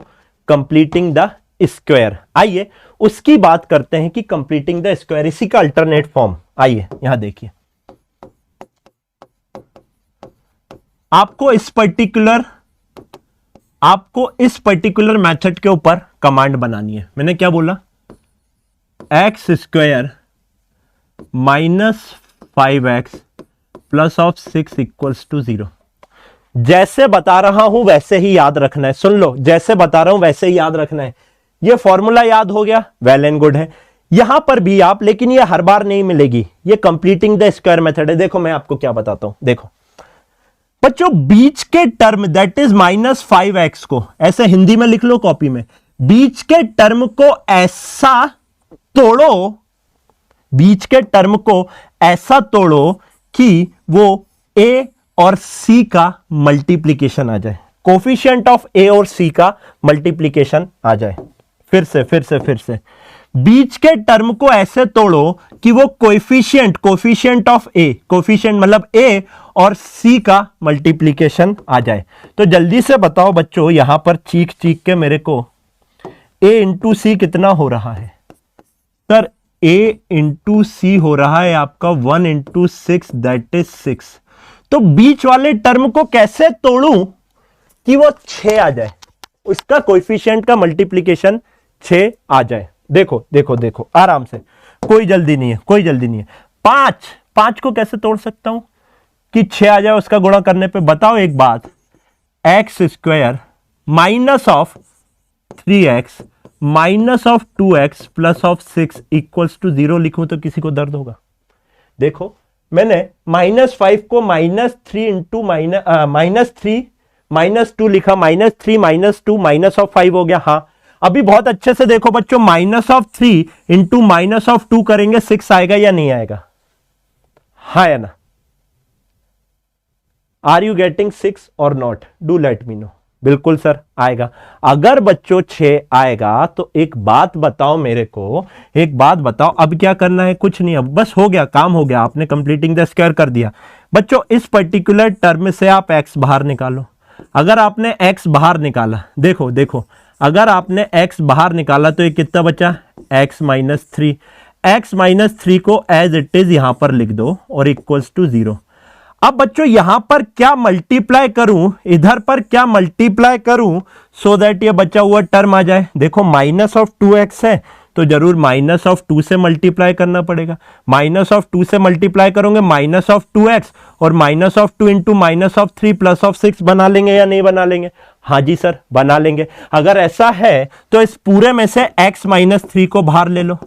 कंप्लीटिंग द स्क्वायर। आइए उसकी बात करते हैं कि कंप्लीटिंग द स्क्वायर, इसी का अल्टरनेट फॉर्म। आइए यहां देखिए, आपको इस पर्टिकुलर मेथड के ऊपर कमांड बनानी है। मैंने क्या बोला, x square minus 5x plus of 6 equals to 0। जैसे बता रहा हूं वैसे ही याद रखना है। सुन लो, जैसे बता रहा हूं वैसे ही याद रखना है। ये फॉर्मूला याद हो गया, वेल एंड गुड है। यहां पर भी आप, लेकिन ये हर बार नहीं मिलेगी, ये कंप्लीटिंग द स्क्वायर मेथड है। देखो मैं आपको क्या बताता हूं, देखो बच्चों, बीच के टर्म दैट इज -5x को ऐसे हिंदी में लिख लो कॉपी में, बीच के टर्म को ऐसा तोड़ो, बीच के टर्म को ऐसा तोड़ो कि वो a और c का मल्टीप्लीकेशन आ जाए, कोफिशिएंट ऑफ a और c का मल्टीप्लीकेशन आ जाए। फिर से बीच के टर्म को ऐसे तोड़ो कि वो कोफिशिएंट ऑफ a, कोफिशिएंट मतलब a और c का मल्टीप्लीकेशन आ जाए। तो जल्दी से बताओ बच्चों, यहां पर चीख के मेरे को a इंटू सी कितना हो रहा है? सर a इंटू सी हो रहा है आपका 1 इंटू 6 दैट इज 6। तो बीच वाले टर्म को कैसे तोड़ूं कि वो 6 आ जाए, उसका कोएफिशिएंट का मल्टीप्लिकेशन 6 आ जाए। देखो आराम से, कोई जल्दी नहीं है। 5 को कैसे तोड़ सकता हूं कि 6 आ जाए उसका गुणा करने पे? बताओ एक बात, x square minus of 3x minus of 2x plus of 6 equals to 0 लिखूं तो किसी को दर्द होगा? देखो मैंने -5 को -3 इंटू -3 -2 लिखा, -3 -2 माइनस ऑफ 5 हो गया। हाँ, अभी बहुत अच्छे से देखो बच्चों, -3 इंटू -2 करेंगे 6 आएगा या नहीं आएगा? हाँ या ना? आर यू गेटिंग 6 और not? Do let me know. बिल्कुल सर आएगा। अगर बच्चों 6 आएगा तो एक बात बताओ मेरे को, एक बात बताओ, अब क्या करना है? कुछ नहीं, अब बस हो गया, काम हो गया, आपने कंप्लीटिंग द स्क्वायर कर दिया। बच्चों इस पर्टिकुलर टर्म से आप x बाहर निकालो। अगर आपने x बाहर निकाला, देखो अगर आपने x बाहर निकाला तो ये कितना बचा? x माइनस 3 को एज इट इज यहां पर लिख दो और इक्वल्स टू 0। अब बच्चों यहां पर क्या मल्टीप्लाई करूं, इधर पर क्या मल्टीप्लाई करूं सो दैट ये बचा हुआ टर्म आ जाए? देखो माइनस ऑफ 2x है तो जरूर माइनस ऑफ 2 से मल्टीप्लाई करना पड़ेगा। माइनस ऑफ 2 से मल्टीप्लाई करोगे माइनस ऑफ 2x, और minus of 2 into minus of 3 plus of 6 बना लेंगे या नहीं बना लेंगे? हाँ जी सर बना लेंगे। अगर ऐसा है तो इस पूरे में से x माइनस 3 को बाहर ले लो,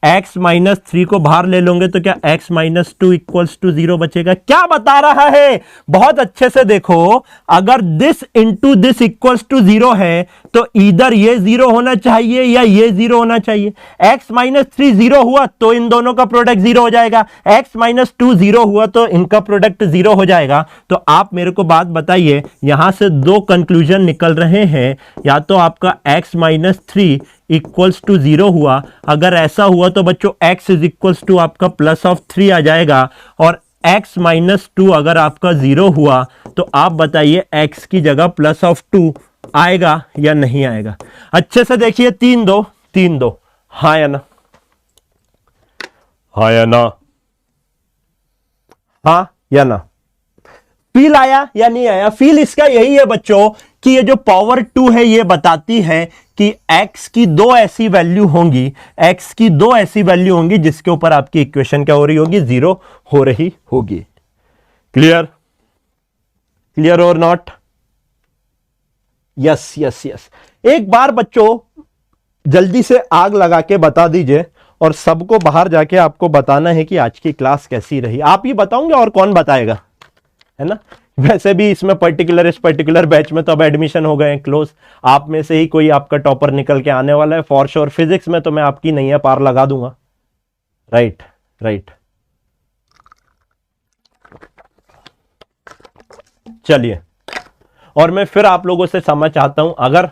x माइनस 3 को बाहर ले लोगे तो क्या x माइनस 2 इक्वल्स टू 0 बचेगा? क्या बता रहा है? बहुत अच्छे से देखो, अगर this into this equals to 0 है तो इधर ये 0 होना चाहिए या ये 0 होना चाहिए। x माइनस 3 0 हुआ तो इन दोनों का प्रोडक्ट 0 हो जाएगा, x माइनस 2 0 हुआ तो इनका प्रोडक्ट 0 हो जाएगा। तो आप मेरे को बात बताइए, यहां से दो कंक्लूजन निकल रहे हैं, या तो आपका x माइनस 3 इक्वल्स टू 0 हुआ, अगर ऐसा हुआ तो बच्चों x इज इक्वल्स टू आपका प्लस ऑफ 3 आ जाएगा, और x माइनस 2 अगर आपका 0 हुआ तो आप बताइए x की जगह प्लस ऑफ 2 आएगा या नहीं आएगा? अच्छे से देखिए, 3 2 हाँ या ना? हाँ या ना? हाँ या ना? फील आया या नहीं आया? फील इसका यही है बच्चों कि ये जो पावर 2 है ये बताती है कि x की दो ऐसी वैल्यू होंगी, x की दो ऐसी वैल्यू होंगी जिसके ऊपर आपकी इक्वेशन क्या हो रही होगी? 0 हो रही होगी। क्लियर? क्लियर और नॉट? यस। एक बार बच्चों जल्दी से आग लगा के बता दीजिए, और सबको बाहर जाके आपको बताना है कि आज की क्लास कैसी रही। आप ही बताओगे और कौन बताएगा, है ना? वैसे भी इसमें इस पर्टिकुलर बैच में तो अब एडमिशन हो गए हैं क्लोज। आप में से ही कोई आपका टॉपर निकल के आने वाला है फॉर श्योर। फिजिक्स में तो मैं आपकी नहीं है, पार लगा दूंगा। राइट। चलिए, और मैं फिर आप लोगों से समझ चाहता हूं, अगर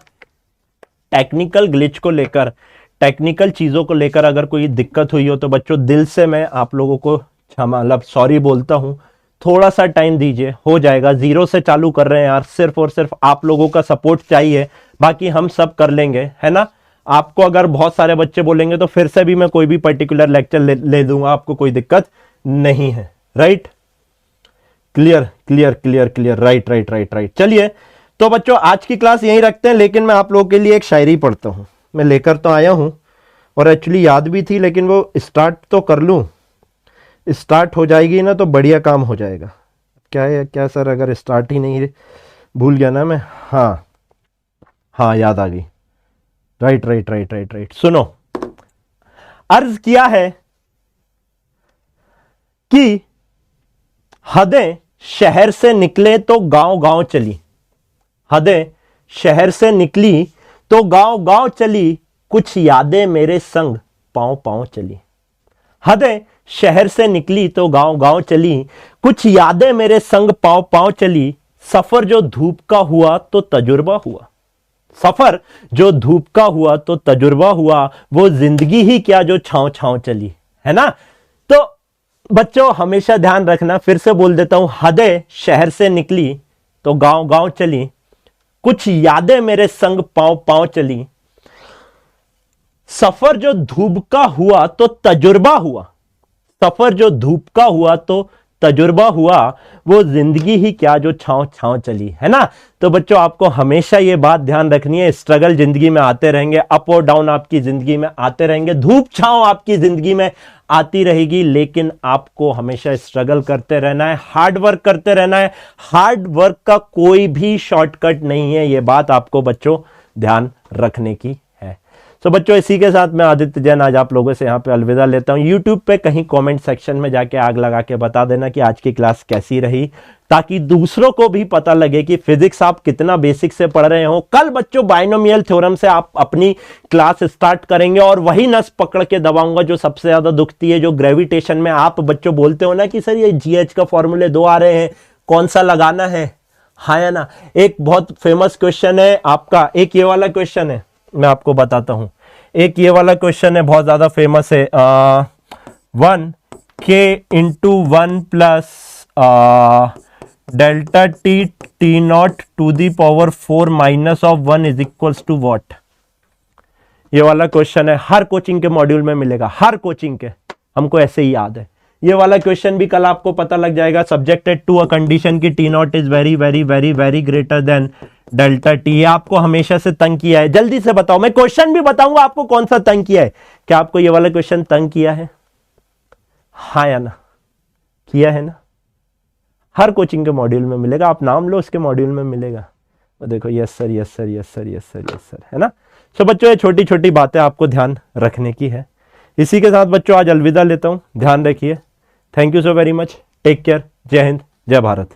टेक्निकल ग्लिच को लेकर, टेक्निकल चीजों को लेकर अगर कोई दिक्कत हुई हो तो बच्चों दिल से मैं आप लोगों को मतलब सॉरी बोलता हूं। थोड़ा सा टाइम दीजिए, हो जाएगा। 0 से चालू कर रहे हैं यार, सिर्फ और सिर्फ आप लोगों का सपोर्ट चाहिए, बाकी हम सब कर लेंगे, है ना? आपको अगर बहुत सारे बच्चे बोलेंगे तो फिर से भी मैं कोई भी पर्टिकुलर लेक्चर ले दूंगा, आपको कोई दिक्कत नहीं है। राइट? क्लियर। राइट। चलिए तो बच्चों आज की क्लास यहीं रखते हैं, लेकिन मैं आप लोगों के लिए एक शायरी पढ़ता हूं। मैं लेकर तो आया हूं और एक्चुअली याद भी थी, लेकिन वो स्टार्ट तो कर लूं। स्टार्ट हो जाएगी ना तो बढ़िया काम हो जाएगा। क्या है क्या सर, अगर स्टार्ट ही नहीं भूल गया ना मैं। हाँ हाँ, याद आ गई। Right right right right right. सुनो, अर्ज किया है कि हदें शहर से निकले तो गांव गांव चली। हदें शहर से निकली तो गांव गांव चली, कुछ यादें मेरे संग पांव पांव चली। हदें शहर से निकली तो गांव गांव चली, कुछ यादें मेरे संग पांव पांव चली। सफर जो धूप का हुआ तो तजुर्बा हुआ। सफर जो धूप का हुआ तो तजुर्बा हुआ, वो जिंदगी ही क्या जो छांव छांव चली, है ना। तो बच्चों हमेशा ध्यान रखना, फिर से बोल देता हूं, हदें शहर से निकली तो गांव गांव चली, कुछ यादें मेरे संग पांव पांव चली। सफर जो धूप का हुआ तो तजुर्बा हुआ। सफर जो धूप का हुआ तो तजुर्बा हुआ, वो जिंदगी ही क्या जो छांव छांव चली, है ना। तो बच्चों आपको हमेशा ये बात ध्यान रखनी है, स्ट्रगल जिंदगी में आते रहेंगे, अप और डाउन आपकी जिंदगी में आते रहेंगे, धूप छांव आपकी जिंदगी में आती रहेगी, लेकिन आपको हमेशा स्ट्रगल करते रहना है, हार्ड वर्क करते रहना है। हार्ड वर्क का कोई भी शॉर्टकट नहीं है, ये बात आपको बच्चों ध्यान रखने की है। तो बच्चों इसी के साथ मैं आदित्य जैन आज आप लोगों से यहाँ पे अलविदा लेता हूँ। यूट्यूब पे कहीं कमेंट सेक्शन में जाके आग लगा के बता देना कि आज की क्लास कैसी रही, ताकि दूसरों को भी पता लगे कि फिजिक्स आप कितना बेसिक से पढ़ रहे हो। कल बच्चों बाइनोमियल थ्योरम से आप अपनी क्लास स्टार्ट करेंगे और वही नस पकड़ के दबाऊंगा जो सबसे ज्यादा दुखती है, जो ग्रेविटेशन में आप बच्चों बोलते हो ना कि सर ये जीएच का फॉर्मूले 2 आ रहे हैं, कौन सा लगाना है, हाँ या ना। एक बहुत फेमस क्वेश्चन है आपका, एक ये वाला क्वेश्चन है, मैं आपको बताता हूं। एक ये वाला क्वेश्चन है, बहुत ज्यादा फेमस है, 1k into 1 plus delta t t not to the power 4 minus of 1 is equals to what. ये वाला क्वेश्चन है, हर कोचिंग के मॉड्यूल में मिलेगा, हर कोचिंग के, हमको ऐसे ही याद है। ये वाला क्वेश्चन भी कल आपको पता लग जाएगा, सब्जेक्टेड टू अ कंडीशन की T not is very very very very greater than delta T. आपको हमेशा से तंग किया है, जल्दी से बताओ, मैं क्वेश्चन भी बताऊंगा आपको कौन सा तंग किया है। क्या आपको ये वाला क्वेश्चन तंग किया है, हाँ या ना, किया है ना। हर कोचिंग के मॉड्यूल में मिलेगा, आप नाम लो उसके मॉड्यूल में मिलेगा। तो देखो yes sir yes sir yes sir yes sir yes sir, है ना। तो बच्चों ये छोटी छोटी बातें आपको ध्यान रखने की है। इसी के साथ बच्चों आज अलविदा लेता हूं, ध्यान रखिए। Thank you so very much, take care, जय हिंद, जय भारत।